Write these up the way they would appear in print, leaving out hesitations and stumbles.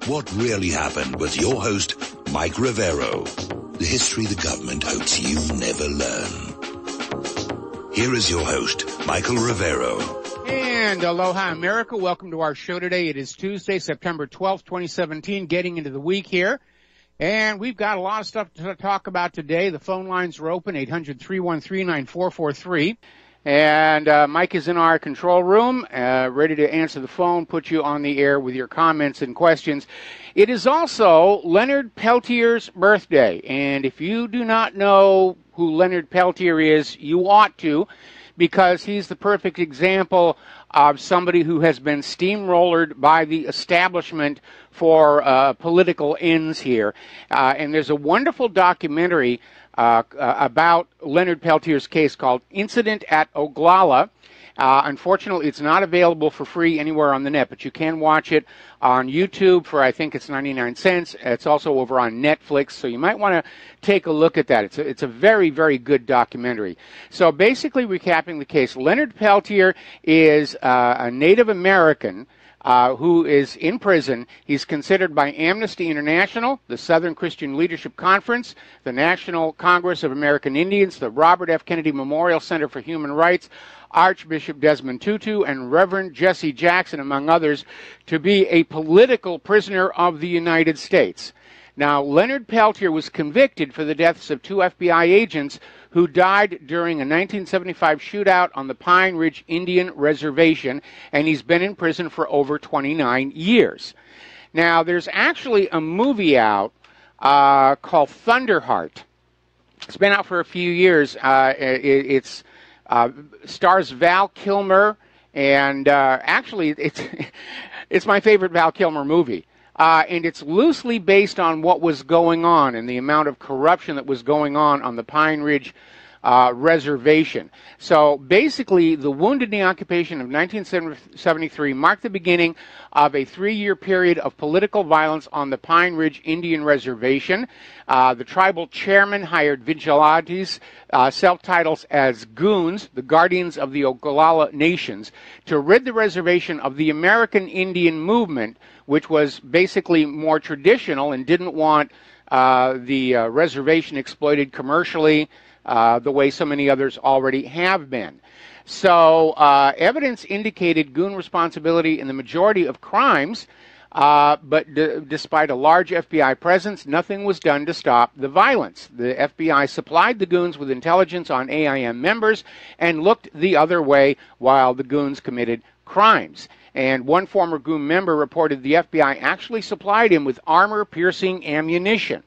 What really happened with your host, Mike Rivero. The history the government hopes you never learn. Here is your host, Michael Rivero. And aloha, America. Welcome to our show today. It is Tuesday, September 12th, 2017, getting into the week here. And we've got a lot of stuff to talk about today. The phone lines are open, 800-313-9443. And Mike is in our control room, ready to answer the phone, put you on the air with your comments and questions. It is also Leonard Peltier's birthday. And if you do not know who Leonard Peltier is, you ought to, because he's the perfect example of somebody who has been steamrollered by the establishment for political ends here. And there's a wonderful documentary about Leonard Peltier's case called Incident at Oglala. Unfortunately, it's not available for free anywhere on the net, but you can watch it on YouTube for, I think it's 99 cents. It's also over on Netflix, so you might want to take a look at that. It's a very, very good documentary. So basically, recapping the case, Leonard Peltier is a Native American who is in prison. He's considered by Amnesty International, the Southern Christian Leadership Conference, the National Congress of American Indians, the Robert F. Kennedy Memorial Center for Human Rights, Archbishop Desmond Tutu, and Reverend Jesse Jackson, among others, to be a political prisoner of the United States. Now, Leonard Peltier was convicted for the deaths of 2 FBI agents who died during a 1975 shootout on the Pine Ridge Indian Reservation, and he's been in prison for over 29 years. Now, there's actually a movie out called Thunderheart. It's been out for a few years. It stars Val Kilmer, and actually, it's my favorite Val Kilmer movie. And it's loosely based on what was going on and the amount of corruption that was going on the Pine Ridge Reservation. So basically, the Wounded Knee occupation of 1973 marked the beginning of a 3-year period of political violence on the Pine Ridge Indian Reservation. The tribal chairman hired vigilantes, self-titled as goons, the guardians of the Oglala Nations, to rid the reservation of the American Indian movement, which was basically more traditional and didn't want the reservation exploited commercially the way so many others already have been. So evidence indicated goon responsibility in the majority of crimes, but despite a large FBI presence, nothing was done to stop the violence. The FBI supplied the goons with intelligence on AIM members and looked the other way while the goons committed crimes. And one former goon member reported the FBI actually supplied him with armor-piercing ammunition.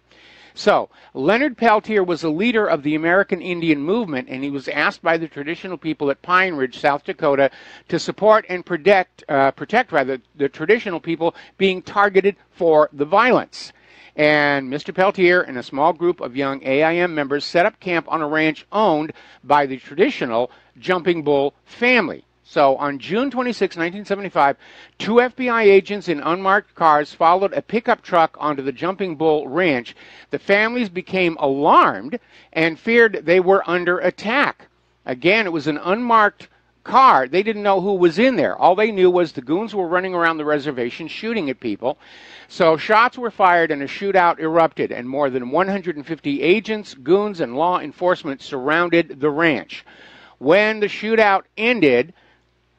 So, Leonard Peltier was a leader of the American Indian movement, and he was asked by the traditional people at Pine Ridge, South Dakota, to support and protect the traditional people being targeted for the violence. And Mr. Peltier and a small group of young AIM members set up camp on a ranch owned by the traditional Jumping Bull family. So on June 26, 1975, 2 FBI agents in unmarked cars followed a pickup truck onto the Jumping Bull Ranch. The families became alarmed and feared they were under attack. Again, it was an unmarked car. They didn't know who was in there. All they knew was the goons were running around the reservation shooting at people. So shots were fired and a shootout erupted, and more than 150 agents, goons, and law enforcement surrounded the ranch. When the shootout ended,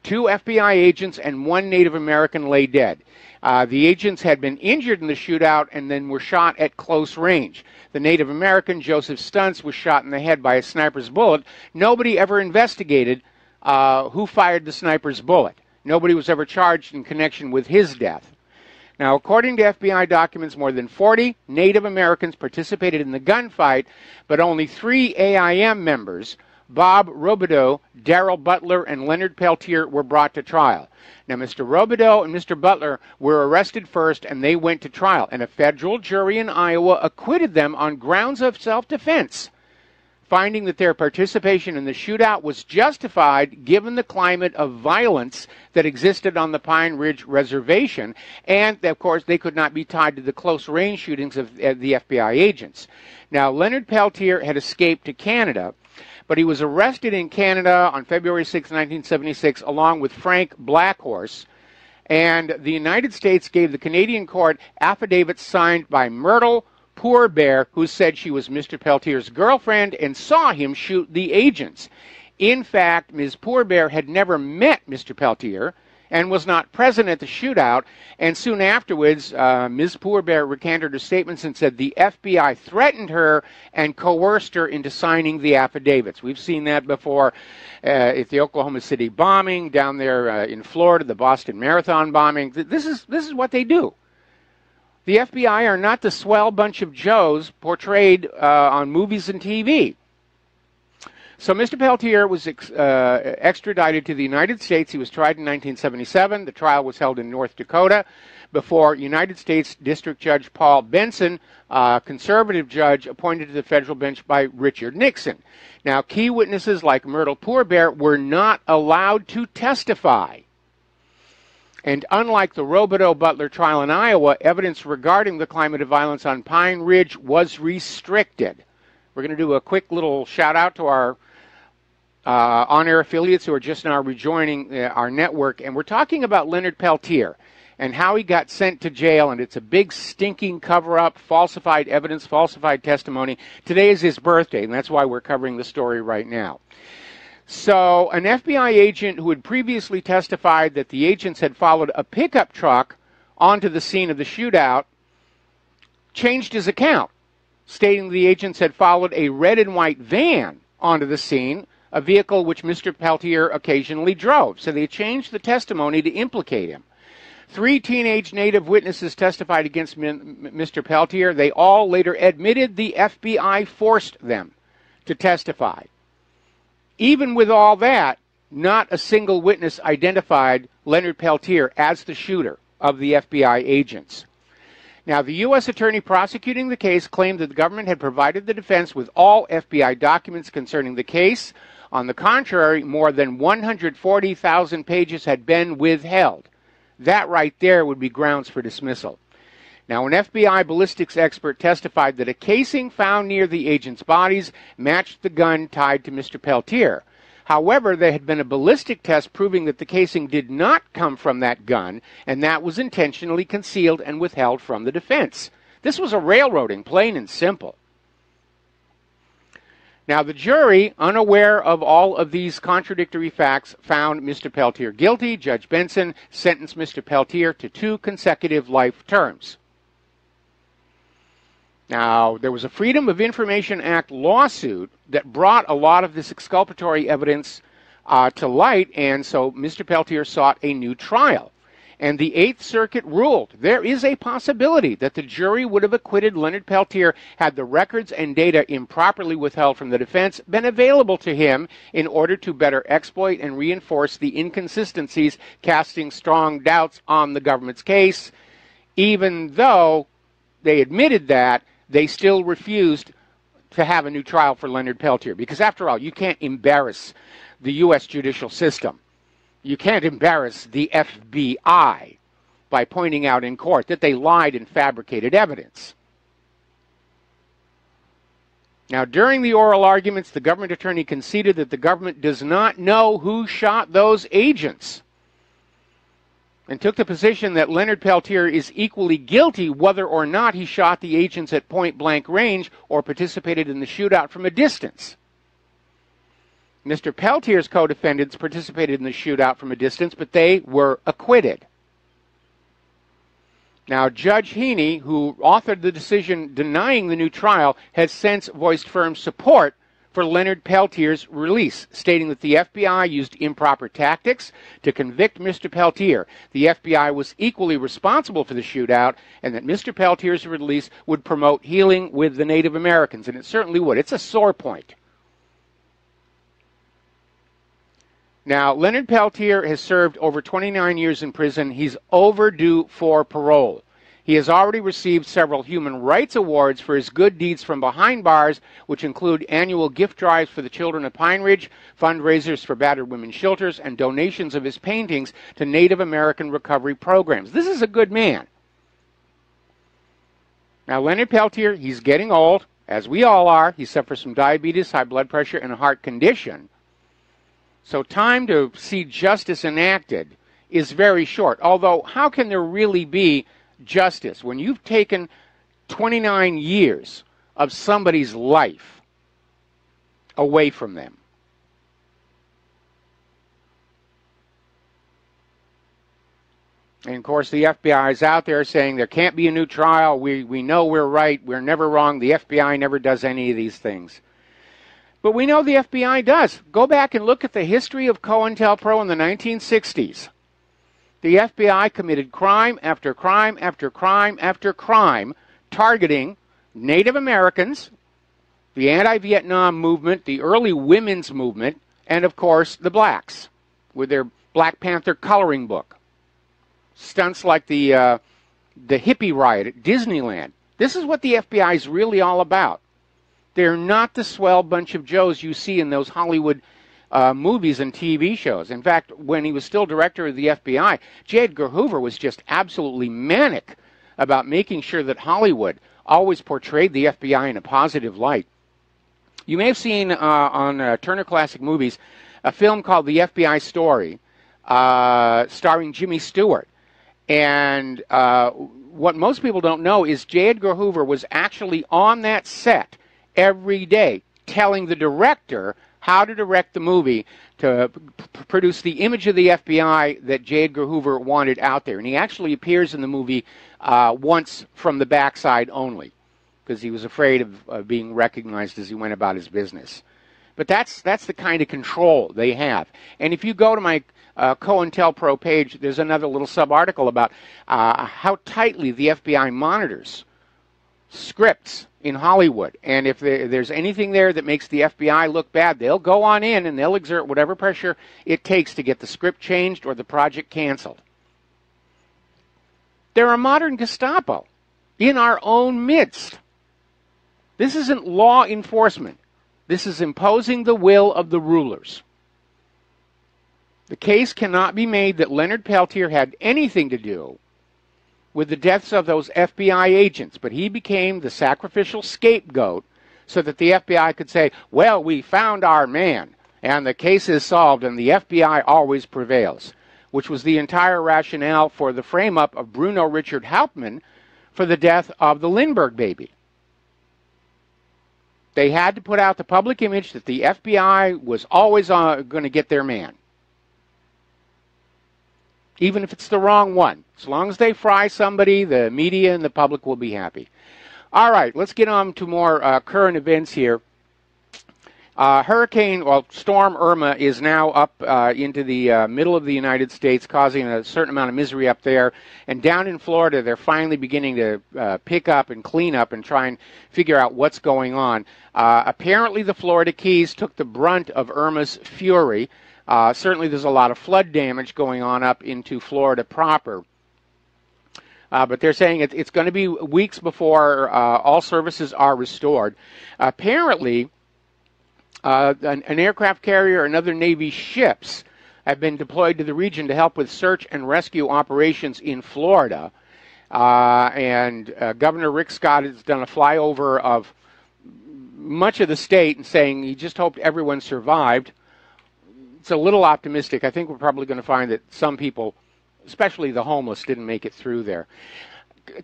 2 FBI agents and 1 Native American lay dead. The agents had been injured in the shootout and then were shot at close range. The Native American, Joseph Stuntz, was shot in the head by a sniper's bullet. Nobody ever investigated who fired the sniper's bullet. Nobody was ever charged in connection with his death. Now, according to FBI documents, more than 40 Native Americans participated in the gunfight, but only 3 AIM members, Bob Robideau, Darrell Butler, and Leonard Peltier, were brought to trial. Now, Mr. Robideau and Mr. Butler were arrested first, and they went to trial, and a federal jury in Iowa acquitted them on grounds of self-defense, finding that their participation in the shootout was justified given the climate of violence that existed on the Pine Ridge Reservation, and, of course, they could not be tied to the close-range shootings of the FBI agents. Now, Leonard Peltier had escaped to Canada, but he was arrested in Canada on February 6, 1976, along with Frank Blackhorse, And the United States gave the Canadian court affidavits signed by Myrtle Poorbear, who said she was Mr. Peltier's girlfriend and saw him shoot the agents. In fact, Ms. Poorbear had never met Mr. Peltier and was not present at the shootout. And soon afterwards, Ms. Poorbear recanted her statements and said the FBI threatened her and coerced her into signing the affidavits. We've seen that before at the Oklahoma City bombing, down there in Florida, the Boston Marathon bombing. This is what they do. The FBI are not the swell bunch of Joes portrayed on movies and TV. So Mr. Peltier was extradited to the United States. He was tried in 1977. The trial was held in North Dakota before United States District Judge Paul Benson, conservative judge appointed to the federal bench by Richard Nixon. Now, key witnesses like Myrtle Poorbear were not allowed to testify. And unlike the Robideau Butler trial in Iowa, evidence regarding the climate of violence on Pine Ridge was restricted. We're going to do a quick little shout out to our on-air affiliates who are just now rejoining our network. And we're talking about Leonard Peltier and how he got sent to jail. And it's a big stinking cover-up, falsified evidence, falsified testimony. Today is his birthday, and that's why we're covering the story right now. So an FBI agent who had previously testified that the agents had followed a pickup truck onto the scene of the shootout changed his account, stating the agents had followed a red and white van onto the scene, a vehicle which Mr. Peltier occasionally drove. So they changed the testimony to implicate him. 3 teenage Native witnesses testified against Mr. Peltier. They all later admitted the FBI forced them to testify. Even with all that, not a single witness identified Leonard Peltier as the shooter of the FBI agents. Now, the U.S. attorney prosecuting the case claimed that the government had provided the defense with all FBI documents concerning the case. On the contrary, more than 140,000 pages had been withheld. That right there would be grounds for dismissal. Now, an FBI ballistics expert testified that a casing found near the agents' bodies matched the gun tied to Mr. Peltier. However, there had been a ballistic test proving that the casing did not come from that gun, and that was intentionally concealed and withheld from the defense. This was a railroading, plain and simple. Now, the jury, unaware of all of these contradictory facts, found Mr. Peltier guilty. Judge Benson sentenced Mr. Peltier to 2 consecutive life terms. Now, there was a Freedom of Information Act lawsuit that brought a lot of this exculpatory evidence to light, and so Mr. Peltier sought a new trial. And the Eighth Circuit ruled there is a possibility that the jury would have acquitted Leonard Peltier had the records and data improperly withheld from the defense been available to him in order to better exploit and reinforce the inconsistencies, casting strong doubts on the government's case. Even though they admitted that, they still refused to have a new trial for Leonard Peltier. Because after all, you can't embarrass the U.S. judicial system. You can't embarrass the FBI by pointing out in court that they lied and fabricated evidence. Now, during the oral arguments, the government attorney conceded that the government does not know who shot those agents, and took the position that Leonard Peltier is equally guilty whether or not he shot the agents at point-blank range or participated in the shootout from a distance. Mr. Peltier's co-defendants participated in the shootout from a distance, but they were acquitted. Now, Judge Heaney, who authored the decision denying the new trial, has since voiced firm support for Leonard Peltier's release, stating that the FBI used improper tactics to convict Mr. Peltier. The FBI was equally responsible for the shootout, and that Mr. Peltier's release would promote healing with the Native Americans, and it certainly would. It's a sore point. Now, Leonard Peltier has served over 29 years in prison. He's overdue for parole. He has already received several human rights awards for his good deeds from behind bars, which include annual gift drives for the children of Pine Ridge, fundraisers for battered women's shelters, and donations of his paintings to Native American recovery programs. This is a good man. Now, Leonard Peltier, he's getting old, as we all are. He suffers from diabetes, high blood pressure, and a heart condition. So time to see justice enacted is very short. Although, how can there really be justice when you've taken 29 years of somebody's life away from them? And, of course, the FBI is out there saying there can't be a new trial. We know we're right. We're never wrong. The FBI never does any of these things. But we know the FBI does. Go back and look at the history of COINTELPRO in the 1960s. The FBI committed crime after crime after crime after crime, targeting Native Americans, the anti-Vietnam movement, the early women's movement, and, of course, the blacks with their Black Panther coloring book. Stunts like the hippie riot at Disneyland. This is what the FBI is really all about. They're not the swell bunch of Joes you see in those Hollywood movies and TV shows. In fact, when he was still director of the FBI, J. Edgar Hoover was just absolutely manic about making sure that Hollywood always portrayed the FBI in a positive light. You may have seen on Turner Classic Movies a film called The FBI Story, starring Jimmy Stewart. And what most people don't know is J. Edgar Hoover was actually on that set every day telling the director how to direct the movie to produce the image of the FBI that J. Edgar Hoover wanted out there. And he actually appears in the movie once from the backside only because he was afraid of being recognized as he went about his business. But that's the kind of control they have. And if you go to my COINTELPRO page, there's another little sub-article about how tightly the FBI monitors scripts in Hollywood. And if there's anything there that makes the FBI look bad, they'll go on in and they'll exert whatever pressure it takes to get the script changed or the project canceled. They're a modern Gestapo in our own midst. This isn't law enforcement. This is imposing the will of the rulers. The case cannot be made that Leonard Peltier had anything to do with the deaths of those FBI agents, but he became the sacrificial scapegoat so that the FBI could say, well, we found our man, and the case is solved, and the FBI always prevails, which was the entire rationale for the frame-up of Bruno Richard Hauptmann for the death of the Lindbergh baby. They had to put out the public image that the FBI was always going to get their man. Even if it's the wrong one. As long as they fry somebody, the media and the public will be happy. All right, let's get on to more current events here. Storm Irma is now up into the middle of the United States, causing a certain amount of misery up there. And down in Florida, they're finally beginning to pick up and clean up and try and figure out what's going on. Apparently, the Florida Keys took the brunt of Irma's fury. Certainly, there's a lot of flood damage going on up into Florida proper. But they're saying it's going to be weeks before all services are restored. Apparently, an aircraft carrier and other Navy ships have been deployed to the region to help with search and rescue operations in Florida. And Governor Rick Scott has done a flyover of much of the state and saying he just hoped everyone survived. It's a little optimistic. I think we're probably going to find that some people, especially the homeless, didn't make it through there.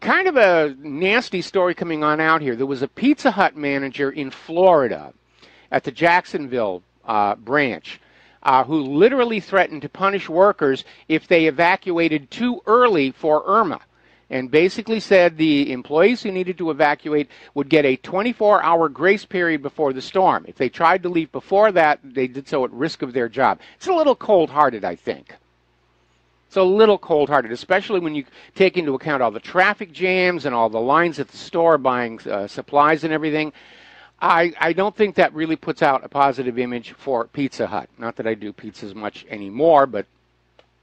Kind of a nasty story coming on out here. There was a Pizza Hut manager in Florida at the Jacksonville branch who literally threatened to punish workers if they evacuated too early for Irma, and basically said the employees who needed to evacuate would get a 24-hour grace period before the storm. If they tried to leave before that, they did so at risk of their job. It's a little cold-hearted, I think. It's a little cold-hearted, especially when you take into account all the traffic jams and all the lines at the store buying supplies and everything. I don't think that really puts out a positive image for Pizza Hut. Not that I do pizzas much anymore, but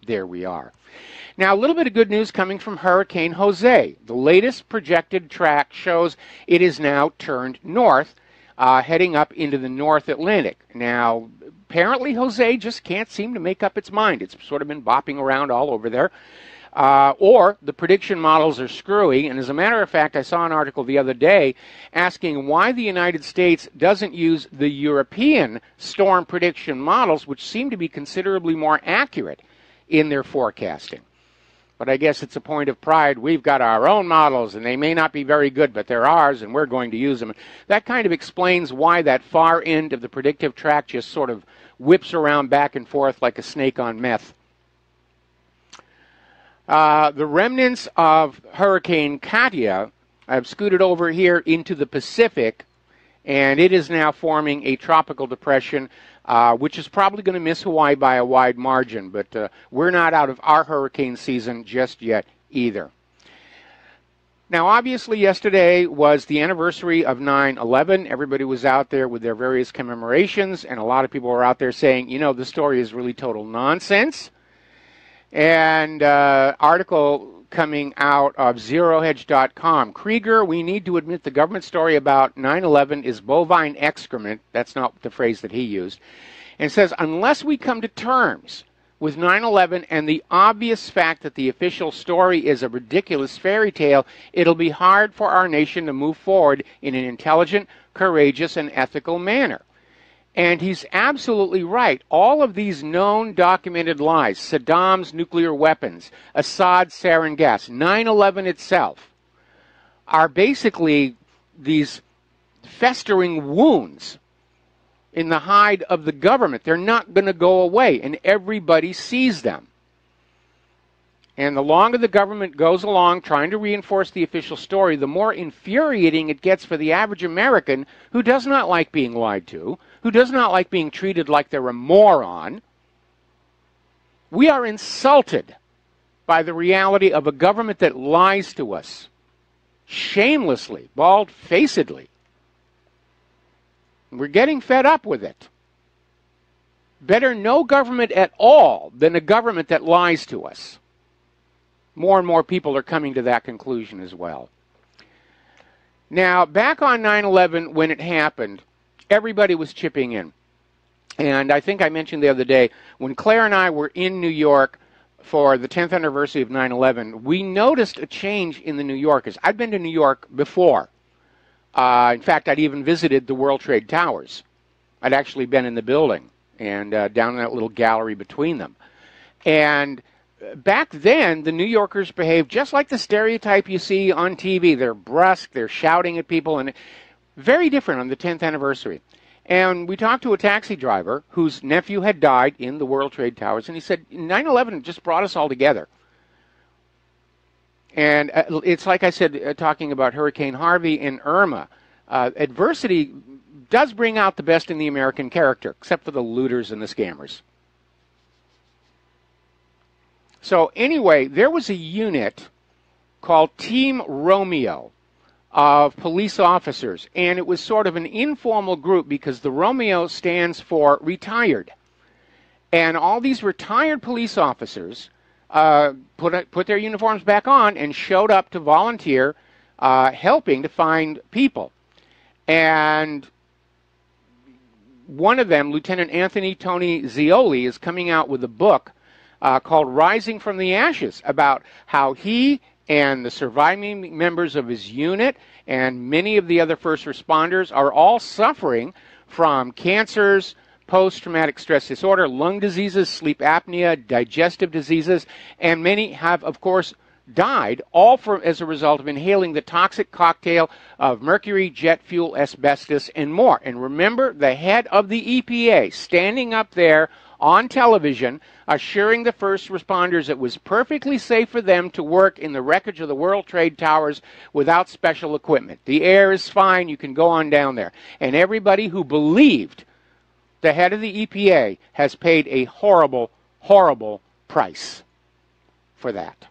there we are. Now, a little bit of good news coming from Hurricane Jose. The latest projected track shows it is now turned north, heading up into the North Atlantic. Now, apparently Jose just can't seem to make up its mind. It's sort of been bopping around all over there. Or the prediction models are screwy. And as a matter of fact, I saw an article the other day asking why the United States doesn't use the European storm prediction models, which seem to be considerably more accurate in their forecasting. But I guess it's a point of pride. We've got our own models, and they may not be very good, but they're ours, and we're going to use them. That kind of explains why that far end of the predictive track just sort of whips around back and forth like a snake on meth. The remnants of Hurricane Katia have scooted over here into the Pacific, and it is now forming a tropical depression, which is probably going to miss Hawaii by a wide margin, but we're not out of our hurricane season just yet either. Now, obviously, yesterday was the anniversary of 9/11. Everybody was out there with their various commemorations, and a lot of people were out there saying, you know, the story is really total nonsense. And article coming out of ZeroHedge.com. Krieger, we need to admit the government story about 9/11 is bovine excrement. That's not the phrase that he used. And says, unless we come to terms with 9/11 and the obvious fact that the official story is a ridiculous fairy tale, it'll be hard for our nation to move forward in an intelligent, courageous, and ethical manner. And he's absolutely right. All of these known documented lies, Saddam's nuclear weapons, Assad's sarin gas, 9/11 itself, are basically these festering wounds in the hide of the government. They're not going to go away, and everybody sees them. And the longer the government goes along trying to reinforce the official story, the more infuriating it gets for the average American who does not like being lied to, who does not like being treated like they're a moron. We are insulted by the reality of a government that lies to us shamelessly, bald-facedly. We're getting fed up with it. Better no government at all than a government that lies to us. More and more people are coming to that conclusion as well. Now, back on 9/11, when it happened, everybody was chipping in. And I think I mentioned the other day, when Claire and I were in New York for the 10th anniversary of 9/11, we noticed a change in the New Yorkers. I'd been to New York before. In fact, I'd even visited the World Trade Towers. I'd actually been in the building and down in that little gallery between them. And back then, the New Yorkers behaved just like the stereotype you see on TV. They're brusque, they're shouting at people, and very different on the 10th anniversary. And we talked to a taxi driver whose nephew had died in the World Trade Towers, and he said, 9/11 just brought us all together. And it's like I said, talking about Hurricane Harvey and Irma. Adversity does bring out the best in the American character, except for the looters and the scammers. So anyway, there was a unit called Team Romeo of police officers, and it was sort of an informal group because the Romeo stands for retired. And all these retired police officers put their uniforms back on and showed up to volunteer, helping to find people. And one of them, Lieutenant Anthony Tony Zioli, is coming out with a book called Rising from the Ashes, about how he and the surviving members of his unit and many of the other first responders are all suffering from cancers, post-traumatic stress disorder, lung diseases, sleep apnea, digestive diseases, and many have, of course, died, all as a result of inhaling the toxic cocktail of mercury, jet fuel, asbestos, and more. And remember, the head of the EPA standing up there on television, assuring the first responders it was perfectly safe for them to work in the wreckage of the World Trade Towers without special equipment. The air is fine, you can go on down there. And everybody who believed the head of the EPA has paid a horrible, horrible price for that.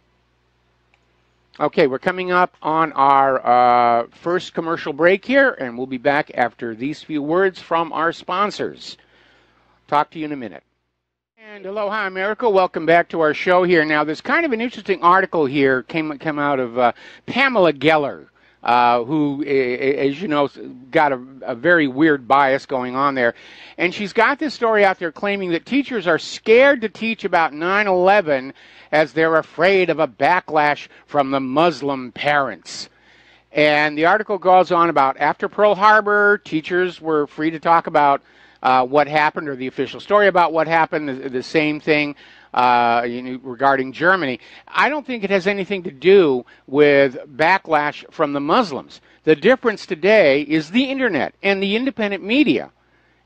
Okay, we're coming up on our first commercial break here, and we'll be back after these few words from our sponsors. Talk to you in a minute. And aloha, America. Welcome back to our show here. Now, there's kind of an interesting article here came out of Pamela Geller, who, as you know, got a very weird bias going on there. And she's got this story out there claiming that teachers are scared to teach about 9/11 as they're afraid of a backlash from the Muslim parents. And the article goes on about after Pearl Harbor, teachers were free to talk about what happened, or the official story about what happened, the same thing regarding Germany. I don't think it has anything to do with backlash from the Muslims. The difference today is the internet and the independent media.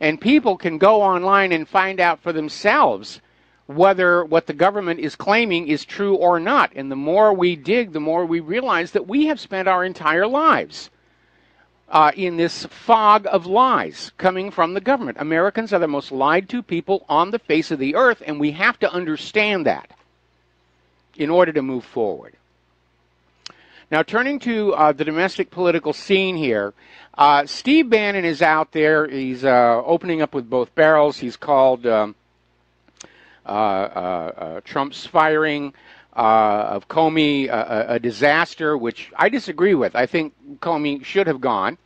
And people can go online and find out for themselves whether what the government is claiming is true or not. And the more we dig, the more we realize that we have spent our entire lives in this fog of lies coming from the government. Americans are the most lied to people on the face of the earth, and we have to understand that in order to move forward. Now, turning to the domestic political scene here, Steve Bannon is out there. He's opening up with both barrels. He's called Trump's firing of Comey a disaster, which I disagree with. I think Comey should have gone.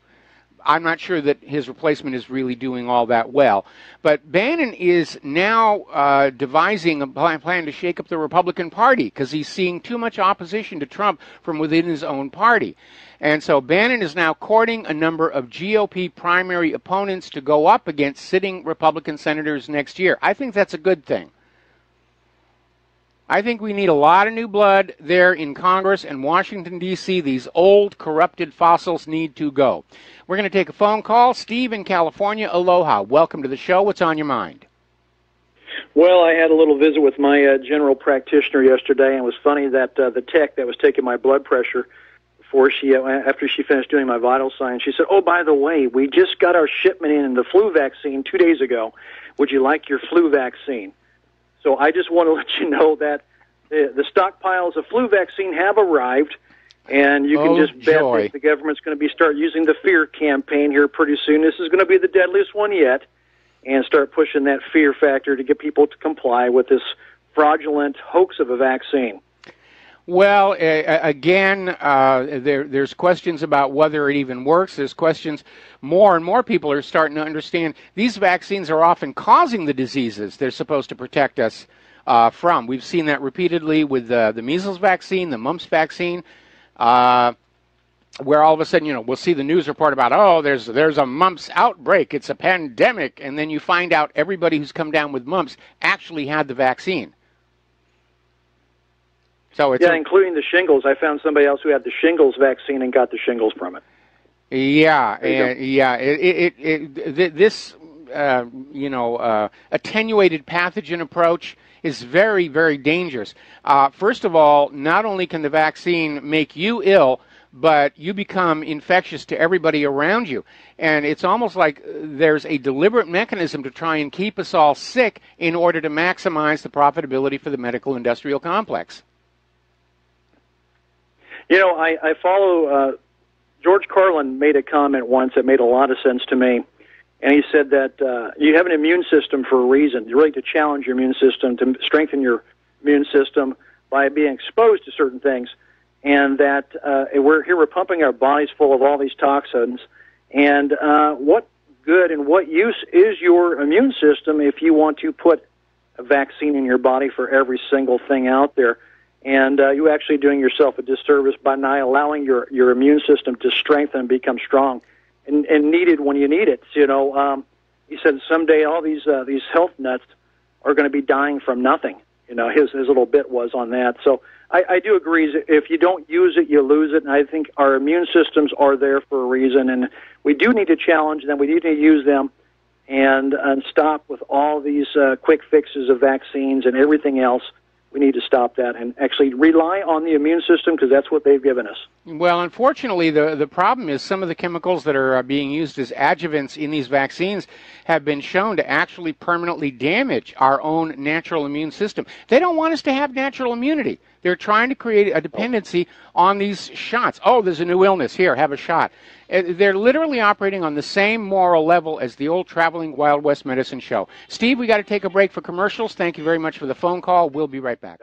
I'm not sure that his replacement is really doing all that well. But Bannon is now devising a plan to shake up the Republican Party because he's seeing too much opposition to Trump from within his own party. And so Bannon is now courting a number of GOP primary opponents to go up against sitting Republican senators next year. I think that's a good thing. I think we need a lot of new blood there in Congress and Washington, D.C. These old, corrupted fossils need to go. We're going to take a phone call. Steve in California, aloha. Welcome to the show. What's on your mind? Well, I had a little visit with my general practitioner yesterday, and it was funny that the tech that was taking my blood pressure after she finished doing my vital signs, she said, "Oh, by the way, we just got our shipment in the flu vaccine 2 days ago. Would you like your flu vaccine?" So I just want to let you know that the stockpiles of flu vaccine have arrived, and you can just bet that the government's going to start using the fear campaign here pretty soon. This is going to be the deadliest one yet, and start pushing that fear factor to get people to comply with this fraudulent hoax of a vaccine. Well, again, there's questions about whether it even works. There's questions. More and more people are starting to understand these vaccines are often causing the diseases they're supposed to protect us from. We've seen that repeatedly with the measles vaccine, the mumps vaccine, where all of a sudden, we'll see the news report about, oh, there's a mumps outbreak. It's a pandemic. And then you find out everybody who's come down with mumps actually had the vaccine. So it's including the shingles. I found somebody else who had the shingles vaccine and got the shingles from it. Yeah, this attenuated pathogen approach is very, very dangerous. First of all, not only can the vaccine make you ill, but you become infectious to everybody around you. And it's almost like there's a deliberate mechanism to try and keep us all sick in order to maximize the profitability for the medical industrial complex. I follow, George Carlin made a comment once that made a lot of sense to me, and he said that you have an immune system for a reason, really to challenge your immune system, to strengthen your immune system by being exposed to certain things, and that we're pumping our bodies full of all these toxins, and what good and what use is your immune system if you want to put a vaccine in your body for every single thing out there? And you're actually doing yourself a disservice by not allowing your immune system to strengthen and become strong and needed when you need it. He said someday all these health nuts are going to be dying from nothing. His little bit was on that. So I do agree. If you don't use it, you lose it. And I think our immune systems are there for a reason, and we do need to challenge them. We need to use them and stop with all these quick fixes of vaccines and everything else. We need to stop that and actually rely on the immune system because that's what they've given us. Well, unfortunately, the problem is some of the chemicals that are being used as adjuvants in these vaccines have been shown to actually permanently damage our own natural immune system. They don't want us to have natural immunity. They're trying to create a dependency on these shots. Oh, there's a new illness. Here, have a shot. They're literally operating on the same moral level as the old traveling Wild West medicine show. Steve, we got to take a break for commercials. Thank you very much for the phone call. We'll be right back.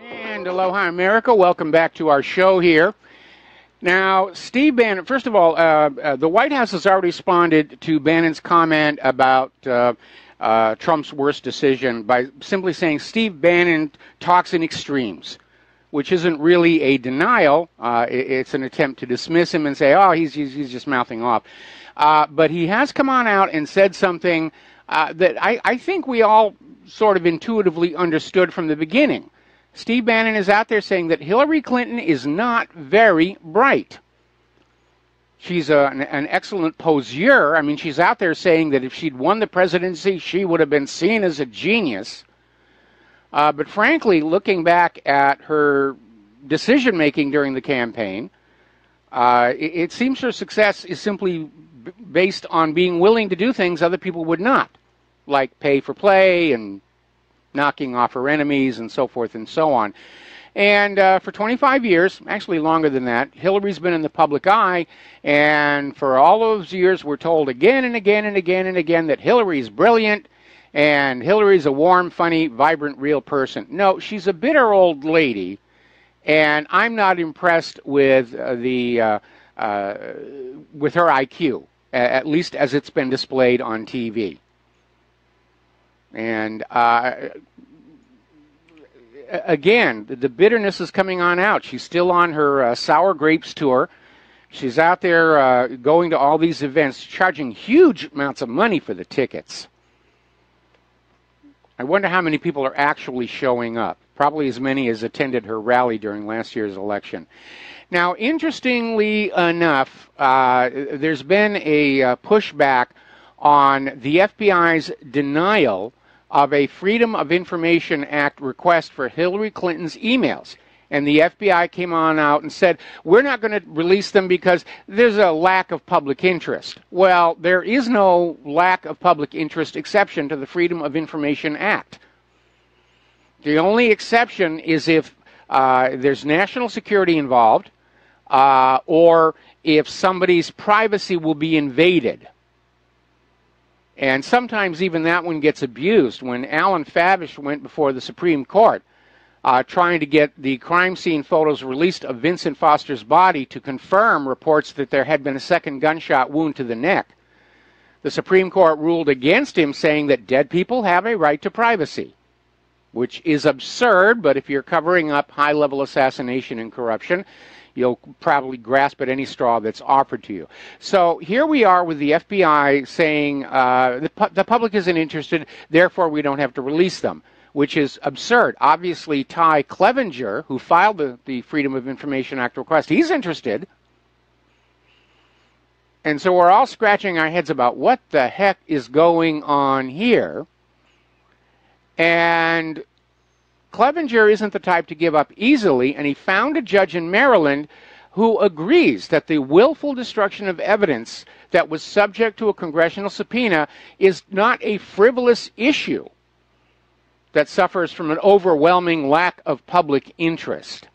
And aloha, America. Welcome back to our show here. Now, Steve Bannon, first of all, the White House has already responded to Bannon's comment about Trump's worst decision by simply saying Steve Bannon talks in extremes, which isn't really a denial. It's an attempt to dismiss him and say, oh, he's just mouthing off. But he has come on out and said something that I think we all sort of intuitively understood from the beginning. Steve Bannon is out there saying that Hillary Clinton is not very bright. She's an excellent poseur. I mean, she's out there saying that if she'd won the presidency, she would have been seen as a genius. But frankly, looking back at her decision-making during the campaign, it seems her success is simply based on being willing to do things other people would not, like pay for play and knocking off her enemies and so forth and so on. And for 25 years, actually longer than that, Hillary's been in the public eye, and for all those years we're told again and again and again and again that Hillary's brilliant and Hillary's a warm, funny, vibrant, real person. No, she's a bitter old lady, and I'm not impressed with with her IQ, at least as it's been displayed on TV. And again, the bitterness is coming on out. She's still on her Sour Grapes tour. She's out there going to all these events, charging huge amounts of money for the tickets. I wonder how many people are actually showing up. Probably as many as attended her rally during last year's election. Now, interestingly enough, there's been a pushback on the FBI's denial of a Freedom of Information Act request for Hillary Clinton's emails. And the FBI came on out and said, we're not going to release them because there's a lack of public interest. Well, there is no lack of public interest exception to the Freedom of Information Act. The only exception is if there's national security involved or if somebody's privacy will be invaded. And sometimes even that one gets abused. When Alan Favish went before the Supreme Court trying to get the crime scene photos released of Vincent Foster's body to confirm reports that there had been a second gunshot wound to the neck, the Supreme Court ruled against him, saying that dead people have a right to privacy, which is absurd, but if you're covering up high-level assassination and corruption, you'll probably grasp at any straw that's offered to you. So here we are with the FBI saying the public isn't interested, therefore we don't have to release them, which is absurd. Obviously, Ty Clevenger, who filed the Freedom of Information Act request, he's interested. And so we're all scratching our heads about what the heck is going on here. And Clevenger isn't the type to give up easily, and he found a judge in Maryland who agrees that the willful destruction of evidence that was subject to a congressional subpoena is not a frivolous issue that suffers from an overwhelming lack of public interest.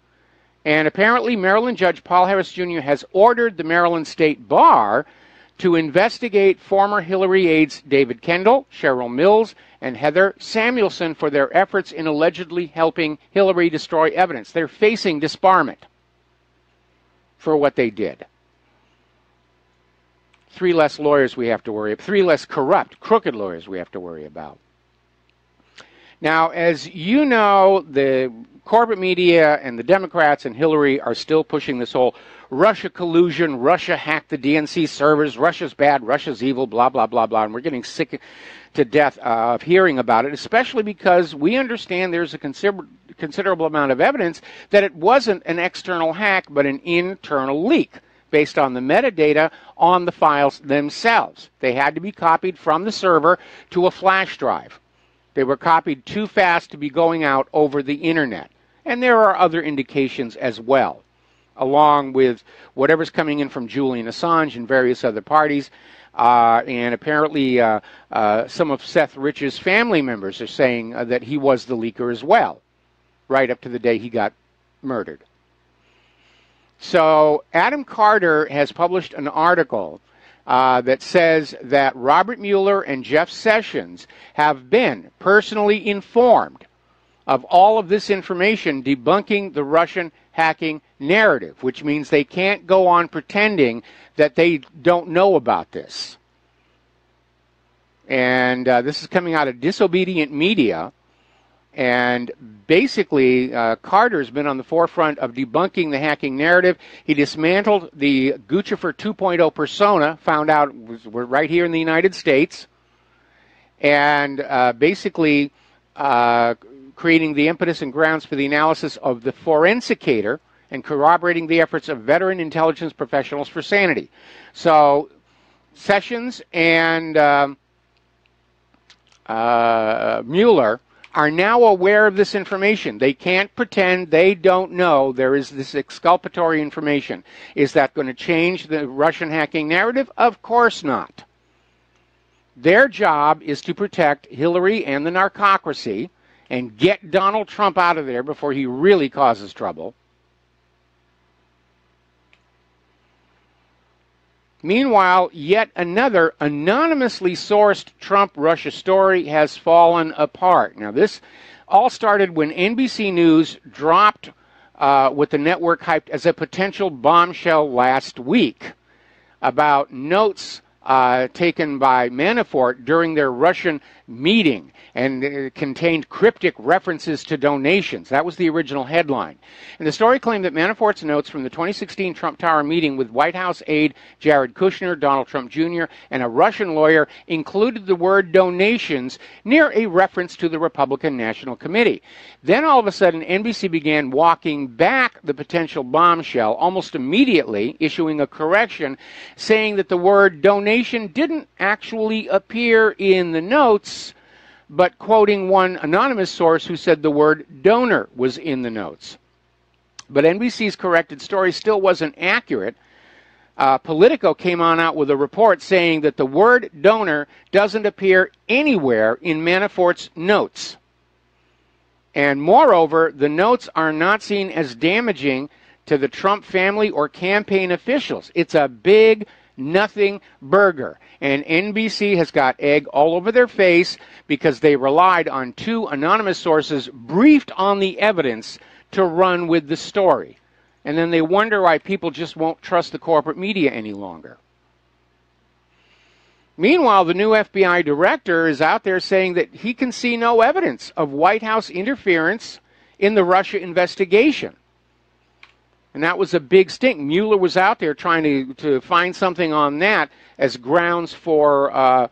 And apparently Maryland Judge Paul Harris Jr. has ordered the Maryland State Bar to investigate former Hillary aides David Kendall, Cheryl Mills, and Heather Samuelson for their efforts in allegedly helping Hillary destroy evidence. They're facing disbarment for what they did. 3 less lawyers we have to worry about, 3 less corrupt, crooked lawyers we have to worry about. Now, as you know, the corporate media and the Democrats and Hillary are still pushing this whole Russia collusion, Russia hacked the DNC servers, Russia's bad, Russia's evil, blah, blah, blah, blah. And we're getting sick to death of hearing about it, especially because we understand there's a considerable amount of evidence that it wasn't an external hack, but an internal leak based on the metadata on the files themselves. They had to be copied from the server to a flash drive. They were copied too fast to be going out over the internet. And there are other indications as well, along with whatever's coming in from Julian Assange and various other parties. And apparently some of Seth Rich's family members are saying that he was the leaker as well, right up to the day he got murdered. So Adam Carter has published an article that says that Robert Mueller and Jeff Sessions have been personally informed of all of this information debunking the Russian hacking narrative, which means they can't go on pretending that they don't know about this. And this is coming out of Disobedient Media. And basically, Carter's been on the forefront of debunking the hacking narrative. He dismantled the Guccifer 2.0 persona, found out was right here in the United States. and basically creating the impetus and grounds for the analysis of the forensicator and corroborating the efforts of veteran intelligence professionals for sanity. So Sessions and Mueller are now aware of this information. They can't pretend they don't know there is this exculpatory information. Is that going to change the Russian hacking narrative? Of course not. Their job is to protect Hillary and the narcocracy and get Donald Trump out of there before he really causes trouble. Meanwhile, yet another anonymously sourced Trump-Russia story has fallen apart. Now, this all started when NBC News dropped what the network hyped as a potential bombshell last week about notes taken by Manafort during their Russian meeting, and it contained cryptic references to donations. That was the original headline. And the story claimed that Manafort's notes from the 2016 Trump Tower meeting with White House aide Jared Kushner, Donald Trump Jr., and a Russian lawyer included the word donations near a reference to the Republican National Committee. Then all of a sudden, NBC began walking back the potential bombshell almost immediately, issuing a correction saying that the word donation didn't actually appear in the notes, but quoting one anonymous source who said the word donor was in the notes. But NBC's corrected story still wasn't accurate. Politico came on out with a report saying that the word donor doesn't appear anywhere in Manafort's notes. And moreover, the notes are not seen as damaging to the Trump family or campaign officials. It's a big nothing burger. And NBC has got egg all over their face because they relied on two anonymous sources briefed on the evidence to run with the story. And then they wonder why people just won't trust the corporate media any longer. Meanwhile, the new FBI director is out there saying that he can see no evidence of White House interference in the Russia investigation. And that was a big stink. Mueller was out there trying to find something on that as grounds for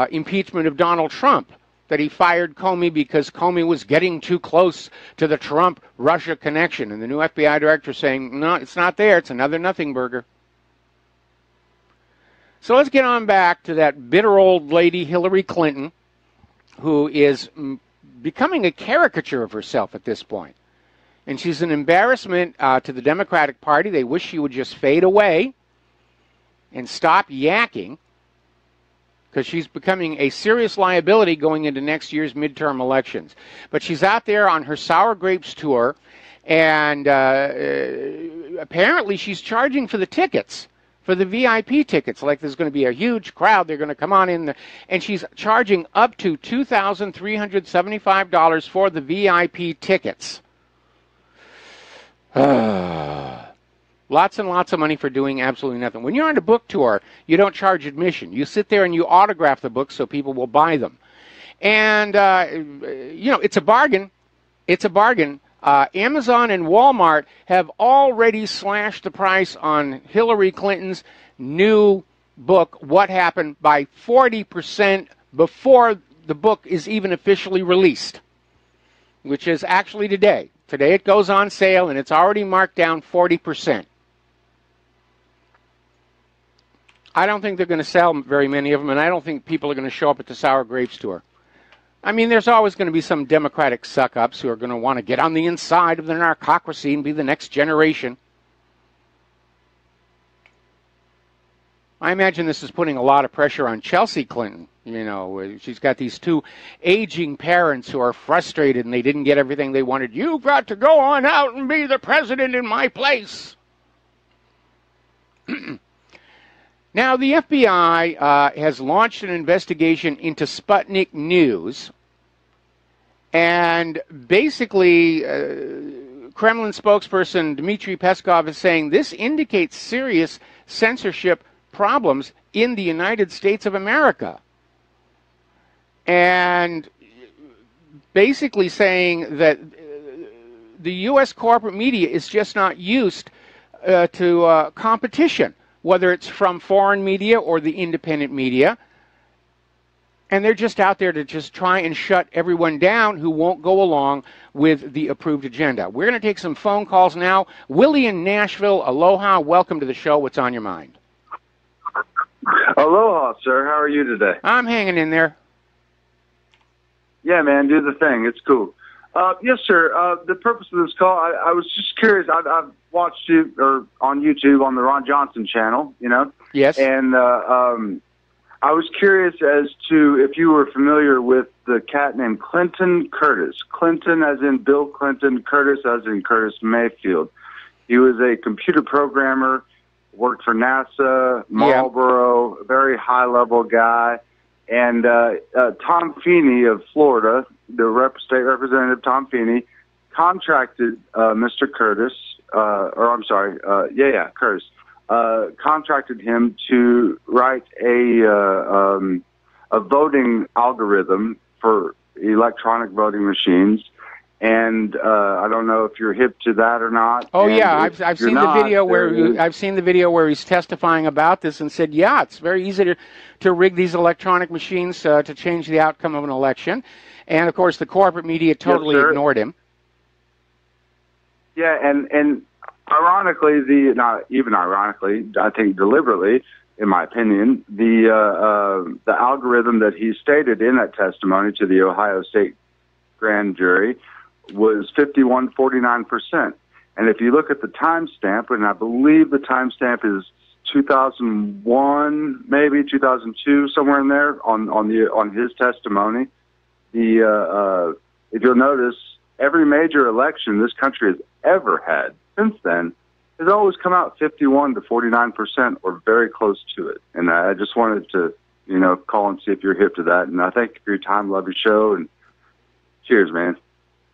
impeachment of Donald Trump, that he fired Comey because Comey was getting too close to the Trump-Russia connection. And the new FBI director saying, no, it's not there. It's another nothing burger. So let's get on back to that bitter old lady, Hillary Clinton, who is becoming a caricature of herself at this point. And she's an embarrassment to the Democratic Party. They wish she would just fade away and stop yakking, because she's becoming a serious liability going into next year's midterm elections. But she's out there on her Sour Grapes tour, and apparently she's charging for the tickets, for the VIP tickets. Like there's going to be a huge crowd. They're going to come on in, and she's charging up to $2,375 for the VIP tickets. Lots and lots of money for doing absolutely nothing. When you're on a book tour, you don't charge admission. You sit there and you autograph the books so people will buy them. And, it's a bargain. It's a bargain. Amazon and Walmart have already slashed the price on Hillary Clinton's new book, What Happened, by 40% before the book is even officially released, which is actually today. Today it goes on sale, and it's already marked down 40%. I don't think they're going to sell very many of them, and I don't think people are going to show up at the Sour Grapes tour. I mean, there's always going to be some Democratic suck-ups who are going to want to get on the inside of the narcocracy and be the next generation. I imagine this is putting a lot of pressure on Chelsea Clinton. You know, she's got these two aging parents who are frustrated and they didn't get everything they wanted. You've got to go on out and be the president in my place. Now, the FBI has launched an investigation into Sputnik News. And basically, Kremlin spokesperson Dmitry Peskov is saying this indicates serious censorship problems in the United States of America. And basically saying that the U.S. corporate media is just not used to competition, whether it's from foreign media or the independent media. And they're just out there to just try and shut everyone down who won't go along with the approved agenda. We're going to take some phone calls now. Willie in Nashville, aloha. Welcome to the show. What's on your mind? Aloha, sir. How are you today? I'm hanging in there. Yeah, man, do the thing. It's cool. Yes, sir. The purpose of this call, I was just curious. I've watched you on YouTube on the Ron Johnson channel, you know? Yes. And I was curious as to if you were familiar with the cat named Clinton Curtis. Clinton as in Bill Clinton, Curtis as in Curtis Mayfield. He was a computer programmer, worked for NASA, Marlboro, very high-level guy. And Tom Feeney of Florida, the state representative Tom Feeney, contracted Mr. Curtis, Curtis, contracted him to write a voting algorithm for electronic voting machines. And I don't know if you're hip to that or not. Oh, and yeah, I've seen the video where he's testifying about this and said, yeah, it's very easy to rig these electronic machines to change the outcome of an election. And of course, the corporate media totally ignored him. Yeah, and ironically, not even ironically, I think deliberately, in my opinion, the algorithm that he stated in that testimony to the Ohio State grand jury was 51.49%. And if you look at the timestamp, and I believe the timestamp is 2001, maybe 2002, somewhere in there on his testimony, if you'll notice, every major election this country has ever had since then has always come out 51 to 49% or very close to it. And I just wanted to, call and see if you're hip to that. And I thank you for your time. Love your show. And cheers, man.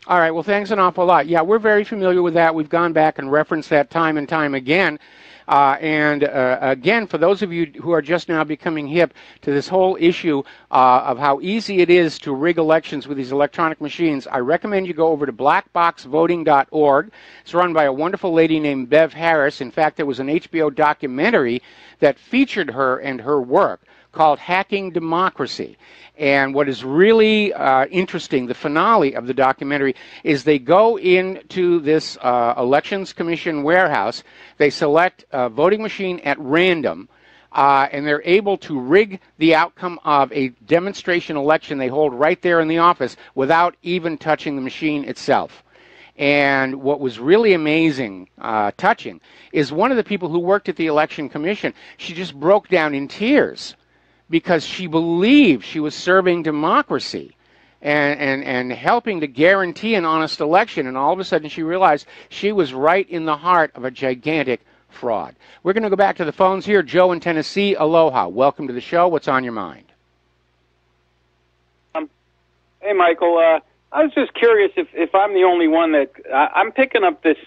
All right. Well, thanks an awful lot. Yeah, we're very familiar with that. We've gone back and referenced that time and time again. Again, for those of you who are just now becoming hip to this whole issue of how easy it is to rig elections with these electronic machines, I recommend you go over to blackboxvoting.org. It's run by a wonderful lady named Bev Harris. In fact, there was an HBO documentary that featured her and her work called Hacking Democracy. And what is really interesting, the finale of the documentary, is they go into this Elections Commission warehouse, they select a voting machine at random, and they're able to rig the outcome of a demonstration election they hold right there in the office without even touching the machine itself. And what was really amazing, touching, is one of the people who worked at the Election Commission, she just broke down in tears because she believed she was serving democracy and helping to guarantee an honest election. And all of a sudden she realized she was right in the heart of a gigantic fraud. We're going to go back to the phones here. Joe in Tennessee, aloha. Welcome to the show. What's on your mind? Hey, Michael. I was just curious if I'm the only one that I'm picking up this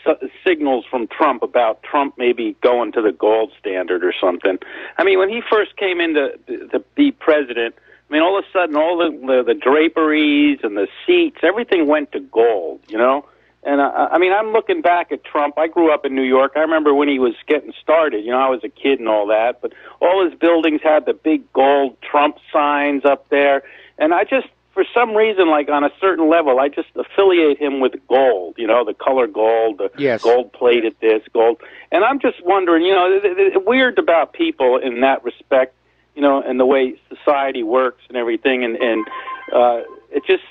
signals from Trump about Trump maybe going to the gold standard or something. I mean, when he first came in to be president, I mean, all of a sudden, all the draperies and the seats, everything went to gold, And I mean, I'm looking back at Trump. I grew up in New York. I remember when he was getting started. I was a kid and all that. But all his buildings had the big gold Trump signs up there, and I just, for some reason, like on a certain level, I just affiliate him with gold, the color gold, the gold-plated this, gold. And I'm just wondering, it's weird about people in that respect, and the way society works and everything. And I just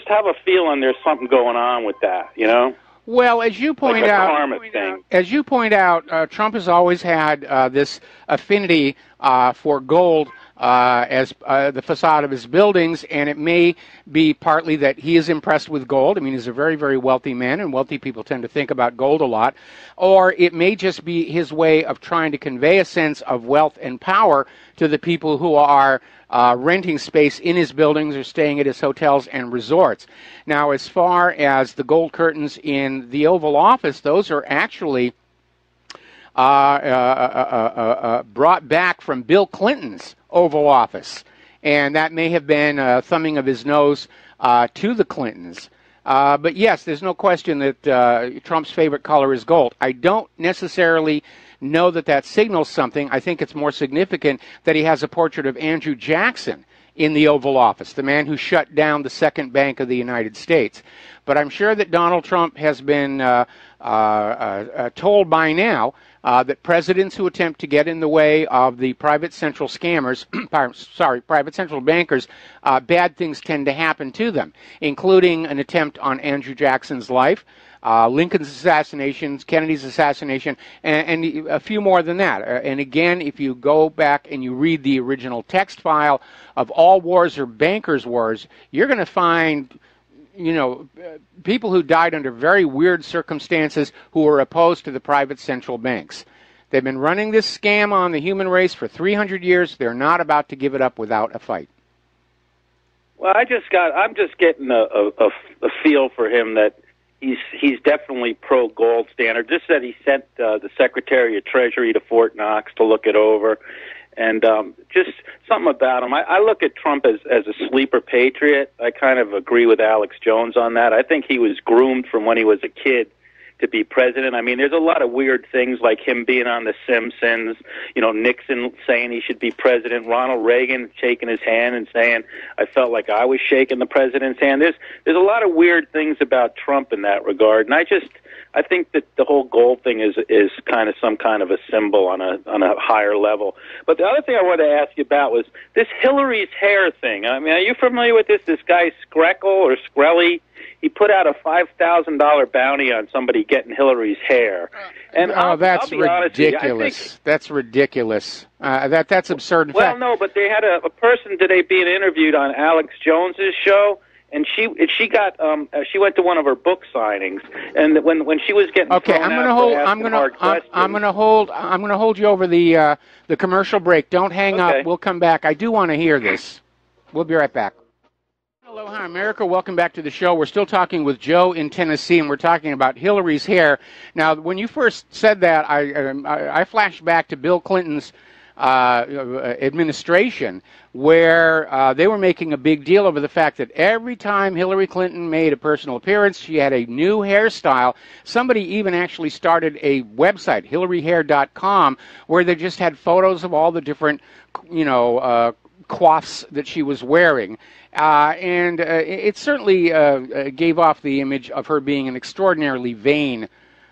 have a feeling there's something going on with that, Well, as you point out, Trump has always had this affinity for gold as the facade of his buildings, and it may be partly that he is impressed with gold. I mean, he's a very, very wealthy man, and wealthy people tend to think about gold a lot. Or it may just be his way of trying to convey a sense of wealth and power to the people who are renting space in his buildings or staying at his hotels and resorts. Now, as far as the gold curtains in the Oval Office, those are actually brought back from Bill Clinton's Oval Office, and that may have been a thumbing of his nose to the Clintons. But yes, there's no question that Trump's favorite color is gold. I don't necessarily know that signals something. I think it's more significant that he has a portrait of Andrew Jackson in the Oval Office, the man who shut down the second bank of the United States. But I'm sure that Donald Trump has been told by now that presidents who attempt to get in the way of the private central scammers, private central bankers, bad things tend to happen to them, including an attempt on Andrew Jackson's life, Lincoln's assassination, Kennedy's assassination, and a few more than that. And again, if you go back and you read the original text file of All Wars Are Bankers' Wars, you're going to find, you know, people who died under very weird circumstances who were opposed to the private central banks. They've been running this scam on the human race for 300 years. They're not about to give it up without a fight. Well, I'm just getting a feel for him that he's definitely pro gold standard. Just that he sent the Secretary of Treasury to Fort Knox to look it over, and just something about him. I look at Trump as a sleeper patriot. I kind of agree with Alex Jones on that. I think he was groomed from when he was a kid to be president. I mean, there's a lot of weird things like him being on The Simpsons, you know, Nixon saying he should be president, Ronald Reagan shaking his hand and saying, I felt like I was shaking the president's hand. There's a lot of weird things about Trump in that regard, and I think that the whole gold thing is kind of some kind of a symbol on a higher level. But the other thing I wanted to ask you about was this Hillary's hair thing. I mean, are you familiar with this? This guy Skreckle or Skrelly, he put out a $5,000 bounty on somebody getting Hillary's hair. And that's ridiculous. That's ridiculous. That's absurd. Well, no, but they had a person today being interviewed on Alex Jones's show. And she went to one of her book signings, and when she was getting I'm going to hold you over the commercial break. Don't hang up. We'll come back. I do want to hear this. We'll be right back. Aloha, America. Welcome back to the show. We're still talking with Joe in Tennessee, and we're talking about Hillary's hair. Now, when you first said that, I flashed back to Bill Clinton's administration, where they were making a big deal over the fact that every time Hillary Clinton made a personal appearance, she had a new hairstyle. Somebody even actually started a website, hillaryhair.com, where they just had photos of all the different, coiffes that she was wearing. And it certainly gave off the image of her being an extraordinarily vain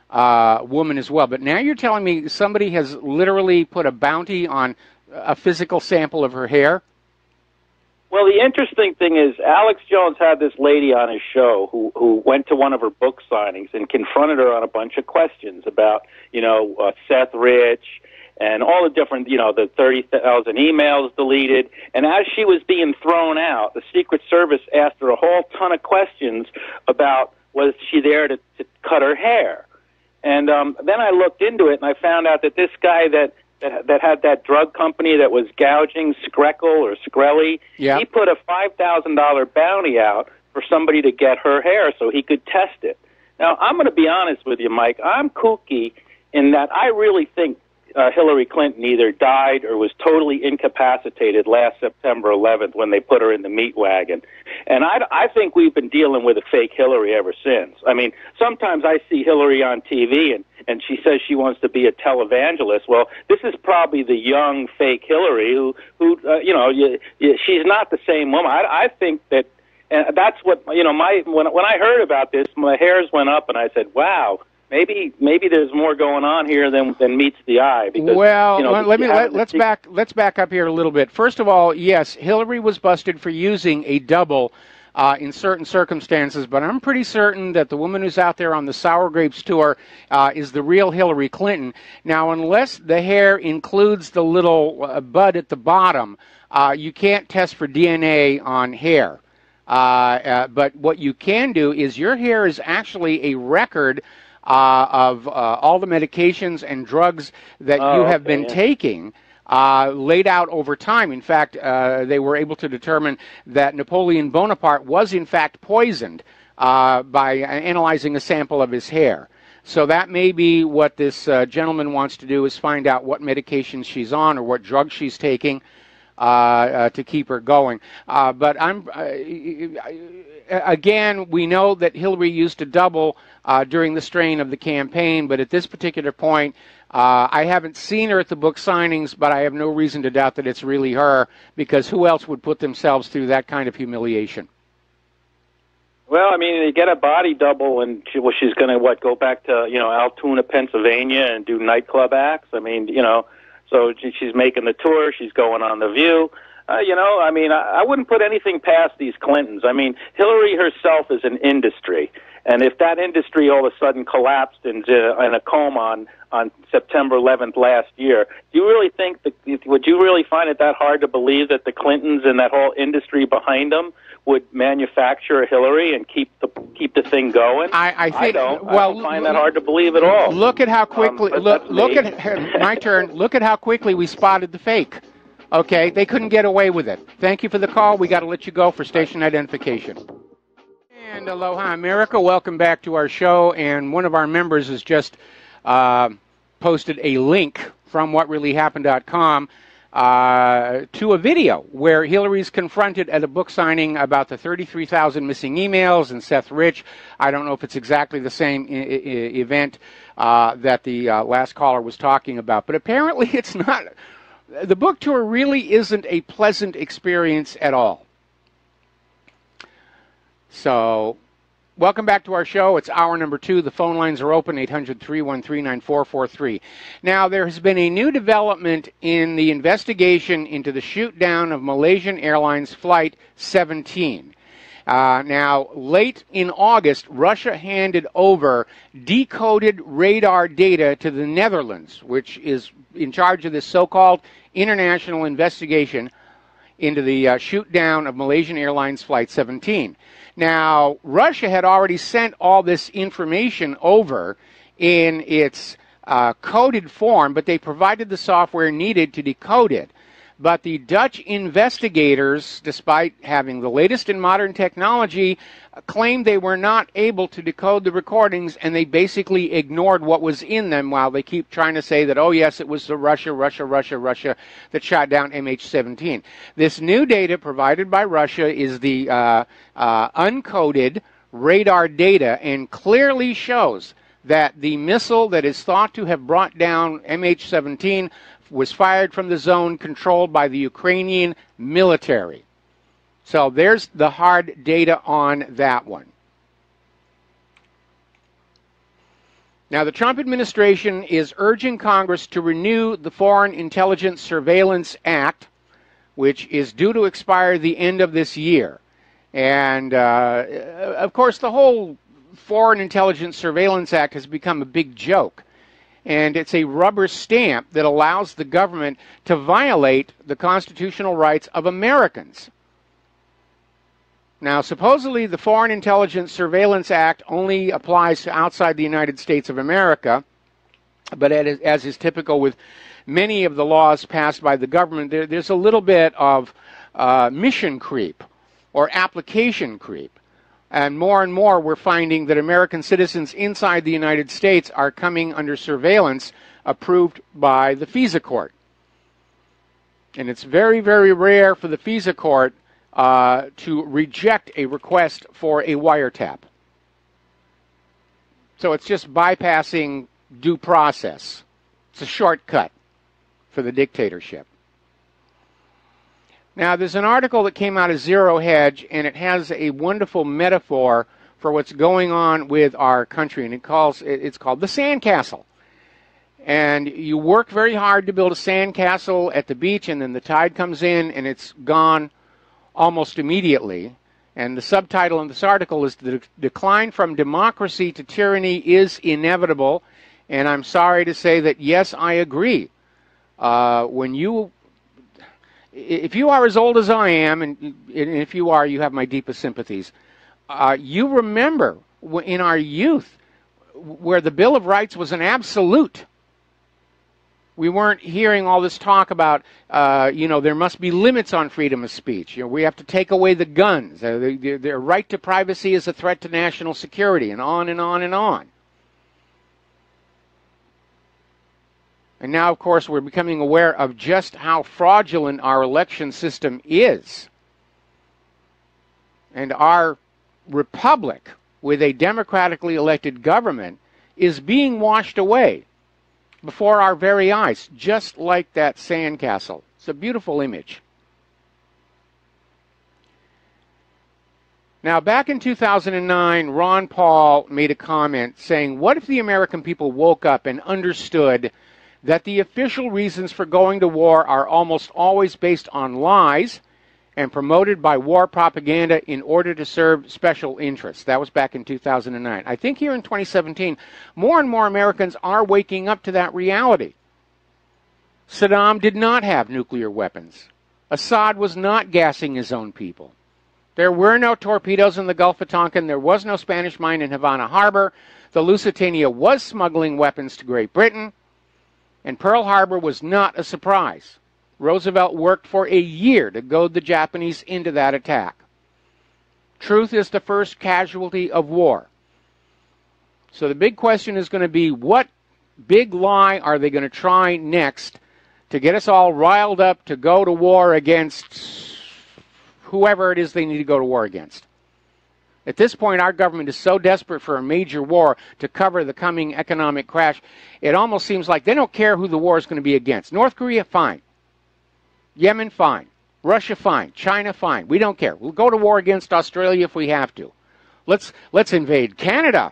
woman as well. But now you're telling me somebody has literally put a bounty on a physical sample of her hair? Well, the interesting thing is Alex Jones had this lady on his show who went to one of her book signings and confronted her on a bunch of questions about, Seth Rich and all the different, the 30,000 emails deleted. And as she was being thrown out, the Secret Service asked her a whole ton of questions about was she there to cut her hair. And then I looked into it, and I found out that this guy that had that drug company that was gouging, Skreckle or Skrelly, he put a $5,000 bounty out for somebody to get her hair so he could test it. Now, I'm going to be honest with you, Mike. I'm kooky in that I really think Hillary Clinton either died or was totally incapacitated last September 11th when they put her in the meat wagon. And I think we've been dealing with a fake Hillary ever since. I mean, sometimes I see Hillary on TV and she says she wants to be a televangelist. Well, this is probably the young fake Hillary who she's not the same woman. I think that, and that's what, when I heard about this, my hairs went up and I said, wow, maybe there's more going on here than meets the eye. Because, let's back up here a little bit. First of all, yes, Hillary was busted for using a double in certain circumstances, but I'm pretty certain that the woman who's out there on the Sour Grapes tour is the real Hillary Clinton. Now, unless the hair includes the little bud at the bottom, you can't test for DNA on hair. But what you can do is your hair is actually a record of all the medications and drugs that you have been taking laid out over time. In fact, they were able to determine that Napoleon Bonaparte was in fact poisoned by analyzing a sample of his hair. So that may be what this gentleman wants to do, is find out what medications she's on or what drugs she's taking. to keep her going. But again, we know that Hillary used to double during the strain of the campaign, but at this particular point, I haven't seen her at the book signings, but I have no reason to doubt that it's really her, because who else would put themselves through that kind of humiliation? Well, I mean, you get a body double, and she's going to, go back to, Altoona, Pennsylvania, and do nightclub acts? I mean, so she's making the tour, she's going on The View. I wouldn't put anything past these Clintons. I mean, Hillary herself is an industry, and if that industry all of a sudden collapsed in a coma on September 11th last year, do you really think would you really find it that hard to believe that the Clintons and that whole industry behind them would manufacture Hillary and keep the thing going? I think, I don't find that hard to believe at all. Look at how quickly my turn. Look at how quickly we spotted the fake. Okay, they couldn't get away with it. Thank you for the call. We got to let you go for station identification. And aloha, America. Welcome back to our show. And one of our members has just posted a link from whatreallyhappened.com to a video where Hillary's confronted at a book signing about the 33,000 missing emails, and Seth Rich. I don't know if it's exactly the same event that the last caller was talking about, but apparently it's not. The book tour really isn't a pleasant experience at all. So, welcome back to our show. It's hour number 2. The phone lines are open, 800-313-9443. Now, there has been a new development in the investigation into the shoot-down of Malaysian Airlines Flight 17. Now, late in August, Russia handed over decoded radar data to the Netherlands, which is in charge of this so-called international investigation into the shoot-down of Malaysian Airlines Flight 17. Now, Russia had already sent all this information over in its coded form, but they provided the software needed to decode it. But the Dutch investigators, despite having the latest in modern technology, claimed they were not able to decode the recordings, and they basically ignored what was in them while they keep trying to say that, oh yes, it was the Russia that shot down MH17. This new data provided by Russia is the uncoded radar data, and clearly shows that the missile that is thought to have brought down MH17 was fired from the zone controlled by the Ukrainian military. So there's the hard data on that one. Now, the Trump administration is urging Congress to renew the Foreign Intelligence Surveillance Act, which is due to expire the end of this year. And, of course, the whole Foreign Intelligence Surveillance Act has become a big joke. And it's a rubber stamp that allows the government to violate the constitutional rights of Americans. Now, supposedly the Foreign Intelligence Surveillance Act only applies to outside the United States of America, but as is typical with many of the laws passed by the government, there's a little bit of mission creep or application creep. And more we're finding that American citizens inside the United States are coming under surveillance approved by the FISA court. And it's very, very rare for the FISA court to reject a request for a wiretap. So it's just bypassing due process. It's a shortcut for the dictatorship. Now, there's an article that came out of Zero Hedge, and it has a wonderful metaphor for what's going on with our country, and it's called the sandcastle. And you work very hard to build a sandcastle at the beach, and then the tide comes in, and it's gone almost immediately. And the subtitle in this article is "The Decline from Democracy to Tyranny is Inevitable." And I'm sorry to say that, yes, I agree. If you are as old as I am, and if you are, you have my deepest sympathies. You remember in our youth where the Bill of Rights was an absolute. We weren't hearing all this talk about, there must be limits on freedom of speech. We have to take away the guns. Their right to privacy is a threat to national security, and on and on and on. And now, of course, we're becoming aware of just how fraudulent our election system is. And our republic, with a democratically elected government, is being washed away before our very eyes, just like that sandcastle. It's a beautiful image. Now, back in 2009, Ron Paul made a comment saying, what if the American people woke up and understood that the official reasons for going to war are almost always based on lies and promoted by war propaganda in order to serve special interests? That was back in 2009. I think here in 2017, more and more Americans are waking up to that reality. Saddam did not have nuclear weapons. Assad was not gassing his own people. There were no torpedoes in the Gulf of Tonkin. There was no Spanish mine in Havana Harbor. The Lusitania was smuggling weapons to Great Britain. And Pearl Harbor was not a surprise. Roosevelt worked for a year to goad the Japanese into that attack. Truth is the first casualty of war. So the big question is going to be, what big lie are they going to try next to get us all riled up to go to war against whoever it is they need to go to war against? At this point, our government is so desperate for a major war to cover the coming economic crash, it almost seems like they don't care who the war is going to be against. North Korea, fine. Yemen, fine. Russia, fine. China, fine. We don't care. We'll go to war against Australia if we have to. Let's invade Canada.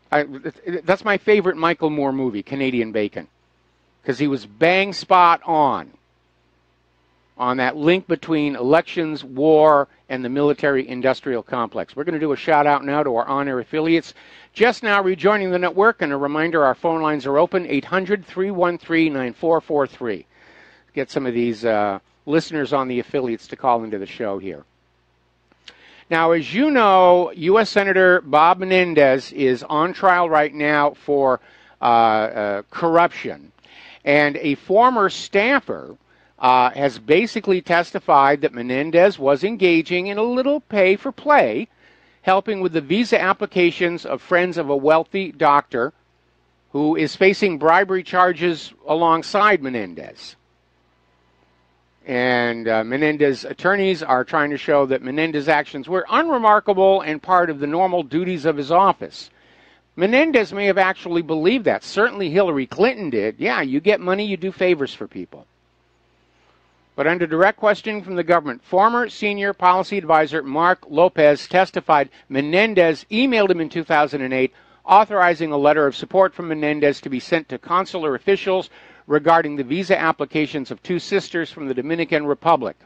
That's my favorite Michael Moore movie, Canadian Bacon, because he was bang spot on that link between elections, war, and the military-industrial complex. We're going to do a shout-out now to our on-air affiliates just now rejoining the network, and a reminder, our phone lines are open, 800-313-9443. Get some of these listeners on the affiliates to call into the show here. Now, as you know, U.S. Senator Bob Menendez is on trial right now for corruption, and a former staffer has basically testified that Menendez was engaging in a little pay-for-play, helping with the visa applications of friends of a wealthy doctor who is facing bribery charges alongside Menendez. And Menendez attorneys are trying to show that Menendez's actions were unremarkable and part of the normal duties of his office. Menendez may have actually believed that. Certainly Hillary Clinton did. Yeah, you get money, you do favors for people. But under direct questioning from the government, former senior policy advisor Mark Lopez testified Menendez emailed him in 2008 authorizing a letter of support from Menendez to be sent to consular officials regarding the visa applications of two sisters from the Dominican Republic.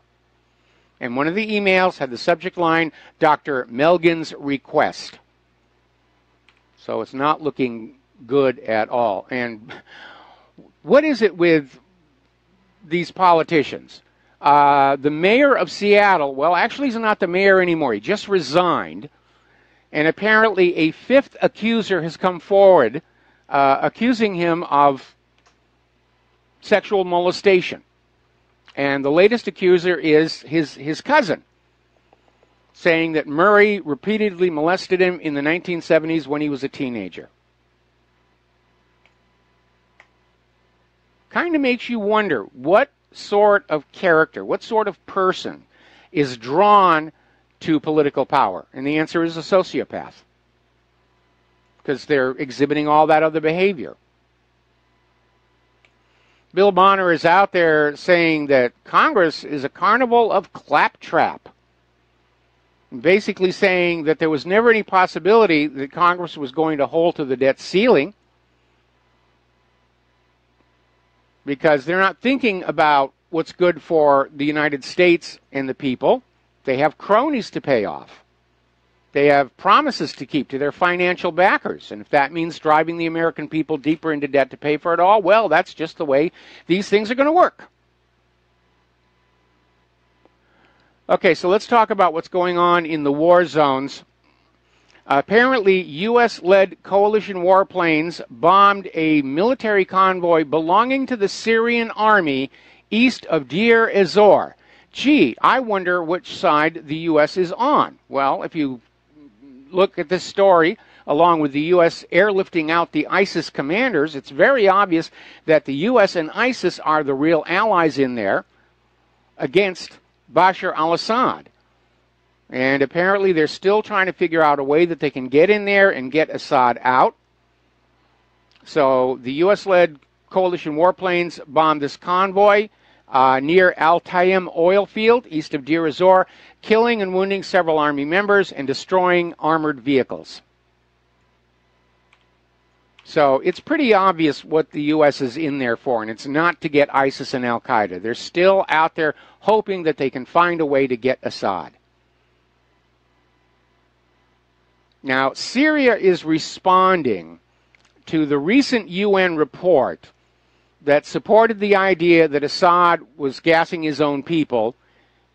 And one of the emails had the subject line, Dr. Melgen's request. So it's not looking good at all. And what is it with these politicians? The mayor of Seattle, well, actually he's not the mayor anymore. He just resigned. And apparently a fifth accuser has come forward accusing him of sexual molestation. And the latest accuser is his cousin, saying that Murray repeatedly molested him in the 1970s when he was a teenager. Kind of makes you wonder what sort of character, what sort of person is drawn to political power. And the answer is a sociopath, because they're exhibiting all that other behavior. Bill Bonner is out there saying that Congress is a carnival of claptrap. Basically saying that there was never any possibility that Congress was going to hold to the debt ceiling, because they're not thinking about what's good for the United States and the people. They have cronies to pay off. They have promises to keep to their financial backers. And if that means driving the American people deeper into debt to pay for it all, well, that's just the way these things are going to work. Okay, so let's talk about what's going on in the war zones. Apparently, U.S.-led coalition warplanes bombed a military convoy belonging to the Syrian army east of Deir ez-Zor. Gee, I wonder which side the U.S. is on. Well, if you look at this story, along with the U.S. airlifting out the ISIS commanders, it's very obvious that the U.S. and ISIS are the real allies in there against Bashar al-Assad. And apparently they're still trying to figure out a way that they can get in there and get Assad out. So the U.S.-led coalition warplanes bombed this convoy near Al Taim oil field east of Deir ez-Zor, killing and wounding several Army members and destroying armored vehicles. So it's pretty obvious what the U.S. is in there for, and it's not to get ISIS and Al-Qaeda. They're still out there hoping that they can find a way to get Assad. Now, Syria is responding to the recent UN report that supported the idea that Assad was gassing his own people,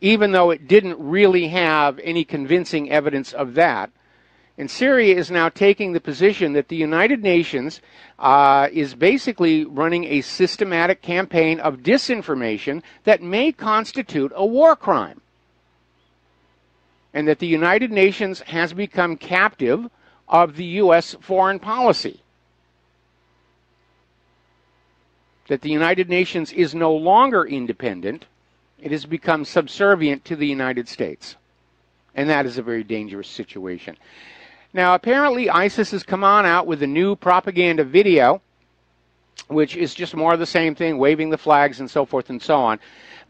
even though it didn't really have any convincing evidence of that. And Syria is now taking the position that the United Nations is basically running a systematic campaign of disinformation that may constitute a war crime, and that the United Nations has become captive of the U.S. foreign policy. That the United Nations is no longer independent. It has become subservient to the United States. And that is a very dangerous situation. Now, apparently ISIS has come on out with a new propaganda video, which is just more of the same thing, waving the flags and so forth and so on.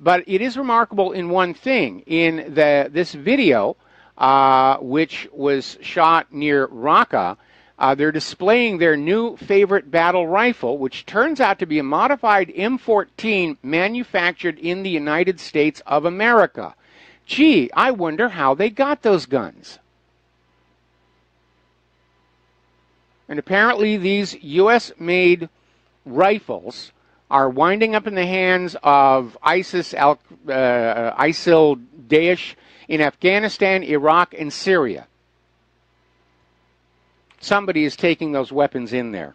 But it is remarkable in one thing. In this video, which was shot near Raqqa, they're displaying their new favorite battle rifle, which turns out to be a modified M14 manufactured in the United States of America. Gee, I wonder how they got those guns. And apparently these U.S.-made rifles are winding up in the hands of ISIL, Daesh in Afghanistan, Iraq, and Syria. Somebody is taking those weapons in there.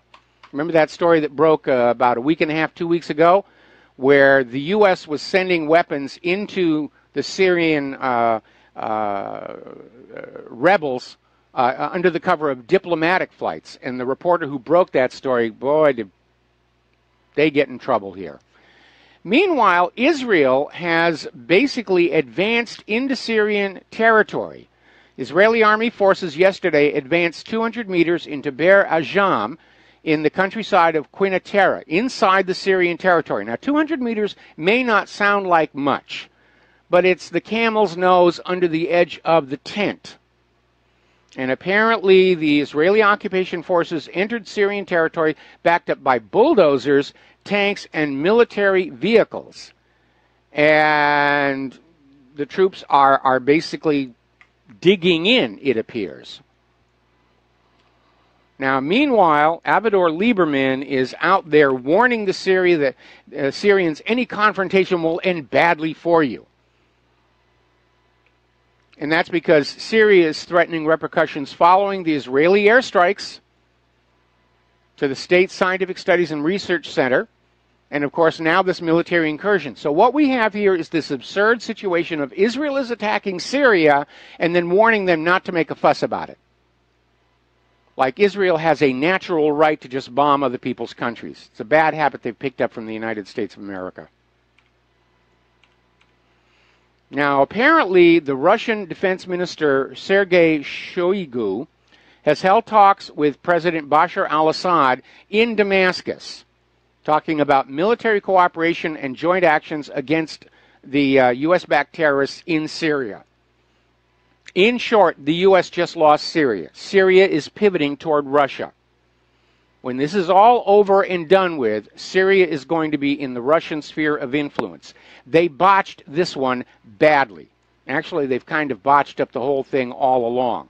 Remember that story that broke about a week and a half, 2 weeks ago, where the U.S. was sending weapons into the Syrian rebels under the cover of diplomatic flights. And the reporter who broke that story, boy, did they get in trouble here. Meanwhile, Israel has basically advanced into Syrian territory. Israeli army forces yesterday advanced 200 meters into Be'er Ajam in the countryside of Quneitra, inside the Syrian territory. Now, 200 meters may not sound like much, but it's the camel's nose under the edge of the tent. And apparently the Israeli occupation forces entered Syrian territory backed up by bulldozers, tanks, and military vehicles. And the troops are basically digging in, it appears. Now, meanwhile, Avigdor Lieberman is out there warning the Syrians any confrontation will end badly for you. And that's because Syria is threatening repercussions following the Israeli airstrikes to the State Scientific Studies and Research Center, and of course now this military incursion. So what we have here is this absurd situation of Israel is attacking Syria and then warning them not to make a fuss about it. Like Israel has a natural right to just bomb other people's countries. It's a bad habit they've picked up from the United States of America. Now, apparently, the Russian Defense Minister Sergei Shoigu has held talks with President Bashar al-Assad in Damascus, talking about military cooperation and joint actions against the U.S.-backed terrorists in Syria. In short, the U.S. just lost Syria. Syria is pivoting toward Russia. When this is all over and done with, Syria is going to be in the Russian sphere of influence. They botched this one badly. Actually, they've kind of botched up the whole thing all along.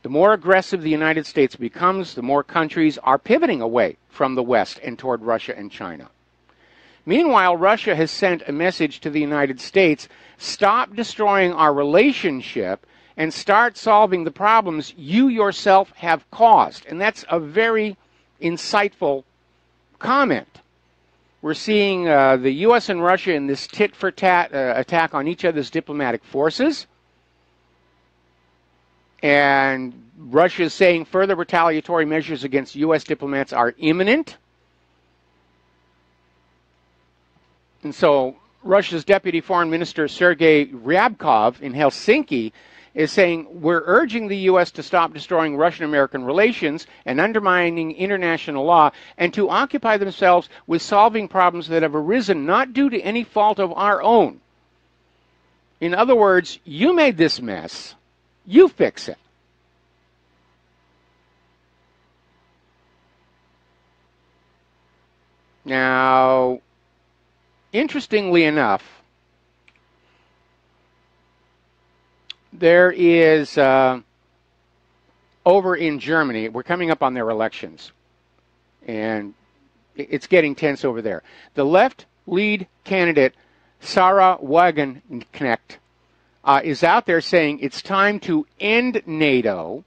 The more aggressive the United States becomes, the more countries are pivoting away from the West and toward Russia and China. Meanwhile, Russia has sent a message to the United States: stop destroying our relationship and start solving the problems you yourself have caused. And that's a very insightful comment. We're seeing the U.S. and Russia in this tit-for-tat attack on each other's diplomatic forces. And Russia is saying further retaliatory measures against U.S. diplomats are imminent. And so Russia's Deputy Foreign Minister Sergei Ryabkov in Helsinki is saying, we're urging the U.S. to stop destroying Russian-American relations and undermining international law and to occupy themselves with solving problems that have arisen not due to any fault of our own. In other words, you made this mess. You fix it. Now, interestingly enough, there is, over in Germany, we're coming up on their elections, and it's getting tense over there. The left lead candidate, Sarah Wagenknecht, is out there saying it's time to end NATO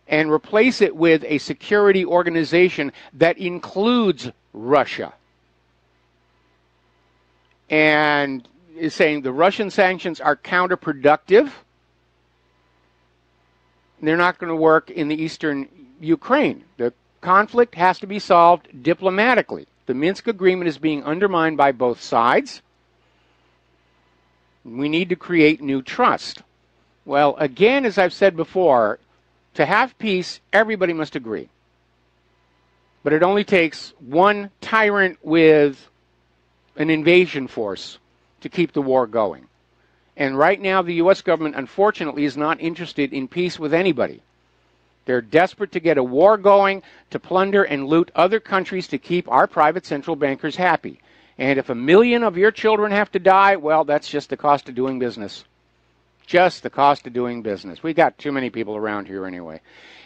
and replace it with a security organization that includes Russia. And is saying the Russian sanctions are counterproductive. They're not going to work in the eastern Ukraine. The conflict has to be solved diplomatically. The Minsk agreement is being undermined by both sides. We need to create new trust. Well, again, as I've said before, to have peace, everybody must agree. But it only takes one tyrant with an invasion force to keep the war going. And right now, the U.S. government, unfortunately, is not interested in peace with anybody. They're desperate to get a war going, to plunder and loot other countries to keep our private central bankers happy. And if 1 million of your children have to die, well, that's just the cost of doing business. Just the cost of doing business. We got too many people around here anyway.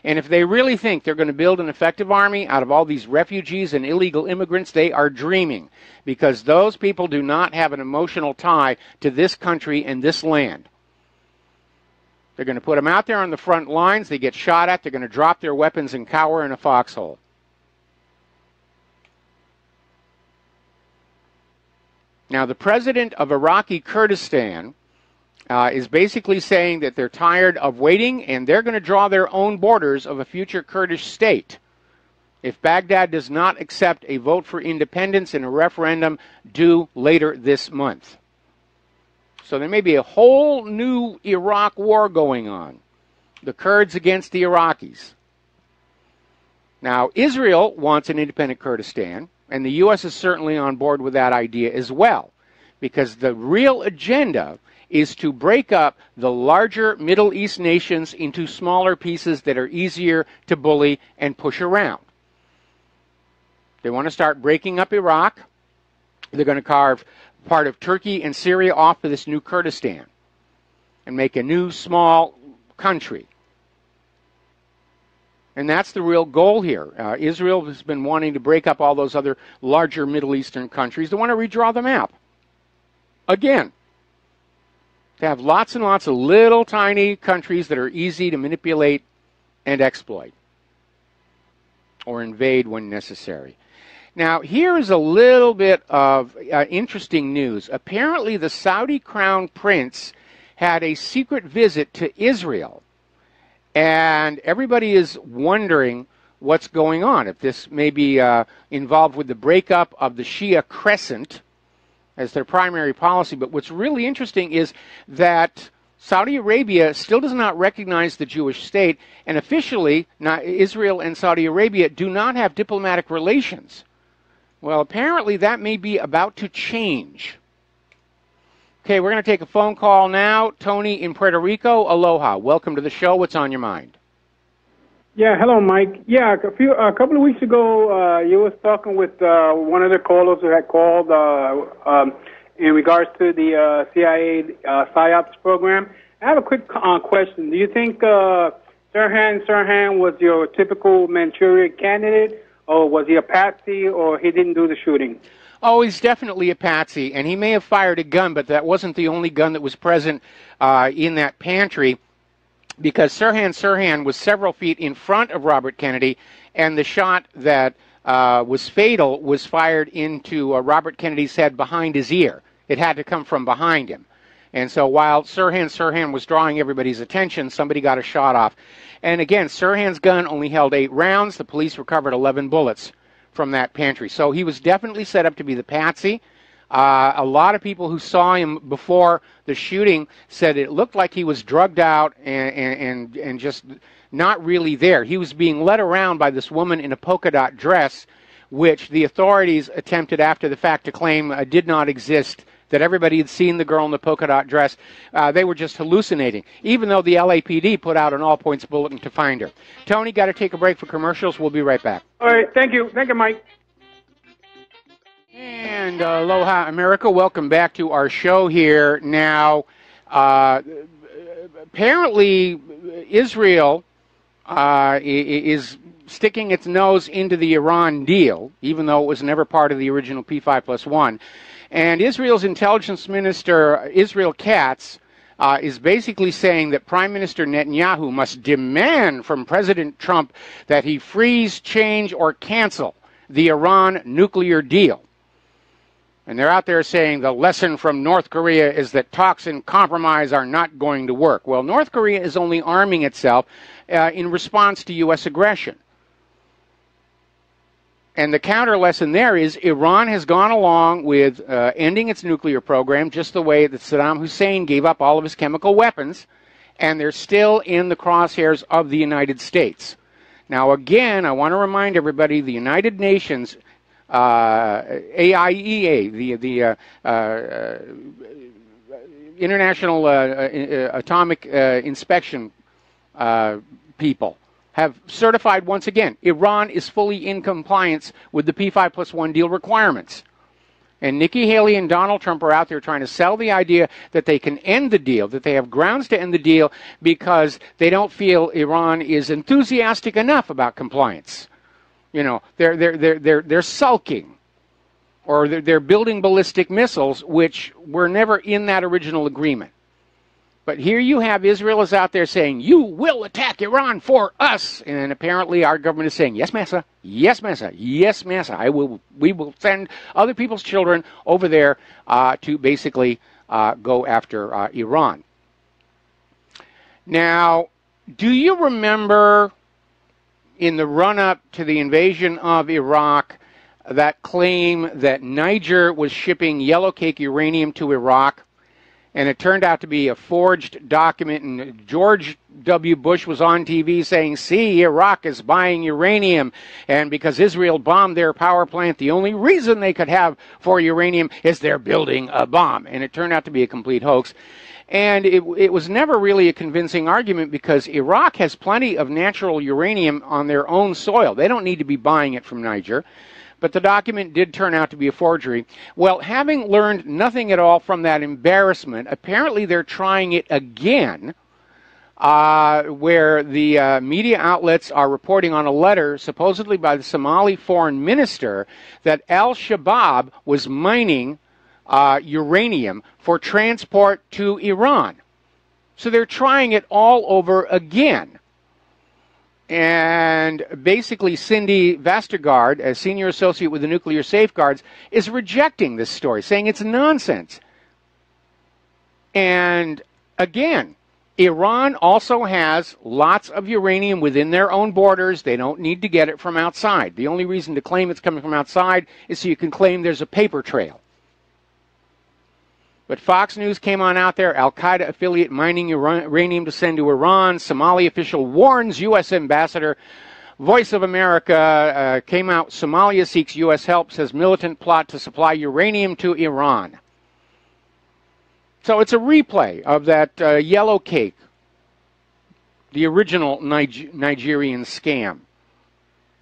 And if they really think they're going to build an effective army out of all these refugees and illegal immigrants, they are dreaming, because those people do not have an emotional tie to this country and this land. They're going to put them out there on the front lines. They get shot at. They're going to drop their weapons and cower in a foxhole. Now, the president of Iraqi Kurdistan is basically saying that they're tired of waiting and they're going to draw their own borders of a future Kurdish state if Baghdad does not accept a vote for independence in a referendum due later this month. So there may be a whole new Iraq war going on. The Kurds against the Iraqis. Now, Israel wants an independent Kurdistan, and the U.S. is certainly on board with that idea as well, because the real agenda is to break up the larger Middle East nations into smaller pieces that are easier to bully and push around. They want to start breaking up Iraq. They're going to carve part of Turkey and Syria off of this new Kurdistan and make a new small country. And that's the real goal here. Israel has been wanting to break up all those other larger Middle Eastern countries. They want to redraw the map. Again, to have lots and lots of little tiny countries that are easy to manipulate and exploit or invade when necessary. Now, here is a little bit of interesting news. Apparently, the Saudi Crown Prince had a secret visit to Israel, and everybody is wondering what's going on, if this may be involved with the breakup of the Shia Crescent as their primary policy. But what's really interesting is that Saudi Arabia still does not recognize the Jewish state, and officially, Israel and Saudi Arabia do not have diplomatic relations. Well, apparently that may be about to change. Okay, we're going to take a phone call now. Tony in Puerto Rico, aloha. Welcome to the show. What's on your mind? Yeah, hello, Mike. Yeah, a couple of weeks ago, you was talking with one of the callers who had called in regards to the CIA PSYOPs program. I have a quick question. Do you think Sirhan was your typical Manchurian candidate, or was he a patsy, or he didn't do the shooting? Oh, he's definitely a patsy, and he may have fired a gun, but that wasn't the only gun that was present in that pantry, because Sirhan was several feet in front of Robert Kennedy, and the shot that was fatal was fired into Robert Kennedy's head behind his ear. It had to come from behind him. And so while Sirhan was drawing everybody's attention, somebody got a shot off. And again, Sirhan's gun only held 8 rounds. The police recovered 11 bullets from that pantry. So he was definitely set up to be the patsy. A lot of people who saw him before the shooting said it looked like he was drugged out and just not really there. He was being led around by this woman in a polka dot dress, which the authorities attempted after the fact to claim did not exist, that everybody had seen the girl in the polka dot dress. They were just hallucinating, even though the LAPD put out an all-points bulletin to find her. Tony, got to take a break for commercials. We'll be right back. All right, thank you. Thank you, Mike. And aloha, America. Welcome back to our show here. Now, apparently, Israel is sticking its nose into the Iran deal, even though it was never part of the original P5+1. And Israel's intelligence minister, Israel Katz, is basically saying that Prime Minister Netanyahu must demand from President Trump that he freeze, change, or cancel the Iran nuclear deal. And they're out there saying the lesson from North Korea is that talks and compromise are not going to work. Well, North Korea is only arming itself in response to U.S. aggression. And the counter lesson there is Iran has gone along with ending its nuclear program just the way that Saddam Hussein gave up all of his chemical weapons, and they're still in the crosshairs of the United States. Now, again, I want to remind everybody, the United Nations, AIEA, the International Atomic Inspection people, have certified once again Iran is fully in compliance with the P5+1 deal requirements. And Nikki Haley and Donald Trump are out there trying to sell the idea that they can end the deal, that they have grounds to end the deal because they don't feel Iran is enthusiastic enough about compliance. You know, they're sulking, or they're building ballistic missiles, which were never in that original agreement. But here you have Israel is out there saying, you will attack Iran for us. And apparently our government is saying, yes, massa, yes, massa, yes, massa. We will send other people's children over there to basically go after Iran. Now, do you remember in the run-up to the invasion of Iraq that claim that Niger was shipping yellow cake uranium to Iraq? And it turned out to be a forged document, and George W. Bush was on TV saying, see, Iraq is buying uranium, and because Israel bombed their power plant, the only reason they could have for uranium is they're building a bomb. And it turned out to be a complete hoax. And it was never really a convincing argument because Iraq has plenty of natural uranium on their own soil. They don't need to be buying it from Niger. But the document did turn out to be a forgery. Well, having learned nothing at all from that embarrassment, apparently they're trying it again, where the media outlets are reporting on a letter supposedly by the Somali foreign minister that al-Shabaab was mining uranium for transport to Iran. So they're trying it all over again. And basically, Cindy Vestergaard, a senior associate with the Nuclear Safeguards, is rejecting this story, saying it's nonsense. And again, Iran also has lots of uranium within their own borders. They don't need to get it from outside. The only reason to claim it's coming from outside is so you can claim there's a paper trail. But Fox News came on out there, Al-Qaeda affiliate mining uranium to send to Iran. Somali official warns U.S. ambassador. Voice of America came out, Somalia seeks U.S. help, says militant plot to supply uranium to Iran. So it's a replay of that yellow cake, the original Nigerian scam.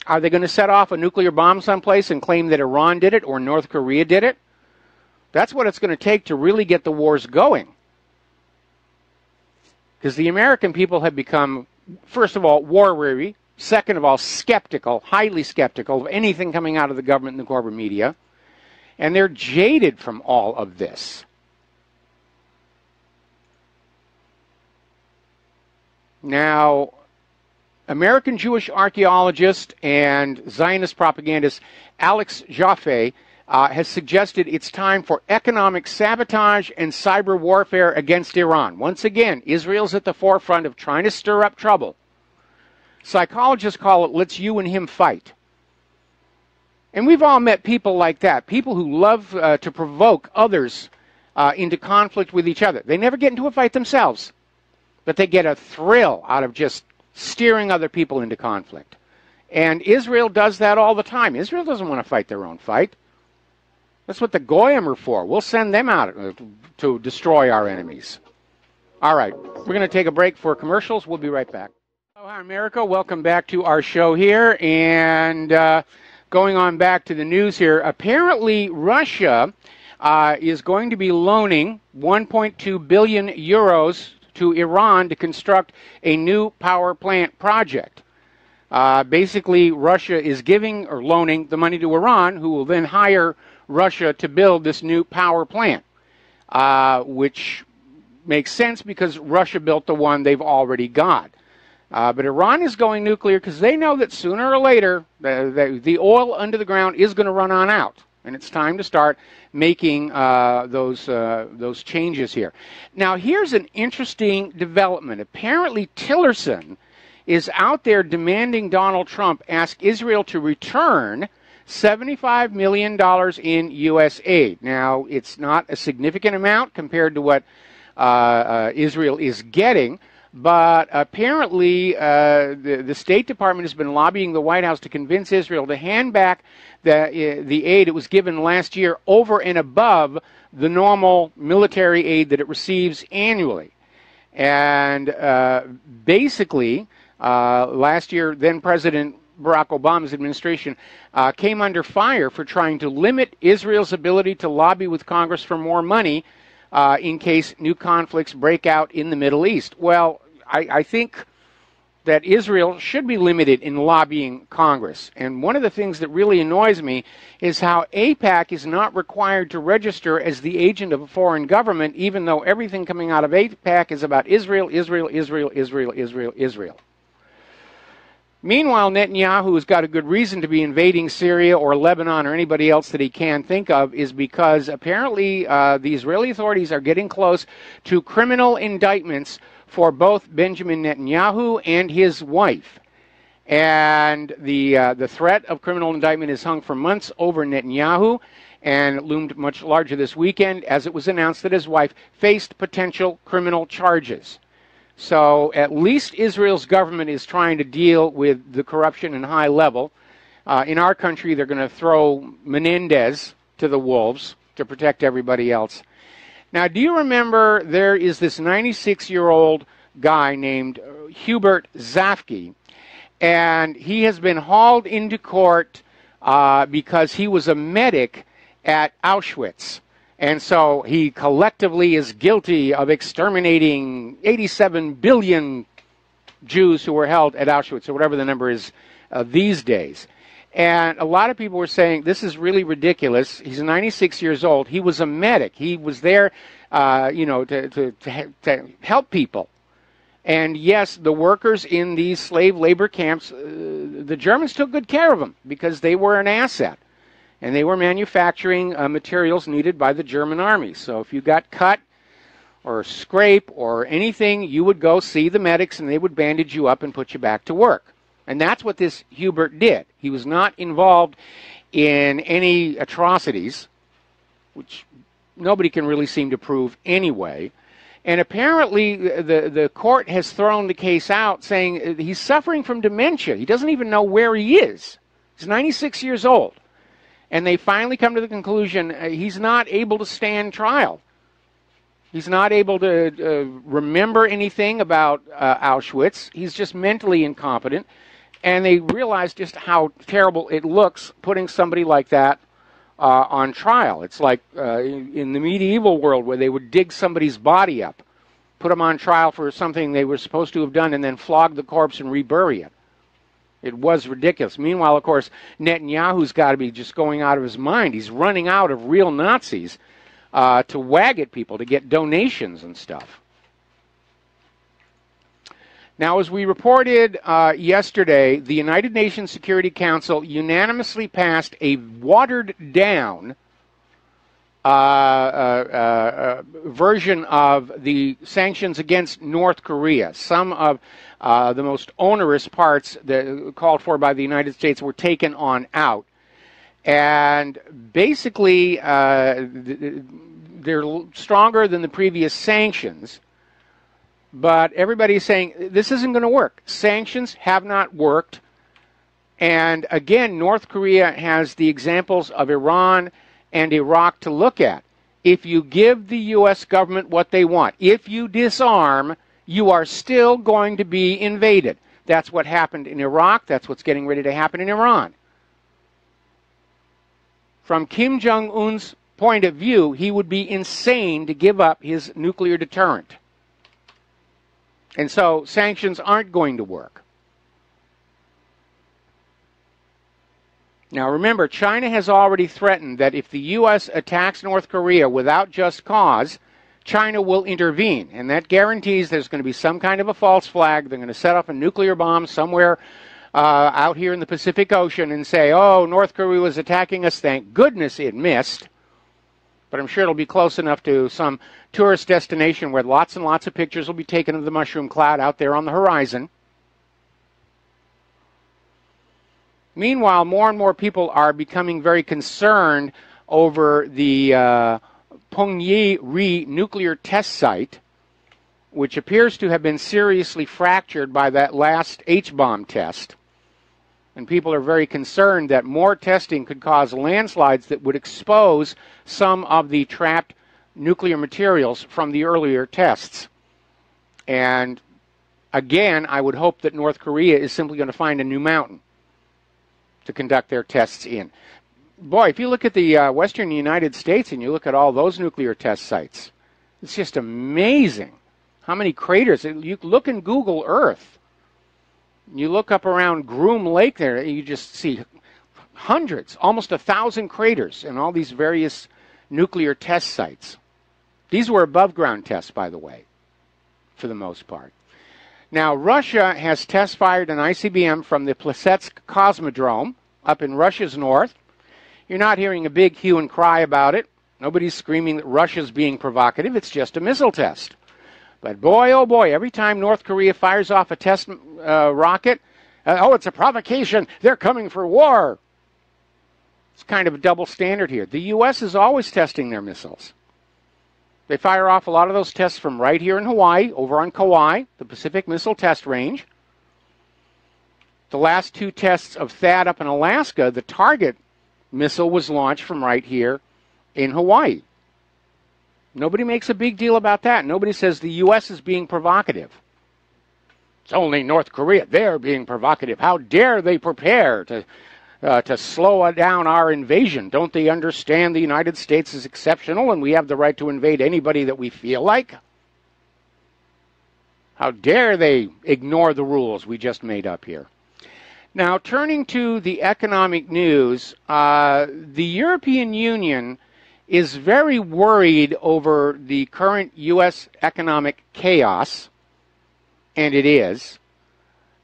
Are they going to set off a nuclear bomb someplace and claim that Iran did it or North Korea did it? That's what it's going to take to really get the wars going. Because the American people have become, first of all, war-weary. Second of all, skeptical, highly skeptical of anything coming out of the government and the corporate media. And they're jaded from all of this. Now, American Jewish archaeologist and Zionist propagandist Alex Jaffe has suggested it's time for economic sabotage and cyber warfare against Iran. Once again, Israel's at the forefront of trying to stir up trouble. Psychologists call it, let's you and him fight. And we've all met people like that, people who love to provoke others into conflict with each other. They never get into a fight themselves, but they get a thrill out of just steering other people into conflict. And Israel does that all the time. Israel doesn't want to fight their own fight. That's what the Goyim are for. We'll send them out to destroy our enemies. All right, we're going to take a break for commercials. We'll be right back. Hi, America. Welcome back to our show here. And going on back to the news here, apparently Russia is going to be loaning 1.2 billion euros to Iran to construct a new power plant project. Basically, Russia is giving or loaning the money to Iran, who will then hire Russia to build this new power plant, which makes sense because Russia built the one they've already got. But Iran is going nuclear because they know that sooner or later the oil under the ground is going to run on out, and it's time to start making those changes here. Now, here's an interesting development. Apparently, Tillerson is out there demanding Donald Trump ask Israel to return $75 million in U.S. aid. Now, it's not a significant amount compared to what Israel is getting, but apparently the State Department has been lobbying the White House to convince Israel to hand back the aid it was given last year over and above the normal military aid that it receives annually. And basically, last year, then President Barack Obama's administration came under fire for trying to limit Israel's ability to lobby with Congress for more money in case new conflicts break out in the Middle East. Well, I think that Israel should be limited in lobbying Congress. And one of the things that really annoys me is how AIPAC is not required to register as the agent of a foreign government, even though everything coming out of AIPAC is about Israel, Israel, Israel, Israel, Israel, Israel. Meanwhile, Netanyahu has got a good reason to be invading Syria or Lebanon or anybody else that he can think of, is because apparently the Israeli authorities are getting close to criminal indictments for both Benjamin Netanyahu and his wife. And the threat of criminal indictment is hung for months over Netanyahu and loomed much larger this weekend as it was announced that his wife faced potential criminal charges. So at least Israel's government is trying to deal with the corruption in high level. In our country, they're going to throw Menendez to the wolves to protect everybody else. Now, do you remember there is this 96-year-old guy named Hubert Zafke, and he has been hauled into court because he was a medic at Auschwitz. And so he collectively is guilty of exterminating 87 billion Jews who were held at Auschwitz, or whatever the number is these days. And a lot of people were saying, this is really ridiculous. He's 96 years old. He was a medic. He was there, to help people. And yes, the workers in these slave labor camps, the Germans took good care of them because they were an asset. And they were manufacturing materials needed by the German army. So if you got cut or scrape or anything, you would go see the medics and they would bandage you up and put you back to work. And that's what this Hubert did. He was not involved in any atrocities, which nobody can really seem to prove anyway. And apparently the court has thrown the case out saying he's suffering from dementia. He doesn't even know where he is. He's 96 years old. And they finally come to the conclusion he's not able to stand trial. He's not able to remember anything about Auschwitz. He's just mentally incompetent. And they realize just how terrible it looks putting somebody like that on trial. It's like in the medieval world where they would dig somebody's body up, put them on trial for something they were supposed to have done, and then flog the corpse and rebury it. It was ridiculous. Meanwhile, of course, Netanyahu's got to be just going out of his mind. He's running out of real Nazis to wag at people to get donations and stuff. Now, as we reported yesterday, the United Nations Security Council unanimously passed a watered-down version of the sanctions against North Korea. Some of the most onerous parts that called for by the United States were taken on out. And basically, they're stronger than the previous sanctions. But everybody's saying this isn't going to work. Sanctions have not worked. And again, North Korea has the examples of Iran and Iraq to look at. If you give the U.S. government what they want, if you disarm, you are still going to be invaded. That's what happened in Iraq. That's what's getting ready to happen in Iran. From Kim Jong-un's point of view, he would be insane to give up his nuclear deterrent. And so sanctions aren't going to work. Now remember, China has already threatened that if the U.S. attacks North Korea without just cause, China will intervene. And that guarantees there's going to be some kind of a false flag. They're going to set off a nuclear bomb somewhere out here in the Pacific Ocean and say, oh, North Korea was attacking us. Thank goodness it missed. But I'm sure it'll be close enough to some tourist destination where lots and lots of pictures will be taken of the mushroom cloud out there on the horizon. Meanwhile, more and more people are becoming very concerned over the Punggye-ri nuclear test site, which appears to have been seriously fractured by that last H-bomb test. And people are very concerned that more testing could cause landslides that would expose some of the trapped nuclear materials from the earlier tests. And again, I would hope that North Korea is simply going to find a new mountain to conduct their tests in. Boy, if you look at the western United States and you look at all those nuclear test sites, it's just amazing how many craters. You look in Google Earth, you look up around Groom Lake there, you just see hundreds, almost 1,000 craters in all these various nuclear test sites. These were above-ground tests, by the way, for the most part. Now, Russia has test-fired an ICBM from the Plesetsk Cosmodrome up in Russia's north. You're not hearing a big hue and cry about it. Nobody's screaming that Russia's being provocative. It's just a missile test. But boy, oh boy, every time North Korea fires off a test rocket, oh, it's a provocation. They're coming for war. It's kind of a double standard here. The U.S. is always testing their missiles. They fire off a lot of those tests from right here in Hawaii, over on Kauai, the Pacific Missile Test Range. The last two tests of THAAD up in Alaska, the target missile was launched from right here in Hawaii. Nobody makes a big deal about that. Nobody says the U.S. is being provocative. It's only North Korea. They're being provocative. How dare they prepare to slow down our invasion? Don't they understand the United States is exceptional and we have the right to invade anybody that we feel like? How dare they ignore the rules we just made up here? Now, turning to the economic news, the European Union is very worried over the current U.S. economic chaos, and it is.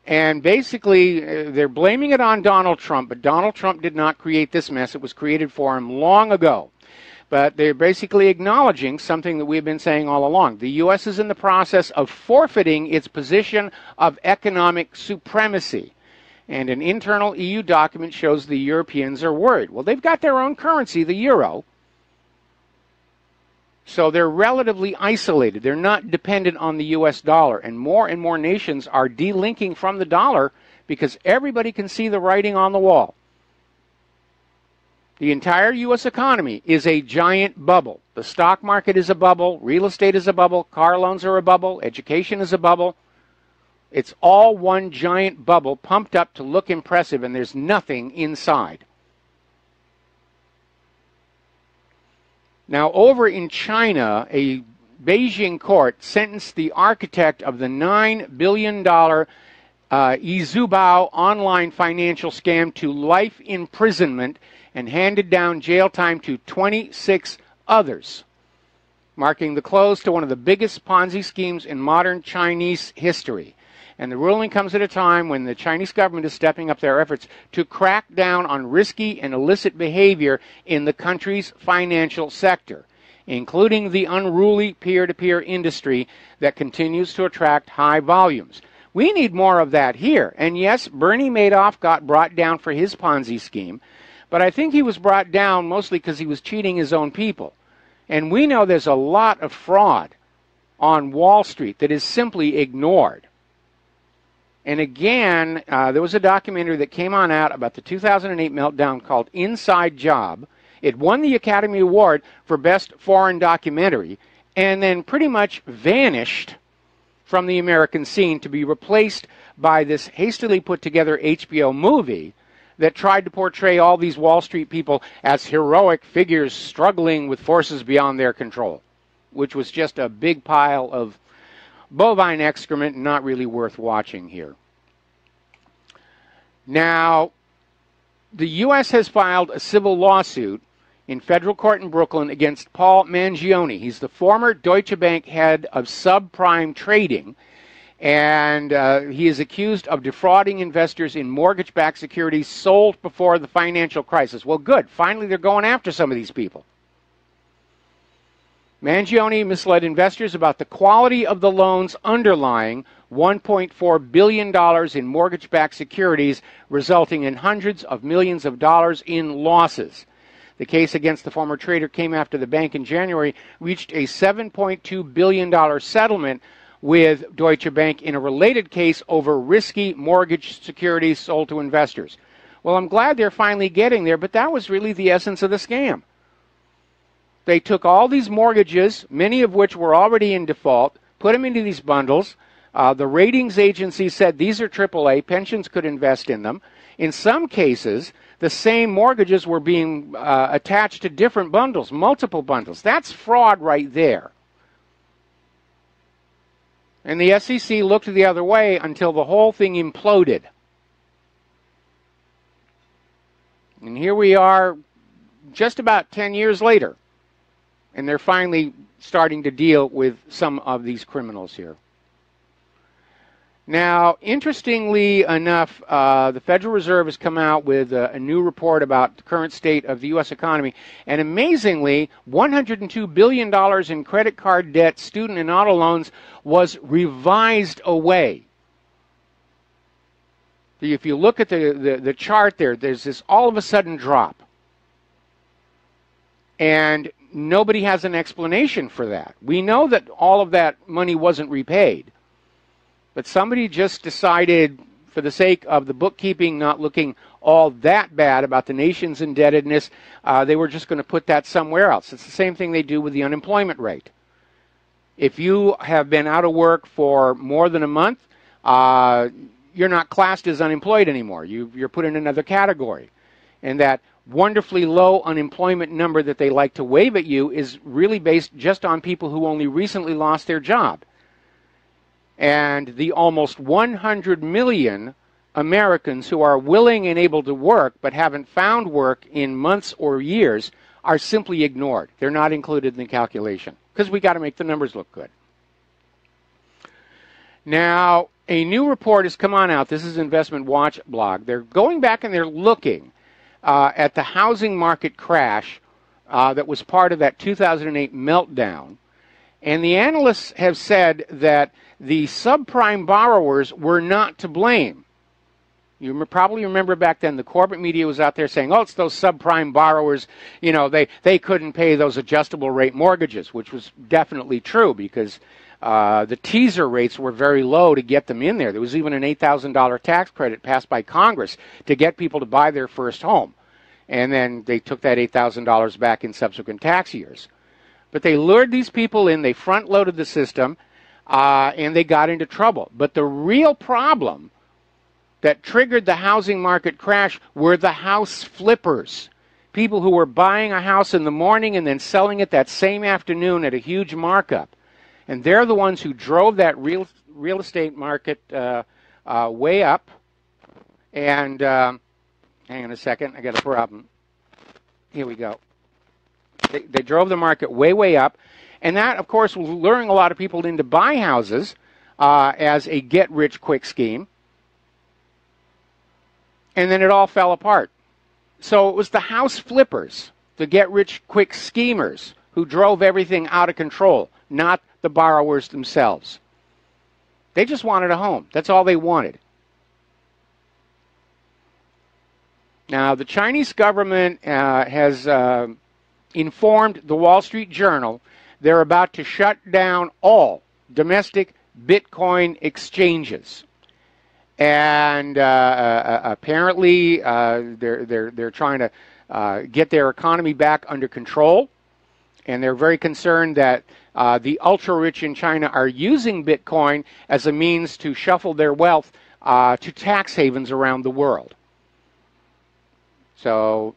And basically, they're blaming it on Donald Trump, but Donald Trump did not create this mess. It was created for him long ago. But they're basically acknowledging something that we've been saying all along. The U.S. is in the process of forfeiting its position of economic supremacy. And an internal EU document shows the Europeans are worried. Well, they've got their own currency, the euro. So they're relatively isolated. They're not dependent on the U.S. dollar. And more nations are delinking from the dollar because everybody can see the writing on the wall. The entire U.S. economy is a giant bubble. The stock market is a bubble. Real estate is a bubble. Car loans are a bubble. Education is a bubble. It's all one giant bubble pumped up to look impressive, and there's nothing inside. Now, over in China, a Beijing court sentenced the architect of the $9 billion Yizhubao online financial scam to life imprisonment and handed down jail time to 26 others, marking the close to one of the biggest Ponzi schemes in modern Chinese history. And the ruling comes at a time when the Chinese government is stepping up their efforts to crack down on risky and illicit behavior in the country's financial sector, including the unruly peer-to-peer industry that continues to attract high volumes. We need more of that here. And yes, Bernie Madoff got brought down for his Ponzi scheme, but I think he was brought down mostly because he was cheating his own people. And we know there's a lot of fraud on Wall Street that is simply ignored. And again, there was a documentary that came on out about the 2008 meltdown called Inside Job. It won the Academy Award for Best Foreign Documentary and then pretty much vanished from the American scene to be replaced by this hastily put together HBO movie that tried to portray all these Wall Street people as heroic figures struggling with forces beyond their control, which was just a big pile of bovine excrement, not really worth watching here. Now, the U.S. has filed a civil lawsuit in federal court in Brooklyn against Paul Mangione. He's the former Deutsche Bank head of subprime trading, and he is accused of defrauding investors in mortgage-backed securities sold before the financial crisis. Well, good. Finally, they're going after some of these people. Mangione misled investors about the quality of the loans underlying $1.4 billion in mortgage-backed securities, resulting in hundreds of millions of dollars in losses. The case against the former trader came after the bank in January reached a $7.2 billion settlement with Deutsche Bank in a related case over risky mortgage securities sold to investors. Well, I'm glad they're finally getting there, but that was really the essence of the scam. They took all these mortgages, many of which were already in default, put them into these bundles. The ratings agency said these are AAA, pensions could invest in them. In some cases, the same mortgages were being attached to different bundles, multiple bundles. That's fraud right there. And the SEC looked the other way until the whole thing imploded. And here we are just about 10 years later. And they're finally starting to deal with some of these criminals here. Now, interestingly enough, the Federal Reserve has come out with a new report about the current state of the U.S. economy. And amazingly, $102 billion in credit card debt, student and auto loans was revised away. If you look at the chart there, there's this all of a sudden drop. And nobody has an explanation for that. We know that all of that money wasn't repaid. But somebody just decided, for the sake of the bookkeeping not looking all that bad about the nation's indebtedness, they were just going to put that somewhere else. It's the same thing they do with the unemployment rate. If you have been out of work for more than a month, you're not classed as unemployed anymore. You're put in another category. And that wonderfully low unemployment number that they like to wave at you is really based just on people who only recently lost their job. And the almost 100 million Americans who are willing and able to work but haven't found work in months or years are simply ignored. They're not included in the calculation because we got to make the numbers look good. Now, a new report has come on out. This is Investment Watch blog. They're going back and they're looking at the housing market crash that was part of that 2008 meltdown. And the analysts have said that the subprime borrowers were not to blame. You probably remember back then the corporate media was out there saying, oh, it's those subprime borrowers, you know, they couldn't pay those adjustable rate mortgages, which was definitely true because the teaser rates were very low to get them in there. There was even an $8,000 tax credit passed by Congress to get people to buy their first home. And then they took that $8,000 back in subsequent tax years. But they lured these people in, they front-loaded the system, and they got into trouble. But the real problem that triggered the housing market crash were the house flippers. People who were buying a house in the morning and then selling it that same afternoon at a huge markup. And they're the ones who drove that real estate market way up. And hang on a second, I got a problem. Here we go. They drove the market way up. And that, of course, was luring a lot of people in to buy houses as a get-rich-quick scheme. And then it all fell apart. So it was the house flippers, the get-rich-quick schemers, who drove everything out of control, not the borrowers themselves. They just wanted a home. That's all they wanted. Now, the Chinese government has informed the Wall Street Journal they're about to shut down all domestic Bitcoin exchanges. And apparently they're trying to get their economy back under control. And they're very concerned that the ultra-rich in China are using Bitcoin as a means to shuffle their wealth to tax havens around the world. So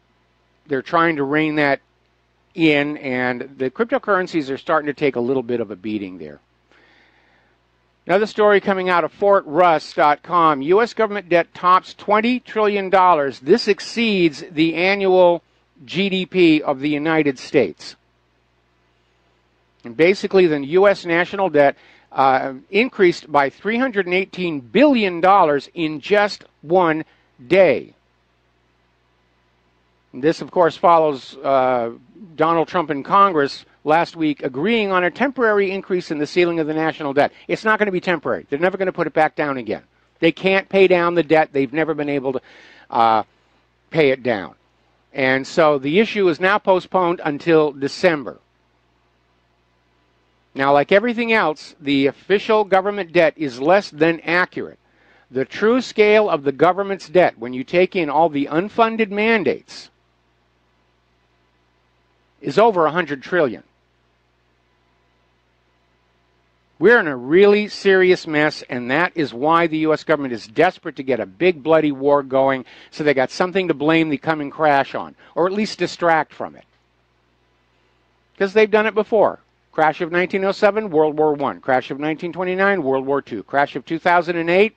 they're trying to rein that in, and the cryptocurrencies are starting to take a little bit of a beating there. Another story coming out of FortRuss.com. U.S. government debt tops $20 trillion. This exceeds the annual GDP of the United States. And basically, the U.S. national debt increased by $318 billion in just one day. And this, of course, follows Donald Trump in Congress last week agreeing on a temporary increase in the ceiling of the national debt. It's not going to be temporary. They're never going to put it back down again. They can't pay down the debt. They've never been able to pay it down. And so the issue is now postponed until December. Now, like everything else, the official government debt is less than accurate. The true scale of the government's debt, when you take in all the unfunded mandates, is over $100 trillion. We're in a really serious mess, and that is why the U.S. government is desperate to get a big bloody war going, so they got something to blame the coming crash on, or at least distract from it. Because they've done it before. Crash of 1907, World War I. Crash of 1929, World War II. Crash of 2008,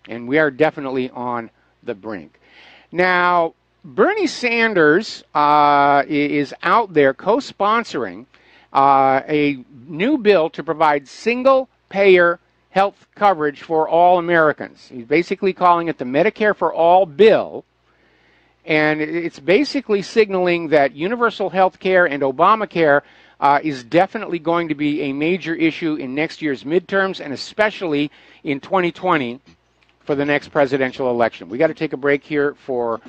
and we are definitely on the brink. Now, Bernie Sanders is out there co-sponsoring a new bill to provide single-payer health coverage for all Americans. He's basically calling it the Medicare for All bill, and it's basically signaling that universal health care and Obamacare is definitely going to be a major issue in next year's midterms, and especially in 2020 for the next presidential election. We got to take a break here for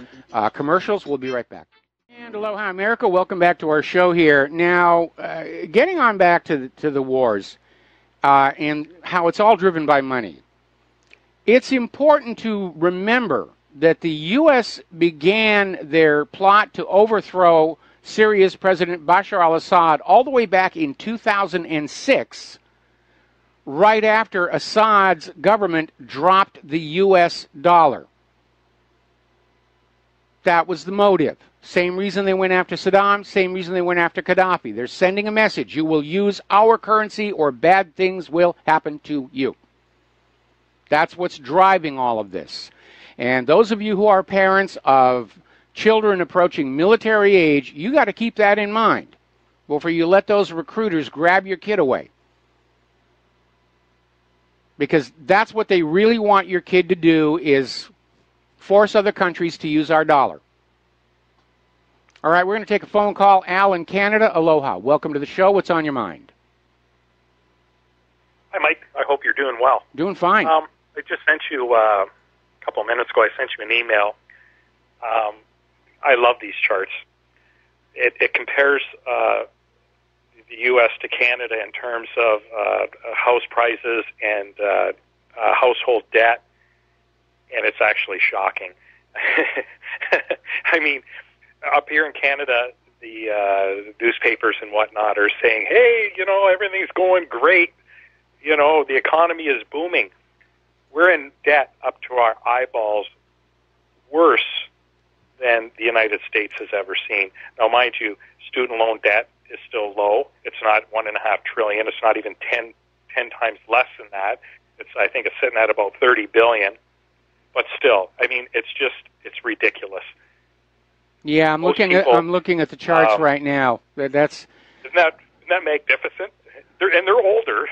commercials. We'll be right back. And aloha, America. Welcome back to our show here. Now, getting on back to the wars and how it's all driven by money. It's important to remember that the U.S. began their plot to overthrow Syria's President Bashar al-Assad all the way back in 2006, right after Assad's government dropped the U.S. dollar. That was the motive. Same reason they went after Saddam, same reason they went after Gaddafi. They're sending a message. You will use our currency or bad things will happen to you. That's what's driving all of this. And those of you who are parents of children approaching military age, you got to keep that in mind before you let those recruiters grab your kid away. Because that's what they really want your kid to do, is force other countries to use our dollar. All right, we're going to take a phone call. Al in Canada, aloha. Welcome to the show. What's on your mind? Hi, Mike. I hope you're doing well. Doing fine. I just sent you, a couple of minutes ago, I sent you an email. I love these charts. It compares the U.S. to Canada in terms of house prices and household debt, and it's actually shocking. I mean, up here in Canada, the newspapers and whatnot are saying, hey, you know, everything's going great. You know, the economy is booming. We're in debt up to our eyeballs, worse than the United States has ever seen. Now, mind you, student loan debt is still low. It's not $1.5 trillion. It's not even 10 times less than that. I think it's sitting at about $30 billion. But still, I mean, it's ridiculous. Yeah, I'm looking at the charts right now. Doesn't that magnificent? They're older.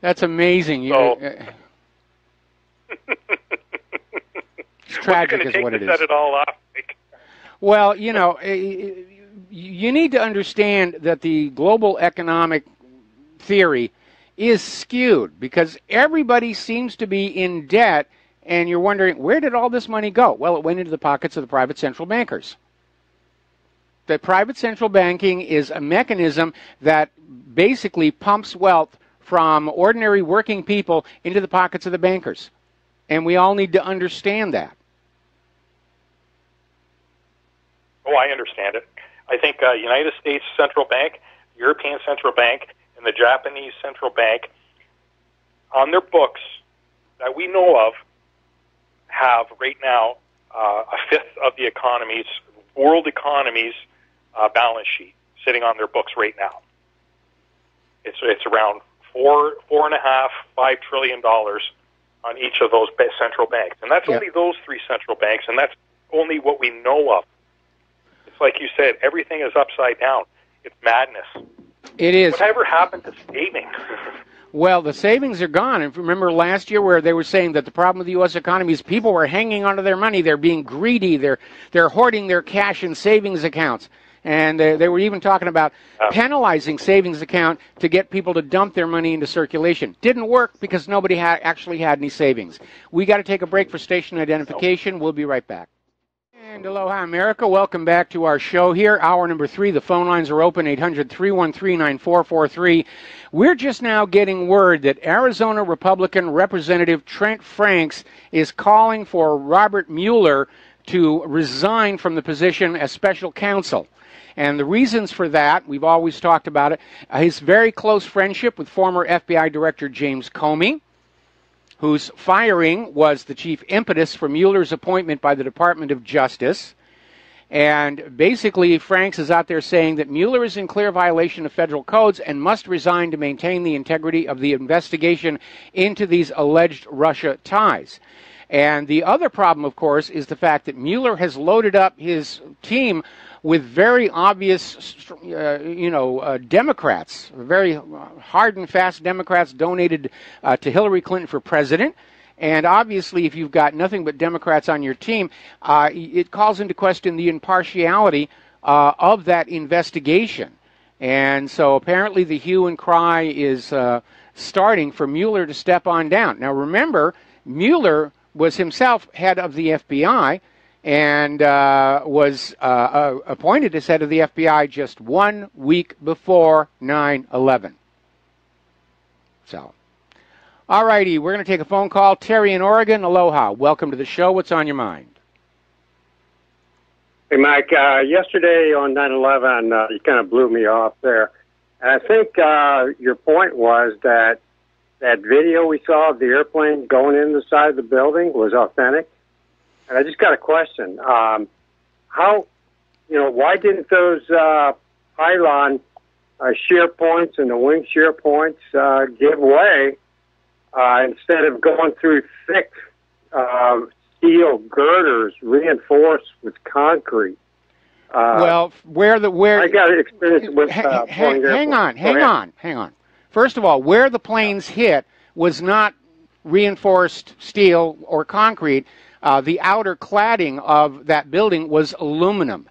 That's amazing. So, it's tragic is what it is. Set it all off? Well, you need to understand that the global economic theory is skewed because everybody seems to be in debt, and you're wondering, where did all this money go? Well, it went into the pockets of the private central bankers. The private central banking is a mechanism that basically pumps wealth from ordinary working people into the pockets of the bankers. And we all need to understand that. Oh, I understand it. I think United States Central Bank, European Central Bank, and the Japanese Central Bank, on their books that we know of, have right now a fifth of the world economy's balance sheet sitting on their books right now. It's around $4.5–5 trillion on each of those central banks, and that's only those three central banks, and that's only what we know of. It's like you said, everything is upside down. It's madness. It is. Whatever happened to savings? Well, the savings are gone. And remember last year where they were saying that the problem with the U.S. economy is people were hanging onto their money. They're being greedy. They're hoarding their cash in savings accounts. And they were even talking about penalizing savings account to get people to dump their money into circulation. Didn't work because nobody actually had any savings. We got to take a break for station identification. We'll be right back. And aloha, America. Welcome back to our show here. Hour number 3. The phone lines are open, 800-313-9443. We're just now getting word that Arizona Republican Representative Trent Franks is calling for Robert Mueller to resign from the position as special counsel. And the reasons for that, we've always talked about it, his very close friendship with former FBI Director James Comey, whose firing was the chief impetus for Mueller's appointment by the Department of Justice. And basically, Franks is out there saying that Mueller is in clear violation of federal codes and must resign to maintain the integrity of the investigation into these alleged Russia ties. And the other problem, of course, is the fact that Mueller has loaded up his team with very obvious, Democrats, very hard and fast Democrats donated to Hillary Clinton for president. And obviously, if you've got nothing but Democrats on your team, it calls into question the impartiality of that investigation. And so apparently the hue and cry is starting for Mueller to step on down. Now remember, Mueller was himself head of the FBI, and was appointed as head of the FBI just 1 week before 9/11. So, all righty, we're going to take a phone call. Terry in Oregon, aloha. Welcome to the show. What's on your mind? Hey, Mike, yesterday on 9/11, you kind of blew me off there. And I think your point was that video we saw of the airplane going in the side of the building was authentic. And I just got a question. Why didn't those pylon shear points and the wing shear points give way instead of going through thick steel girders reinforced with concrete? Well, where I got experience with hang on. First of all, where the planes hit was not reinforced steel or concrete. The outer cladding of that building was aluminum.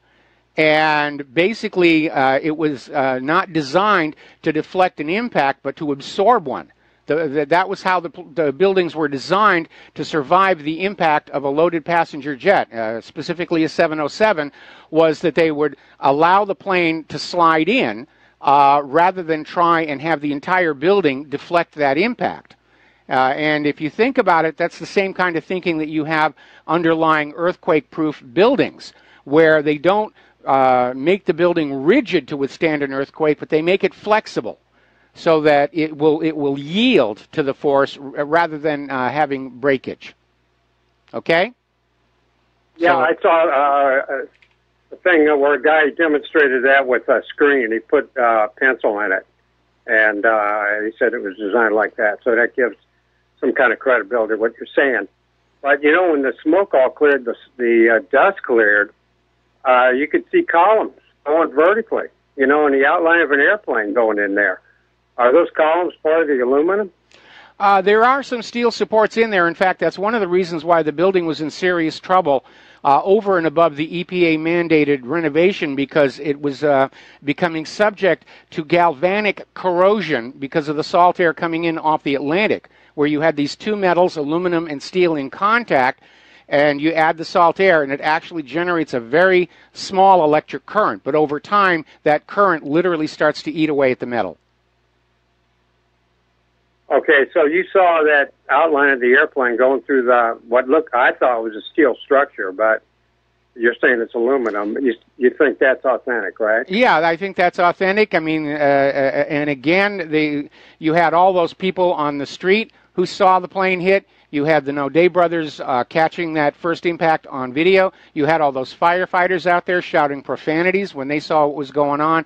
And basically, it was not designed to deflect an impact, but to absorb one. That was how the buildings were designed to survive the impact of a loaded passenger jet, specifically a 707, was that they would allow the plane to slide in rather than try and have the entire building deflect that impact. And if you think about it, that's the same kind of thinking that you have underlying earthquake-proof buildings, where they don't make the building rigid to withstand an earthquake, but they make it flexible so that it will yield to the force rather than having breakage. Okay? Yeah, so, I saw a thing where a guy demonstrated that with a screen. He put pencil in it, and he said it was designed like that. So that gives some kind of credibility to what you're saying. But, when the smoke all cleared, the dust cleared, you could see columns going vertically, in the outline of an airplane going in there. Are those columns part of the aluminum? There are some steel supports in there. In fact, that's one of the reasons why the building was in serious trouble over and above the EPA-mandated renovation, because it was becoming subject to galvanic corrosion because of the salt air coming in off the Atlantic, where you had these two metals, aluminum and steel, in contact, and you add the salt air, and it actually generates a very small electric current. But over time, that current literally starts to eat away at the metal. Okay, so you saw that outline of the airplane going through I thought was a steel structure, but you're saying it's aluminum. You think that's authentic, right? Yeah, I think that's authentic. I mean, and again, you had all those people on the street who saw the plane hit. You had the Naudet brothers catching that first impact on video. You had all those firefighters out there shouting profanities when they saw what was going on.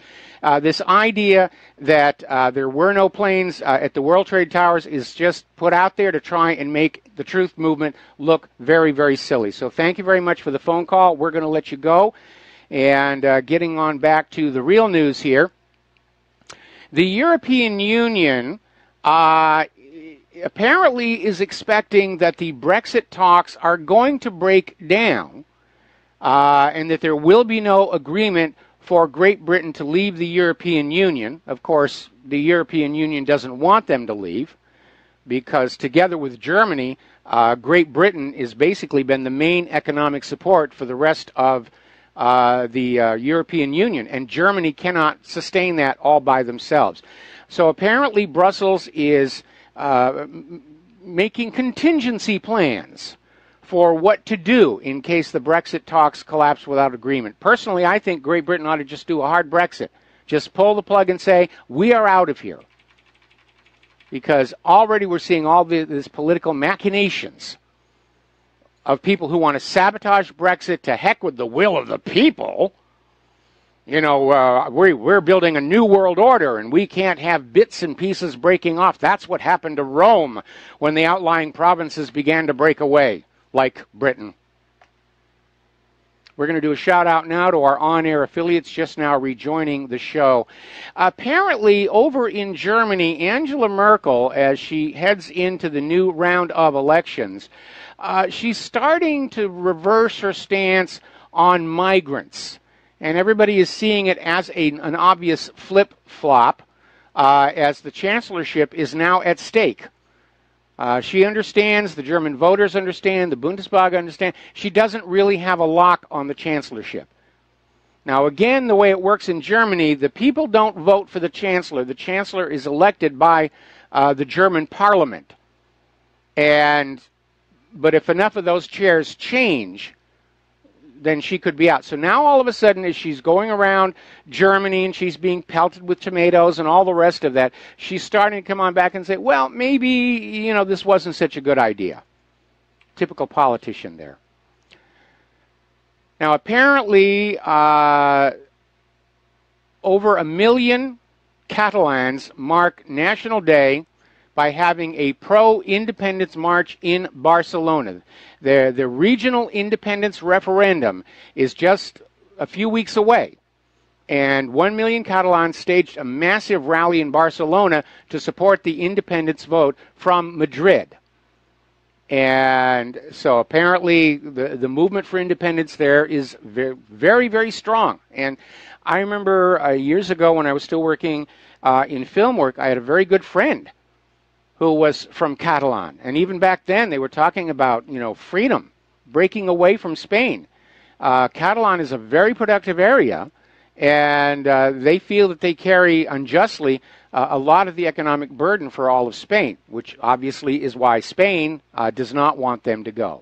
This idea that there were no planes at the World Trade Towers is just put out there to try and make the truth movement look very, very silly. So thank you very much for the phone call. We're going to let you go. And getting on back to the real news here. The European Union apparently is expecting that the Brexit talks are going to break down and that there will be no agreement for Great Britain to leave the European Union. Of course, the European Union doesn't want them to leave because together with Germany, Great Britain has basically been the main economic support for the rest of the European Union, and Germany cannot sustain that all by themselves. So apparently Brussels is making contingency plans for what to do in case the Brexit talks collapse without agreement. Personally, I think Great Britain ought to just do a hard Brexit. Just pull the plug and say, we are out of here. Because already we're seeing all these political machinations of people who want to sabotage Brexit. To heck with the will of the people. You know, we're building a new world order, and we can't have bits and pieces breaking off. That's what happened to Rome when the outlying provinces began to break away, like Britain. We're going to do a shout-out now to our on-air affiliates just now rejoining the show. Apparently, over in Germany, Angela Merkel, as she heads into the new round of elections, she's starting to reverse her stance on migrants. And everybody is seeing it as an obvious flip-flop, as the chancellorship is now at stake. She understands, the German voters understand, the Bundestag understand. She doesn't really have a lock on the chancellorship. Now, again, the way it works in Germany, the people don't vote for the chancellor. The chancellor is elected by the German parliament. But if enough of those chairs change, then she could be out. So now all of a sudden, as she's going around Germany and she's being pelted with tomatoes and all the rest of that, she's starting to come on back and say, well, maybe, you know, this wasn't such a good idea. Typical politician there. Now, apparently, over 1 million Catalans mark National Day by having a pro-independence march in Barcelona. The regional independence referendum is just a few weeks away. And 1 million Catalans staged a massive rally in Barcelona to support the independence vote from Madrid. And so apparently the movement for independence there is very, very, very strong. And I remember years ago when I was still working in film work, I had a very good friend who was from Catalan. And even back then, they were talking about, you know, freedom, breaking away from Spain. Catalan is a very productive area, and they feel that they carry unjustly a lot of the economic burden for all of Spain, which obviously is why Spain does not want them to go.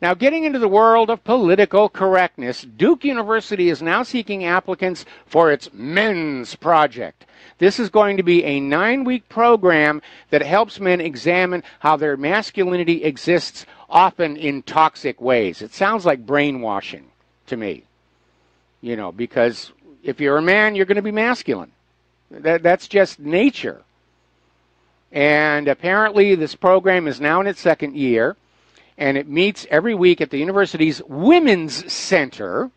Now, getting into the world of political correctness, Duke University is now seeking applicants for its Men's Project. This is going to be a 9-week program that helps men examine how their masculinity exists, often in toxic ways. It sounds like brainwashing to me, you know, because if you're a man, you're going to be masculine. That's just nature. And apparently this program is now in its 2nd year, and it meets every week at the university's Women's Center.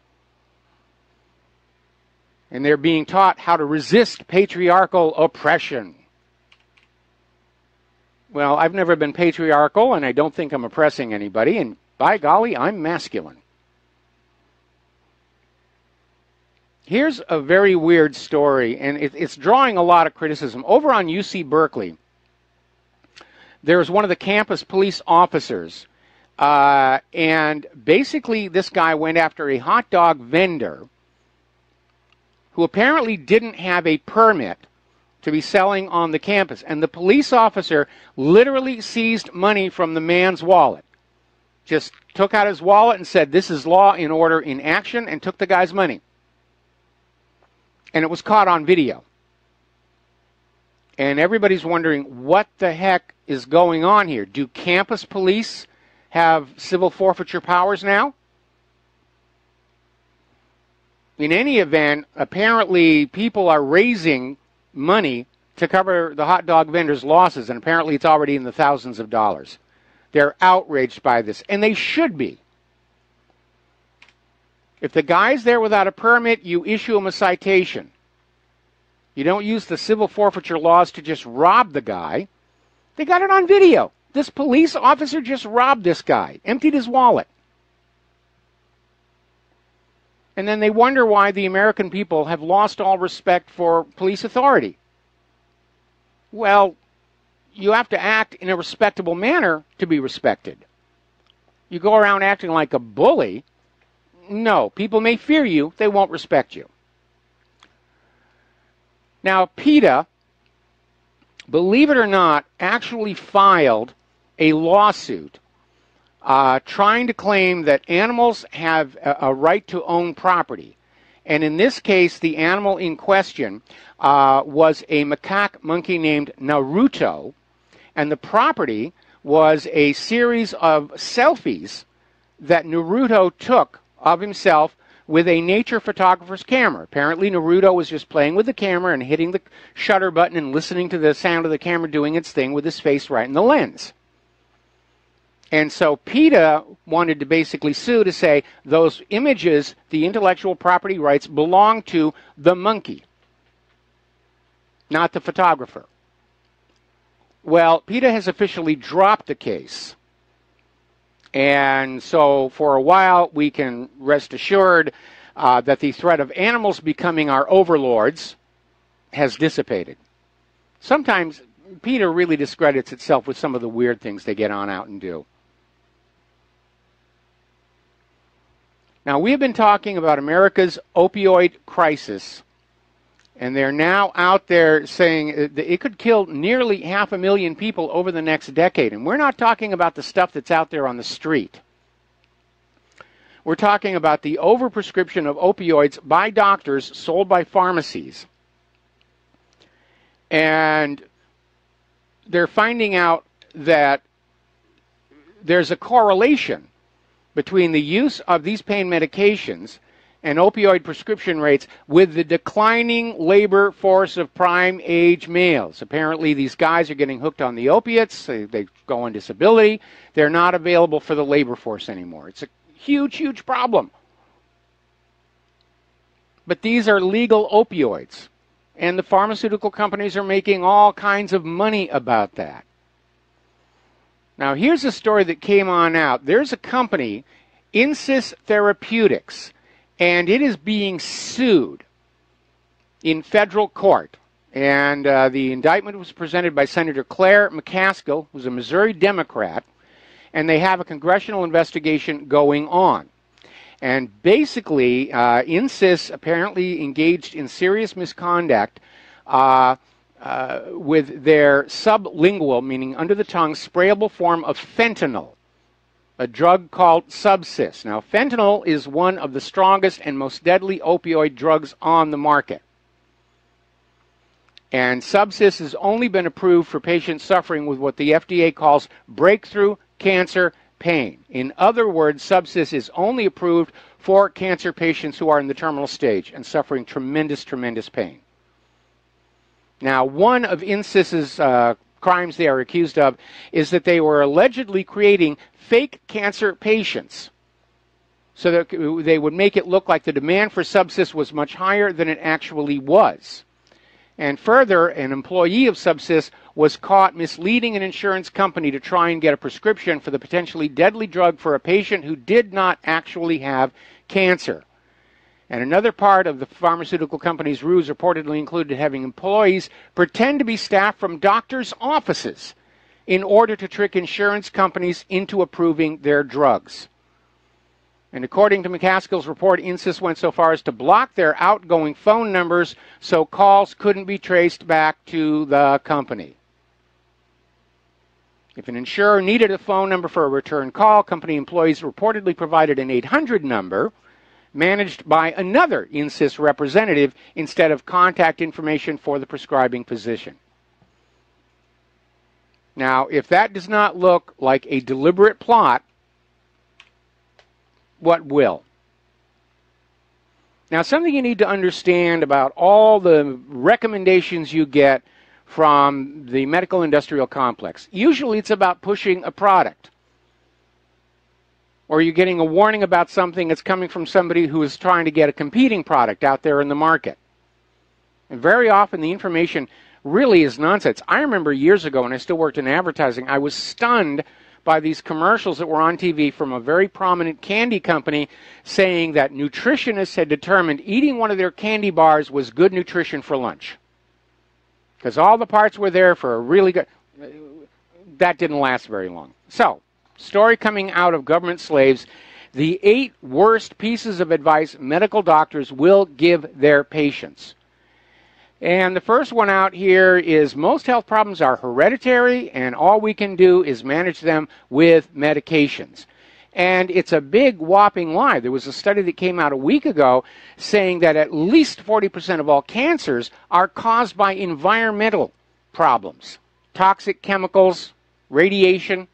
And they're being taught how to resist patriarchal oppression. Well, I've never been patriarchal, and I don't think I'm oppressing anybody, and by golly, I'm masculine. Here's a very weird story, and it's drawing a lot of criticism. Over on UC Berkeley, there's one of the campus police officers, and basically this guy went after a hot dog vendor who apparently didn't have a permit to be selling on the campus. And the police officer literally seized money from the man's wallet. Just took out his wallet and said, "This is law and order in action," and took the guy's money. And it was caught on video. And everybody's wondering, what the heck is going on here? Do campus police have civil forfeiture powers now? In any event, apparently people are raising money to cover the hot dog vendors' losses, and apparently it's already in the thousands of dollars. They're outraged by this, and they should be. If the guy's there without a permit, you issue him a citation. You don't use the civil forfeiture laws to just rob the guy. They got it on video. This police officer just robbed this guy, emptied his wallet. And then they wonder why the American people have lost all respect for police authority. Well, you have to act in a respectable manner to be respected. You go around acting like a bully, no, people may fear you, they won't respect you. Now, PETA, believe it or not, actually filed a lawsuit trying to claim that animals have a right to own property. And in this case, the animal in question was a macaque monkey named Naruto, and the property was a series of selfies that Naruto took of himself with a nature photographer's camera. Apparently, Naruto was just playing with the camera and hitting the shutter button and listening to the sound of the camera doing its thing with his face right in the lens. And so PETA wanted to basically sue to say those images, the intellectual property rights, belong to the monkey, not the photographer. Well, PETA has officially dropped the case. And so for a while, we can rest assured that the threat of animals becoming our overlords has dissipated. Sometimes PETA really discredits itself with some of the weird things they get on out and do. Now, we have been talking about America's opioid crisis, and they're now out there saying that it could kill nearly 500,000 people over the next decade. And we're not talking about the stuff that's out there on the street. We're talking about the overprescription of opioids by doctors sold by pharmacies. And they're finding out that there's a correlation between the use of these pain medications and opioid prescription rates with the declining labor force of prime age males. Apparently these guys are getting hooked on the opiates, they go on disability, they're not available for the labor force anymore. It's a huge, huge problem. But these are legal opioids, and the pharmaceutical companies are making all kinds of money about that. Now, here's a story that came on out. There's a company, Insys Therapeutics, and it is being sued in federal court. And the indictment was presented by Senator Claire McCaskill, who's a Missouri Democrat, and they have a congressional investigation going on. And basically, Insys apparently engaged in serious misconduct with their sublingual, meaning under the tongue, sprayable form of fentanyl, a drug called Subsys. Now, fentanyl is one of the strongest and most deadly opioid drugs on the market. And Subsys has only been approved for patients suffering with what the FDA calls breakthrough cancer pain. In other words, Subsys is only approved for cancer patients who are in the terminal stage and suffering tremendous, tremendous pain. Now, one of Insys's crimes they are accused of is that they were allegedly creating fake cancer patients so that they would make it look like the demand for Subsys was much higher than it actually was. And further, an employee of Subsys was caught misleading an insurance company to try and get a prescription for the potentially deadly drug for a patient who did not actually have cancer. And another part of the pharmaceutical company's ruse reportedly included having employees pretend to be staff from doctors' offices in order to trick insurance companies into approving their drugs. And according to McCaskill's report, Insys went so far as to block their outgoing phone numbers so calls couldn't be traced back to the company. If an insurer needed a phone number for a return call, company employees reportedly provided an 800 number managed by another Insys representative instead of contact information for the prescribing physician. Now, if that does not look like a deliberate plot, what will? Now, something you need to understand about all the recommendations you get from the medical industrial complex. Usually it's about pushing a product, or you're getting a warning about something that's coming from somebody who is trying to get a competing product out there in the market. And very often the information really is nonsense. I remember years ago when I still worked in advertising, I was stunned by these commercials that were on TV from a very prominent candy company saying that nutritionists had determined eating one of their candy bars was good nutrition for lunch. Because all the parts were there for a really good... That didn't last very long. So, story coming out of government slaves, the 8 worst pieces of advice medical doctors will give their patients. And the first one out here is most health problems are hereditary, and all we can do is manage them with medications. And it's a big whopping lie. There was a study that came out a week ago saying that at least 40% of all cancers are caused by environmental problems, toxic chemicals, radiation.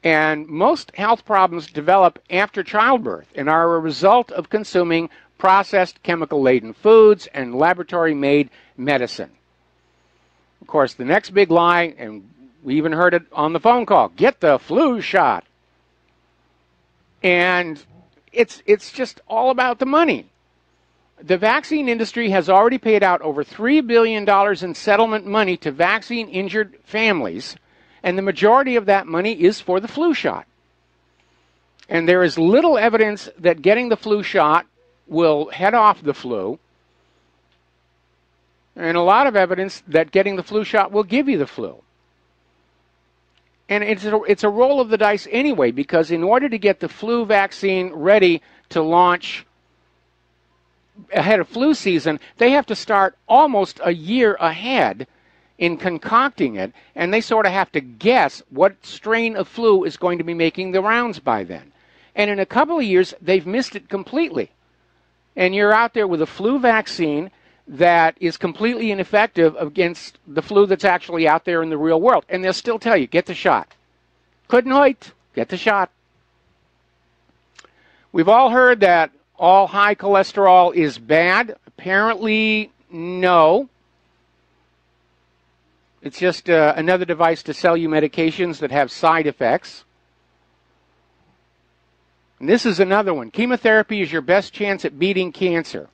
And most health problems develop after childbirth and are a result of consuming processed chemical-laden foods and laboratory-made medicine. Of course, the next big lie, and we even heard it on the phone call, get the flu shot. And it's just all about the money. The vaccine industry has already paid out over $3 billion in settlement money to vaccine-injured families, and the majority of that money is for the flu shot. And there is little evidence that getting the flu shot will head off the flu, and a lot of evidence that getting the flu shot will give you the flu. And it's a roll of the dice anyway, because in order to get the flu vaccine ready to launch ahead of flu season, they have to start almost a year ahead in concocting it, and they sort of have to guess what strain of flu is going to be making the rounds by then. And in a couple of years, they've missed it completely. And you're out there with a flu vaccine that is completely ineffective against the flu that's actually out there in the real world. And they'll still tell you, get the shot. Couldn't wait, get the shot. We've all heard that all high cholesterol is bad. Apparently, no. It's just another device to sell you medications that have side effects. And this is another one. Chemotherapy is your best chance at beating cancer.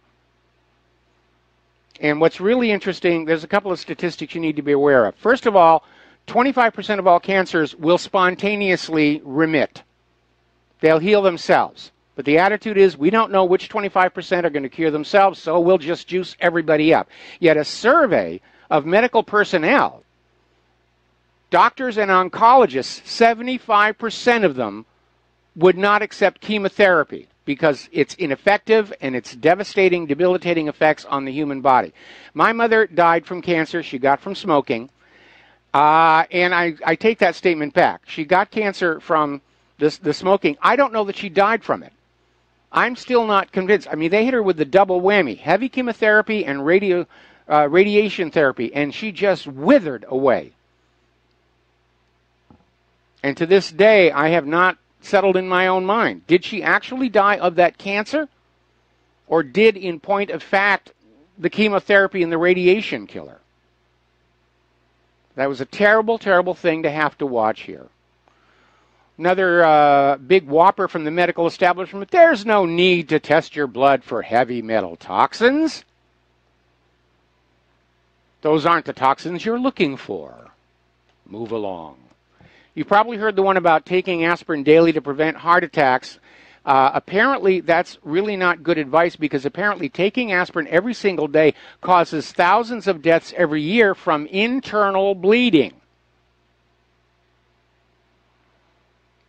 And what's really interesting, there's a couple of statistics you need to be aware of. First of all, 25% of all cancers will spontaneously remit. They'll heal themselves. But the attitude is we don't know which 25% are going to cure themselves, so we'll just juice everybody up. Yet a survey of medical personnel, doctors and oncologists, 75% of them would not accept chemotherapy because it's ineffective and it's devastating, debilitating effects on the human body. My mother died from cancer she got from smoking, and I take that statement back. She got cancer from the smoking. I don't know that she died from it. I'm still not convinced. I mean, they hit her with the double whammy, heavy chemotherapy and radiation therapy, and she just withered away. And to this day, I have not settled in my own mind. Did she actually die of that cancer? Or did, in point of fact, the chemotherapy and the radiation kill her? That was a terrible, terrible thing to have to watch here. Another big whopper from the medical establishment. There's no need to test your blood for heavy metal toxins. Those aren't the toxins you're looking for. Move along. You probably heard the one about taking aspirin daily to prevent heart attacks. Apparently, that's really not good advice because apparently taking aspirin every single day causes thousands of deaths every year from internal bleeding.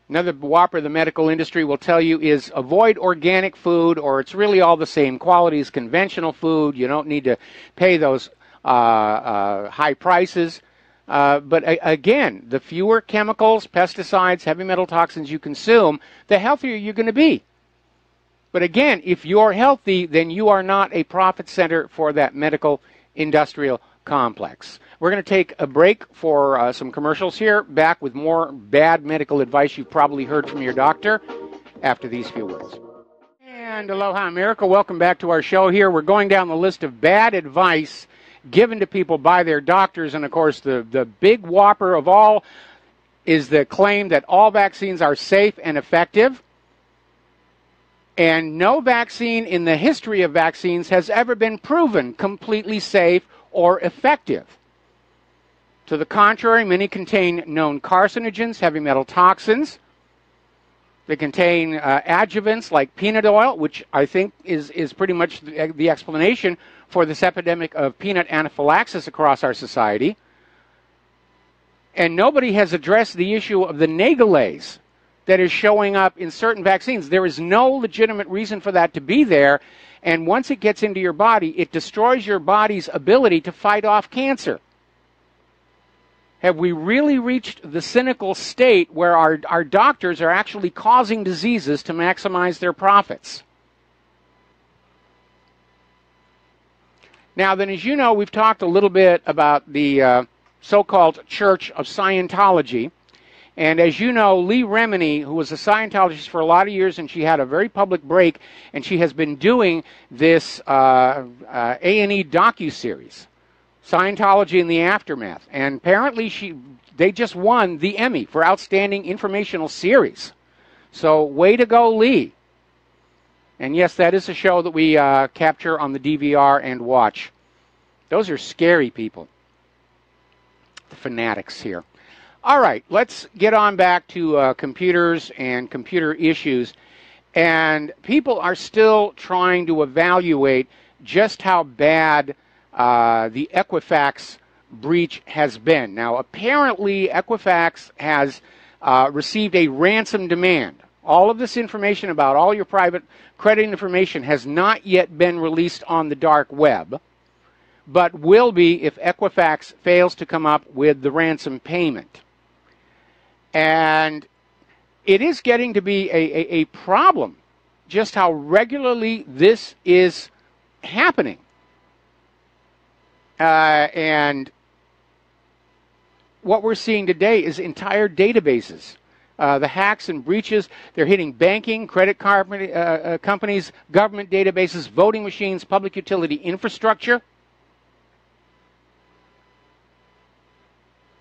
Another whopper the medical industry will tell you is avoid organic food, or it's really all the same quality as conventional food. You don't need to pay those high prices. But again, the fewer chemicals, pesticides, heavy metal toxins you consume, the healthier you're going to be. But again, if you're healthy, then you are not a profit center for that medical industrial complex. We're going to take a break for some commercials here, back with more bad medical advice you've probably heard from your doctor after these few words. And aloha America, welcome back to our show here. We're going down the list of bad advice given to people by their doctors, and of course the big whopper of all is the claim that all vaccines are safe and effective, and no vaccine in the history of vaccines has ever been proven completely safe or effective. To the contrary, many contain known carcinogens, heavy metal toxins. They contain adjuvants like peanut oil, which I think is pretty much the explanation for this epidemic of peanut anaphylaxis across our society. And nobody has addressed the issue of the nagalase that is showing up in certain vaccines. There is no legitimate reason for that to be there. And once it gets into your body, it destroys your body's ability to fight off cancer. Have we really reached the cynical state where our doctors are actually causing diseases to maximize their profits? Now then, as you know, we've talked a little bit about the so-called Church of Scientology. And as you know, Lee Remini, who was a Scientologist for a lot of years, and she had a very public break, and she has been doing this A&E docuseries, Scientology in the Aftermath. And apparently they just won the Emmy for Outstanding Informational Series. So way to go, Lee. And yes, that is a show that we capture on the DVR and watch. Those are scary people. The fanatics here. All right, let's get on back to computers and computer issues. And people are still trying to evaluate just how bad the Equifax breach has been. Now, apparently, Equifax has received a ransom demand. All of this information about all your private credit information has not yet been released on the dark web, but will be if Equifax fails to come up with the ransom payment. And it is getting to be a problem just how regularly this is happening. And what we're seeing today is entire databases. The hacks and breaches, they're hitting banking, credit card companies, government databases, voting machines, public utility infrastructure.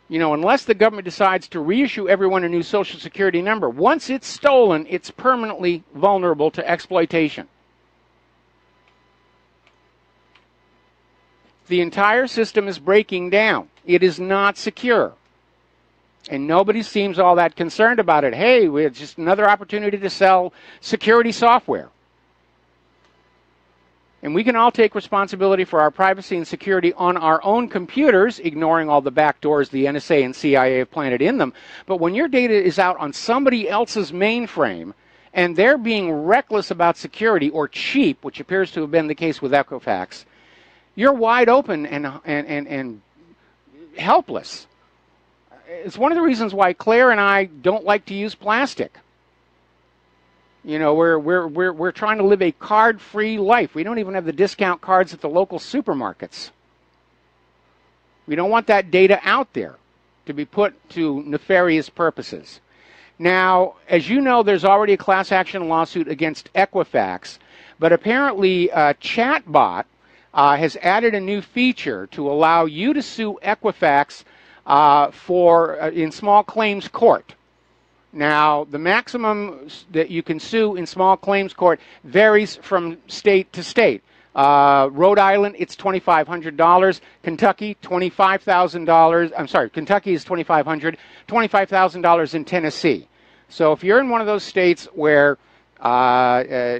You know, unless the government decides to reissue everyone a new Social Security number, once it's stolen, it's permanently vulnerable to exploitation. The entire system is breaking down. It is not secure. And nobody seems all that concerned about it. Hey, it's just another opportunity to sell security software. And we can all take responsibility for our privacy and security on our own computers, ignoring all the back doors the NSA and CIA have planted in them. But when your data is out on somebody else's mainframe, and they're being reckless about security or cheap, which appears to have been the case with Equifax, you're wide open and helpless. It's one of the reasons why Claire and I don't like to use plastic. You know, we're trying to live a card-free life. We don't even have the discount cards at the local supermarkets. We don't want that data out there to be put to nefarious purposes. Now, as you know, there's already a class action lawsuit against Equifax, but apparently Chatbot has added a new feature to allow you to sue Equifax in small claims court. Now, the maximum that you can sue in small claims court varies from state to state. Rhode Island, it's $2,500. Kentucky, $25,000. I'm sorry, Kentucky is $2,500. $25,000 in Tennessee. So if you're in one of those states where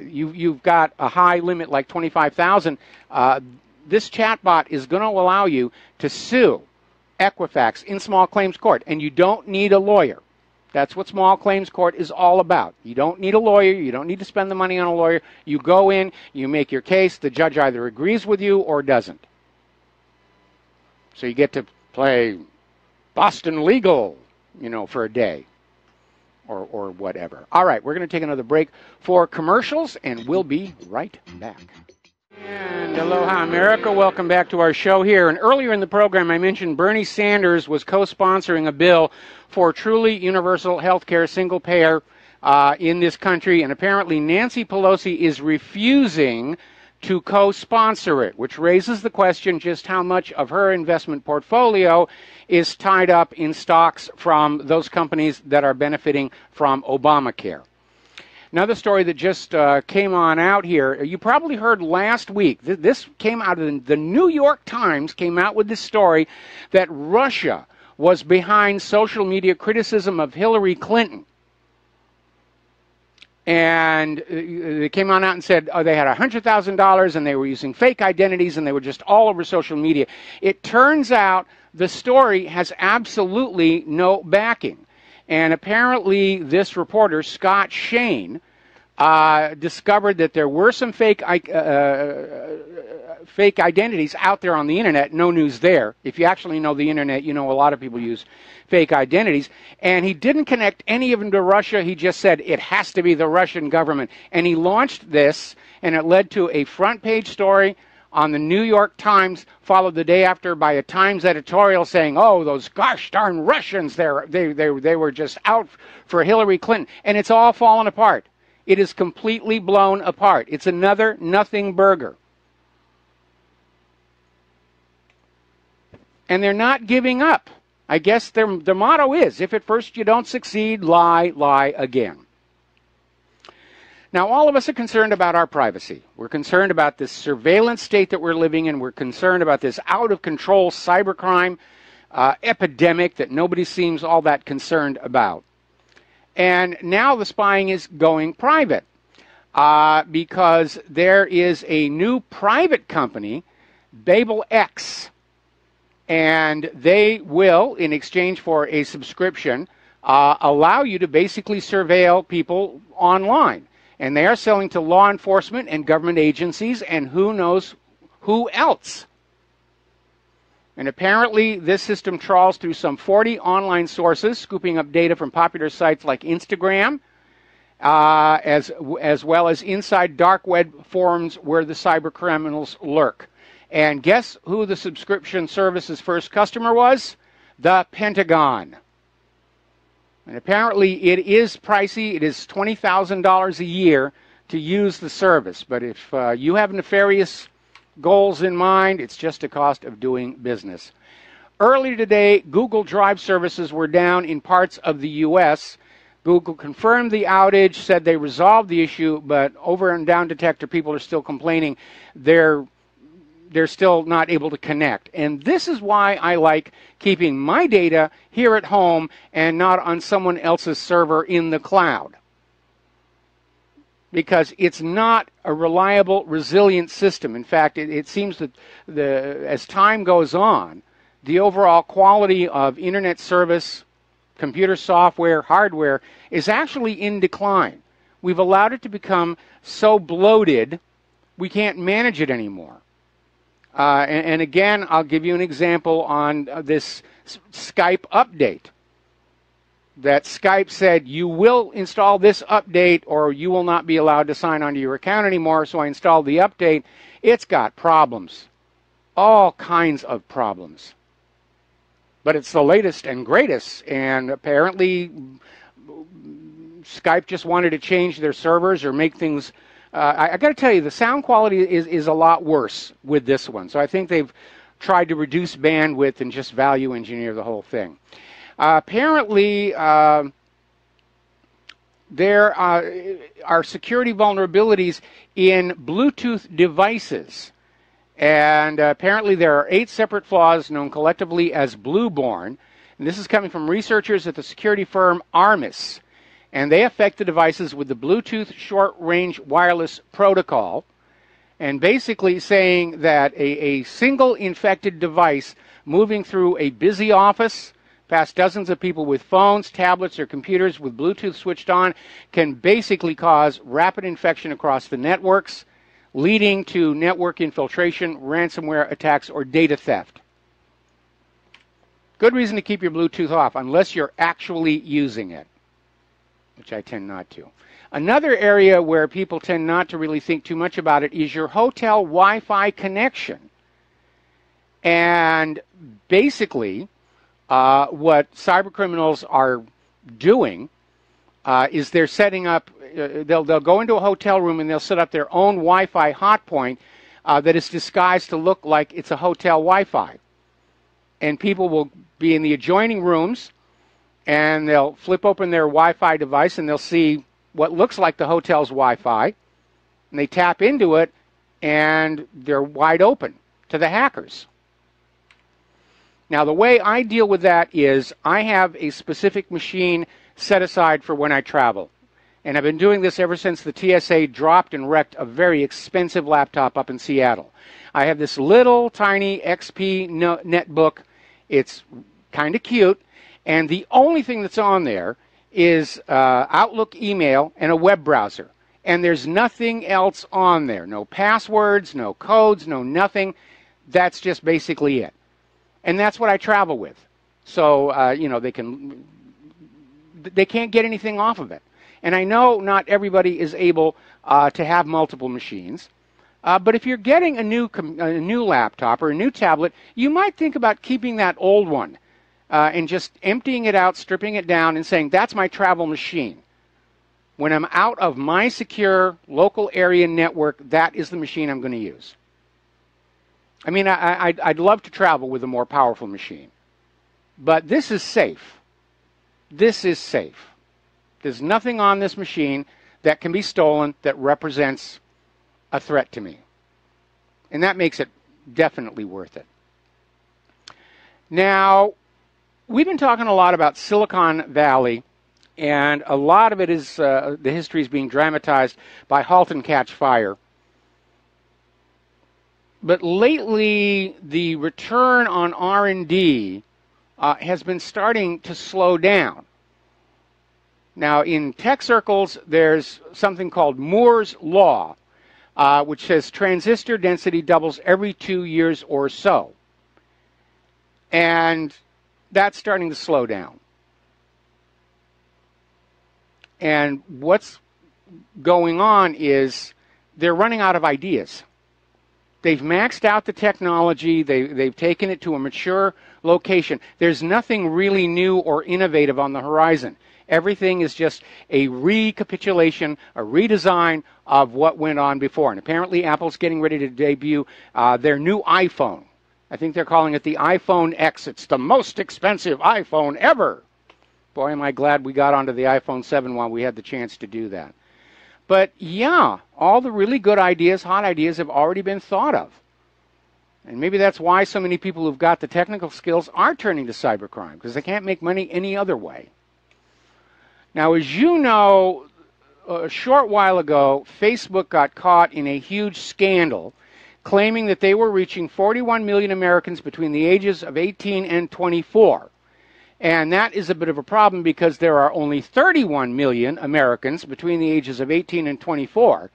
you've got a high limit like $25,000, this chatbot is going to allow you to sue Equifax in small claims court, and you don't need a lawyer. That's what small claims court is all about. You don't need a lawyer. You don't need to spend the money on a lawyer. You go in, you make your case. The judge either agrees with you or doesn't. So you get to play Boston Legal, for a day or whatever. All right, we're going to take another break for commercials, and we'll be right back. And aloha, America. Welcome back to our show here. And earlier in the program, I mentioned Bernie Sanders was co-sponsoring a bill for truly universal health care, single payer in this country. And apparently Nancy Pelosi is refusing to co-sponsor it, which raises the question just how much of her investment portfolio is tied up in stocks from those companies that are benefiting from Obamacare. Another story that just came on out here, you probably heard last week, this came out of the New York Times, came out with this story that Russia was behind social media criticism of Hillary Clinton. And they came on out and said they had $100,000 and they were using fake identities and they were just all over social media. It turns out the story has absolutely no backing. And apparently this reporter, Scott Shane, discovered that there were some fake identities out there on the internet. No news there. If you actually know the internet, you know a lot of people use fake identities. And he didn't connect any of them to Russia. He just said it has to be the Russian government. And he launched this, and it led to a front page story on the New York Times, followed the day after by a Times editorial saying, oh, those gosh darn Russians, they were just out for Hillary Clinton. And it's all fallen apart. It is completely blown apart. It's another nothing burger. And they're not giving up. I guess their motto is, if at first you don't succeed, lie again. Now, all of us are concerned about our privacy. We're concerned about this surveillance state that we're living in. We're concerned about this out-of-control cybercrime epidemic that nobody seems all that concerned about. And now the spying is going private because there is a new private company, Babel X, and they will, in exchange for a subscription, allow you to basically surveil people online. And they are selling to law enforcement and government agencies and who knows who else. And apparently this system trawls through some 40 online sources, scooping up data from popular sites like Instagram, as well as inside dark web forums where the cyber criminals lurk. And guess who the subscription service's first customer was? The Pentagon. And apparently it is pricey. It is $20,000 a year to use the service. But if you have nefarious goals in mind, it's just a cost of doing business. Earlier today, Google Drive services were down in parts of the U.S. Google confirmed the outage, said they resolved the issue, but over and down detector people are still complaining they're still not able to connect. And this is why I like keeping my data here at home and not on someone else's server in the cloud. Because it's not a reliable, resilient system. In fact, it seems that as time goes on, the overall quality of internet service, computer software, hardware, is actually in decline. We've allowed it to become so bloated, we can't manage it anymore. And again, I'll give you an example on this Skype update. That Skype said, you will install this update or you will not be allowed to sign onto your account anymore. So I installed the update. It's got problems. All kinds of problems. But it's the latest and greatest. And apparently Skype just wanted to change their servers or make things... I got to tell you, the sound quality is a lot worse with this one. So I think they've tried to reduce bandwidth and just value engineer the whole thing. Apparently, there are security vulnerabilities in Bluetooth devices. And apparently there are 8 separate flaws known collectively as Blueborn. And this is coming from researchers at the security firm Armis. And they affect the devices with the Bluetooth short-range wireless protocol. And basically saying that a single infected device moving through a busy office, past dozens of people with phones, tablets, or computers with Bluetooth switched on, can basically cause rapid infection across the networks, leading to network infiltration, ransomware attacks, or data theft. Good reason to keep your Bluetooth off, unless you're actually using it, which I tend not to. Another area where people tend not to really think too much about it is your hotel Wi-Fi connection. And basically, what cybercriminals are doing is they're setting up, they'll go into a hotel room and they'll set up their own Wi-Fi hotpoint that is disguised to look like it's a hotel Wi-Fi. And people will be in the adjoining rooms and they'll flip open their Wi-Fi device and they'll see what looks like the hotel's Wi-Fi. And they tap into it and they're wide open to the hackers. Now, the way I deal with that is I have a specific machine set aside for when I travel. And I've been doing this ever since the TSA dropped and wrecked a very expensive laptop up in Seattle. I have this little tiny XP netbook. It's kind of cute. And the only thing that's on there is Outlook email and a web browser. And there's nothing else on there. No passwords, no codes, no nothing. That's just basically it. And that's what I travel with. So, you know, they can't get anything off of it. And I know not everybody is able to have multiple machines. But if you're getting a new laptop or a new tablet, you might think about keeping that old one and just emptying it out, stripping it down, and saying, that's my travel machine. When I'm out of my secure local area network, that is the machine I'm going to use. I mean, I'd love to travel with a more powerful machine. But this is safe. This is safe. There's nothing on this machine that can be stolen that represents a threat to me. And that makes it definitely worth it. Now, we've been talking a lot about Silicon Valley, and a lot of it is the history is being dramatized by Halt and Catch Fire. But lately, the return on R&D has been starting to slow down. Now, in tech circles, there's something called Moore's Law, which says transistor density doubles every 2 years or so. And that's starting to slow down. And what's going on is they're running out of ideas. They've maxed out the technology. They've taken it to a mature location. There's nothing really new or innovative on the horizon. Everything is just a recapitulation, a redesign of what went on before. And apparently Apple's getting ready to debut their new iPhone. I think they're calling it the iPhone X. It's the most expensive iPhone ever. Boy, am I glad we got onto the iPhone 7 while we had the chance to do that. But yeah, all the really good ideas, hot ideas, have already been thought of. And maybe that's why so many people who've got the technical skills are turning to cybercrime, because they can't make money any other way. Now, as you know, a short while ago, Facebook got caught in a huge scandal claiming that they were reaching 41 million Americans between the ages of 18 and 24. And that is a bit of a problem because there are only 31 million Americans between the ages of 18 and 24,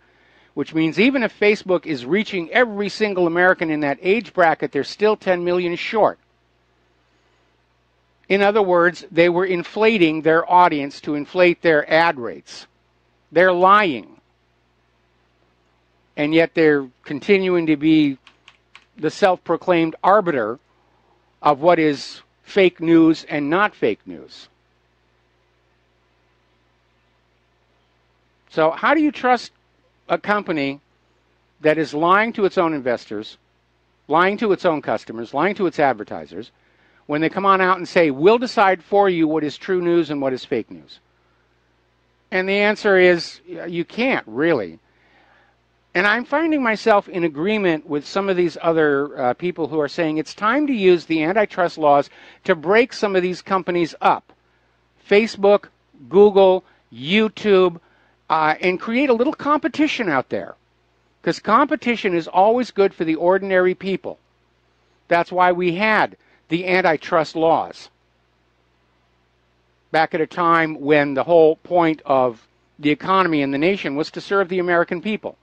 which means even if Facebook is reaching every single American in that age bracket, they're still 10 million short. In other words, they were inflating their audience to inflate their ad rates. They're lying. And yet they're continuing to be the self-proclaimed arbiter of what is fake news and not fake news. So how do you trust a company that is lying to its own investors, lying to its own customers, lying to its advertisers, when they come on out and say, we'll decide for you what is true news and what is fake news? And the answer is you can't, really. And I'm finding myself in agreement with some of these other people who are saying it's time to use the antitrust laws to break some of these companies up. Facebook, Google, YouTube, and create a little competition out there. Because competition is always good for the ordinary people. That's why we had the antitrust laws back at a time when the whole point of the economy and the nation was to serve the American people.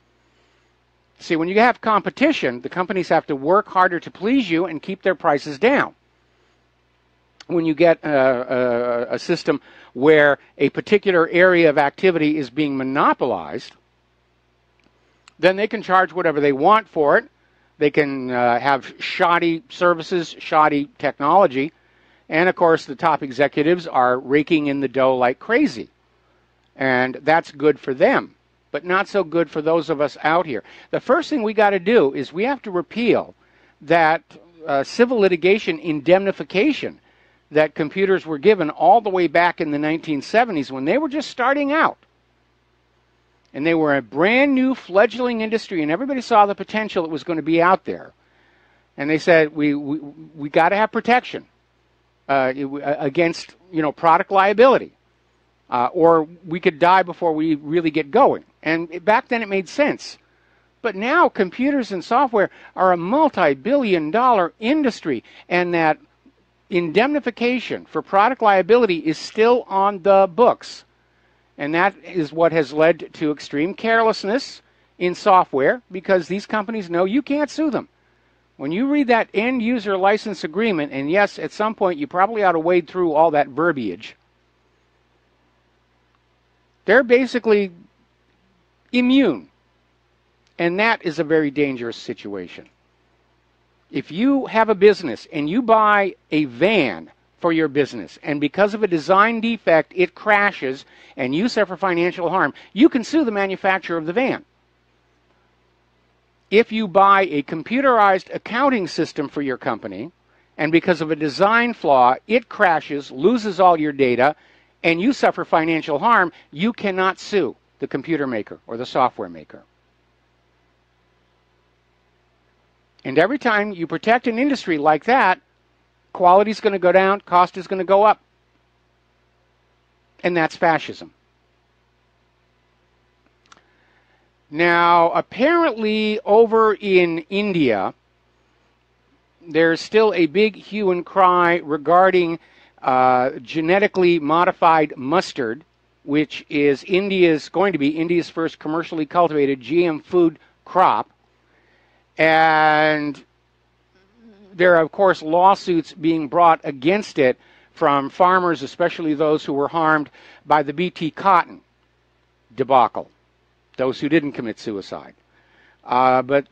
See, when you have competition, the companies have to work harder to please you and keep their prices down. When you get a system where a particular area of activity is being monopolized, then they can charge whatever they want for it. They can have shoddy services, shoddy technology, and of course the top executives are raking in the dough like crazy. And that's good for them, but not so good for those of us out here. The first thing we got to do is we have to repeal that civil litigation indemnification that computers were given all the way back in the 1970s when they were just starting out. And they were a brand new fledgling industry, and everybody saw the potential that was going to be out there. And they said, we got to have protection against, product liability. Or we could die before we really get going. And back then it made sense. But now computers and software are a multi-billion-dollar industry, and that indemnification for product liability is still on the books. And that is what has led to extreme carelessness in software, because these companies know you can't sue them. When you read that end-user license agreement, and yes, at some point you probably ought to wade through all that verbiage, they're basically immune. And that is a very dangerous situation. If you have a business and you buy a van for your business, and because of a design defect it crashes and you suffer financial harm, you can sue the manufacturer of the van. If you buy a computerized accounting system for your company, and because of a design flaw it crashes, loses all your data, and you suffer financial harm, you cannot sue the computer maker or the software maker. And every time you protect an industry like that, quality is going to go down, cost is going to go up. And that's fascism. Now, apparently over in India, there's still a big hue and cry regarding genetically modified mustard, which is going to be India's first commercially cultivated GM food crop. And there are, of course, lawsuits being brought against it from farmers, especially those who were harmed by the BT cotton debacle, those who didn't commit suicide. But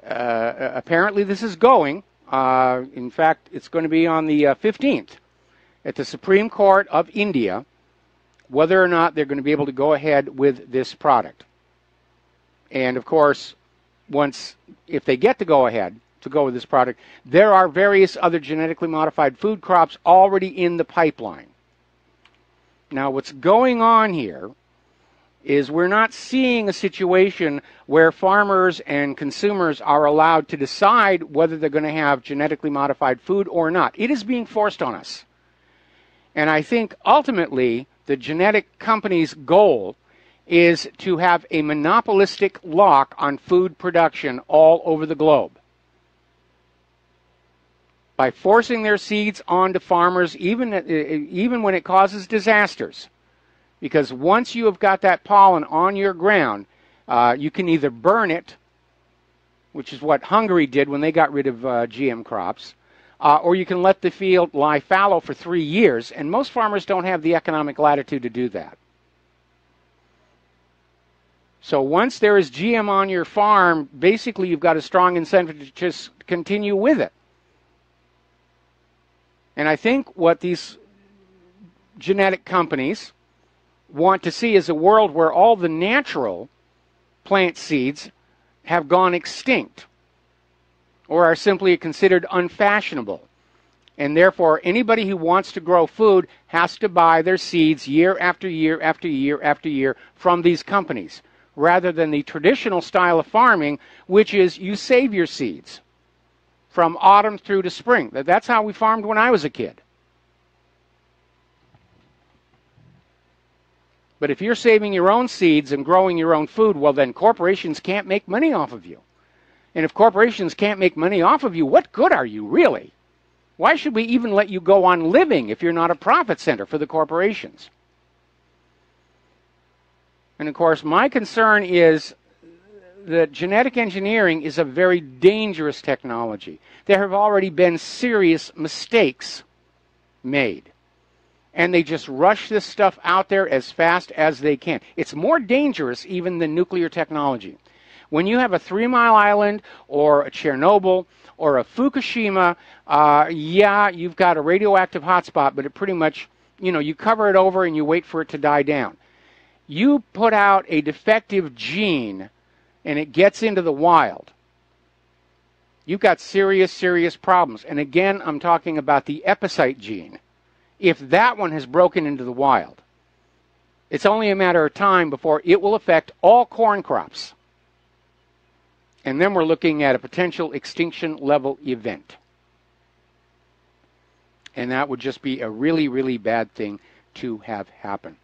apparently this is going. In fact, it's going to be on the 15th at the Supreme Court of India, whether or not they're going to be able to go ahead with this product. And, of course, if they get to go ahead to go with this product, there are various other genetically modified food crops already in the pipeline. Now, what's going on here is we're not seeing a situation where farmers and consumers are allowed to decide whether they're going to have genetically modified food or not. It is being forced on us. And I think ultimately the genetic company's goal is to have a monopolistic lock on food production all over the globe. By forcing their seeds onto farmers, even when it causes disasters. Because once you have got that pollen on your ground, you can either burn it, which is what Hungary did when they got rid of GM crops, or you can let the field lie fallow for 3 years, and most farmers don't have the economic latitude to do that. So once there is GM on your farm, basically you've got a strong incentive to just continue with it. And I think what these genetic companies want to see is a world where all the natural plant seeds have gone extinct or are simply considered unfashionable. And therefore, anybody who wants to grow food has to buy their seeds year after year after year after year from these companies, rather than the traditional style of farming, which is you save your seeds from autumn through to spring. That's how we farmed when I was a kid. But if you're saving your own seeds and growing your own food, well, then corporations can't make money off of you. And if corporations can't make money off of you, what good are you, really? Why should we even let you go on living if you're not a profit center for the corporations? And, of course, my concern is that genetic engineering is a very dangerous technology. There have already been serious mistakes made. And they just rush this stuff out there as fast as they can. It's more dangerous even than nuclear technology. When you have a 3 Mile Island or a Chernobyl or a Fukushima, yeah, you've got a radioactive hotspot, but it pretty much, you cover it over and you wait for it to die down. You put out a defective gene and it gets into the wild. You've got serious, serious problems. And again, I'm talking about the epicite gene. If that one has broken into the wild, it's only a matter of time before it will affect all corn crops. And then we're looking at a potential extinction level event. And that would just be a really, really bad thing to have happen.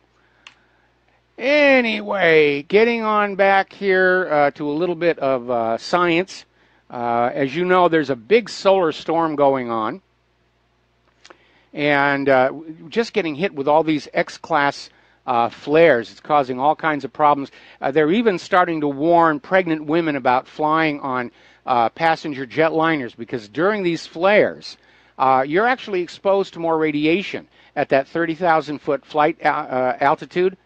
Anyway, getting on back here to a little bit of science. As you know, there's a big solar storm going on. And just getting hit with all these X-class flares. It's causing all kinds of problems. They're even starting to warn pregnant women about flying on passenger jetliners, because during these flares, you're actually exposed to more radiation at that 30,000-foot flight altitude.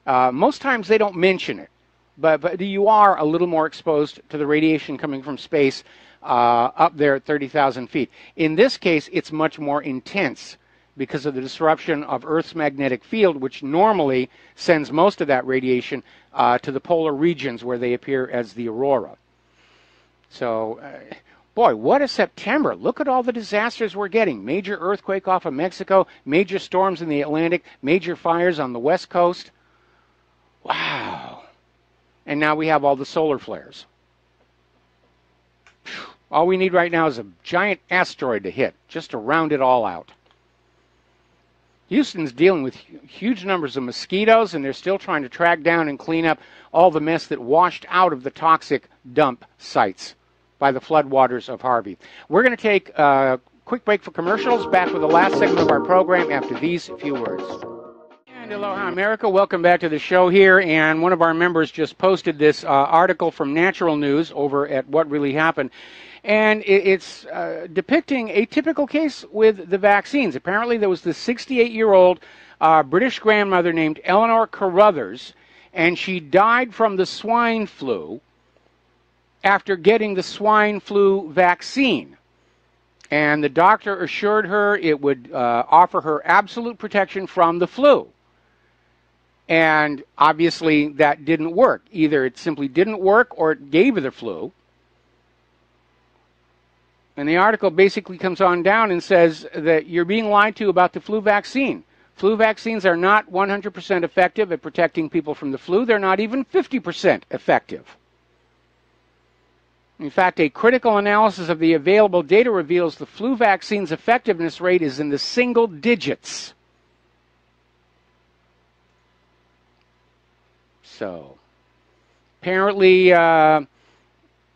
Most times they don't mention it, but you are a little more exposed to the radiation coming from space up there at 30,000 feet. In this case, it's much more intense because of the disruption of Earth's magnetic field, which normally sends most of that radiation to the polar regions where they appear as the aurora. So, boy, what a September. Look at all the disasters we're getting. Major earthquake off of Mexico, major storms in the Atlantic, major fires on the West Coast. Wow. And now we have all the solar flares. All we need right now is a giant asteroid to hit, just to round it all out. Houston's dealing with huge numbers of mosquitoes, and they're still trying to track down and clean up all the mess that washed out of the toxic dump sites by the floodwaters of Harvey. We're going to take a quick break for commercials, back with the last segment of our program after these few words. And aloha, America. Welcome back to the show here. And one of our members just posted this article from Natural News over at What Really Happened. And it's depicting a typical case with the vaccines. Apparently there was this 68-year-old British grandmother named Eleanor Carruthers, and she died from the swine flu after getting the swine flu vaccine. And the doctor assured her it would offer her absolute protection from the flu. And obviously that didn't work. Either it simply didn't work or it gave her the flu. And the article basically comes on down and says that you're being lied to about the flu vaccine. Flu vaccines are not 100% effective at protecting people from the flu. They're not even 50% effective. In fact, a critical analysis of the available data reveals the flu vaccine's effectiveness rate is in the single digits. So, apparently,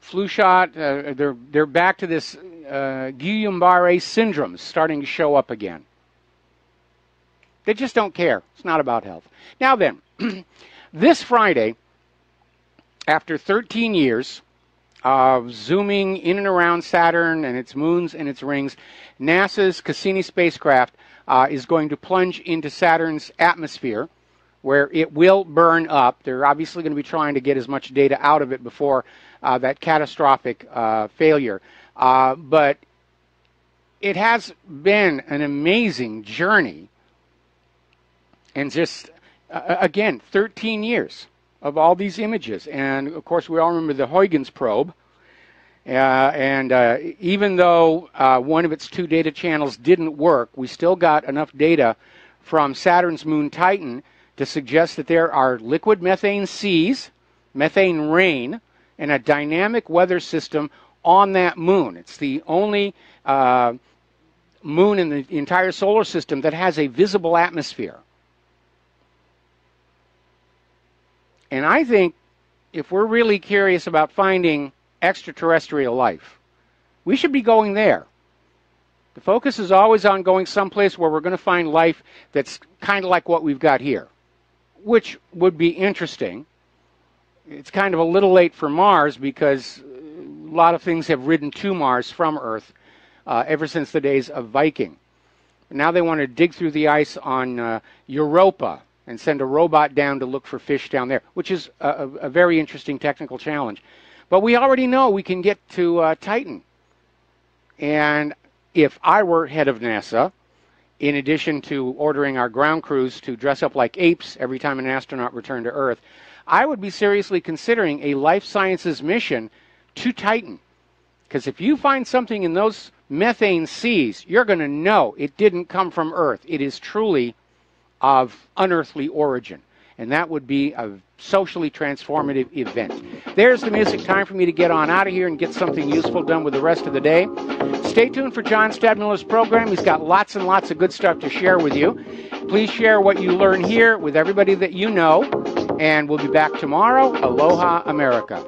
flu shot, they're back to this Guillain-Barré syndrome starting to show up again. They just don't care. It's not about health. Now then, this Friday, after 13 years of zooming in and around Saturn and its moons and its rings, NASA's Cassini spacecraft is going to plunge into Saturn's atmosphere, where it will burn up. They're obviously going to be trying to get as much data out of it before that catastrophic failure. But it has been an amazing journey. And just, again, 13 years of all these images. And, of course, we all remember the Huygens probe. Even though one of its 2 data channels didn't work, we still got enough data from Saturn's moon Titan to suggest that there are liquid methane seas, methane rain, and a dynamic weather system on that moon. It's the only moon in the entire solar system that has a visible atmosphere. And I think if we're really curious about finding extraterrestrial life, we should be going there. The focus is always on going someplace where we're going to find life that's kind of like what we've got here, which would be interesting. It's kind of a little late for Mars because a lot of things have ridden to Mars from Earth ever since the days of Viking. Now they want to dig through the ice on Europa and send a robot down to look for fish down there, which is a very interesting technical challenge. But we already know we can get to Titan. And if I were head of NASA, in addition to ordering our ground crews to dress up like apes every time an astronaut returned to Earth, I would be seriously considering a life sciences mission to Titan. Because if you find something in those methane seas, you're going to know it didn't come from Earth. It is truly of unearthly origin. And that would be a socially transformative event. There's the music. Time for me to get on out of here and get something useful done with the rest of the day. Stay tuned for John Stadmiller's program. He's got lots and lots of good stuff to share with you. Please share what you learn here with everybody that you know. And we'll be back tomorrow. Aloha, America.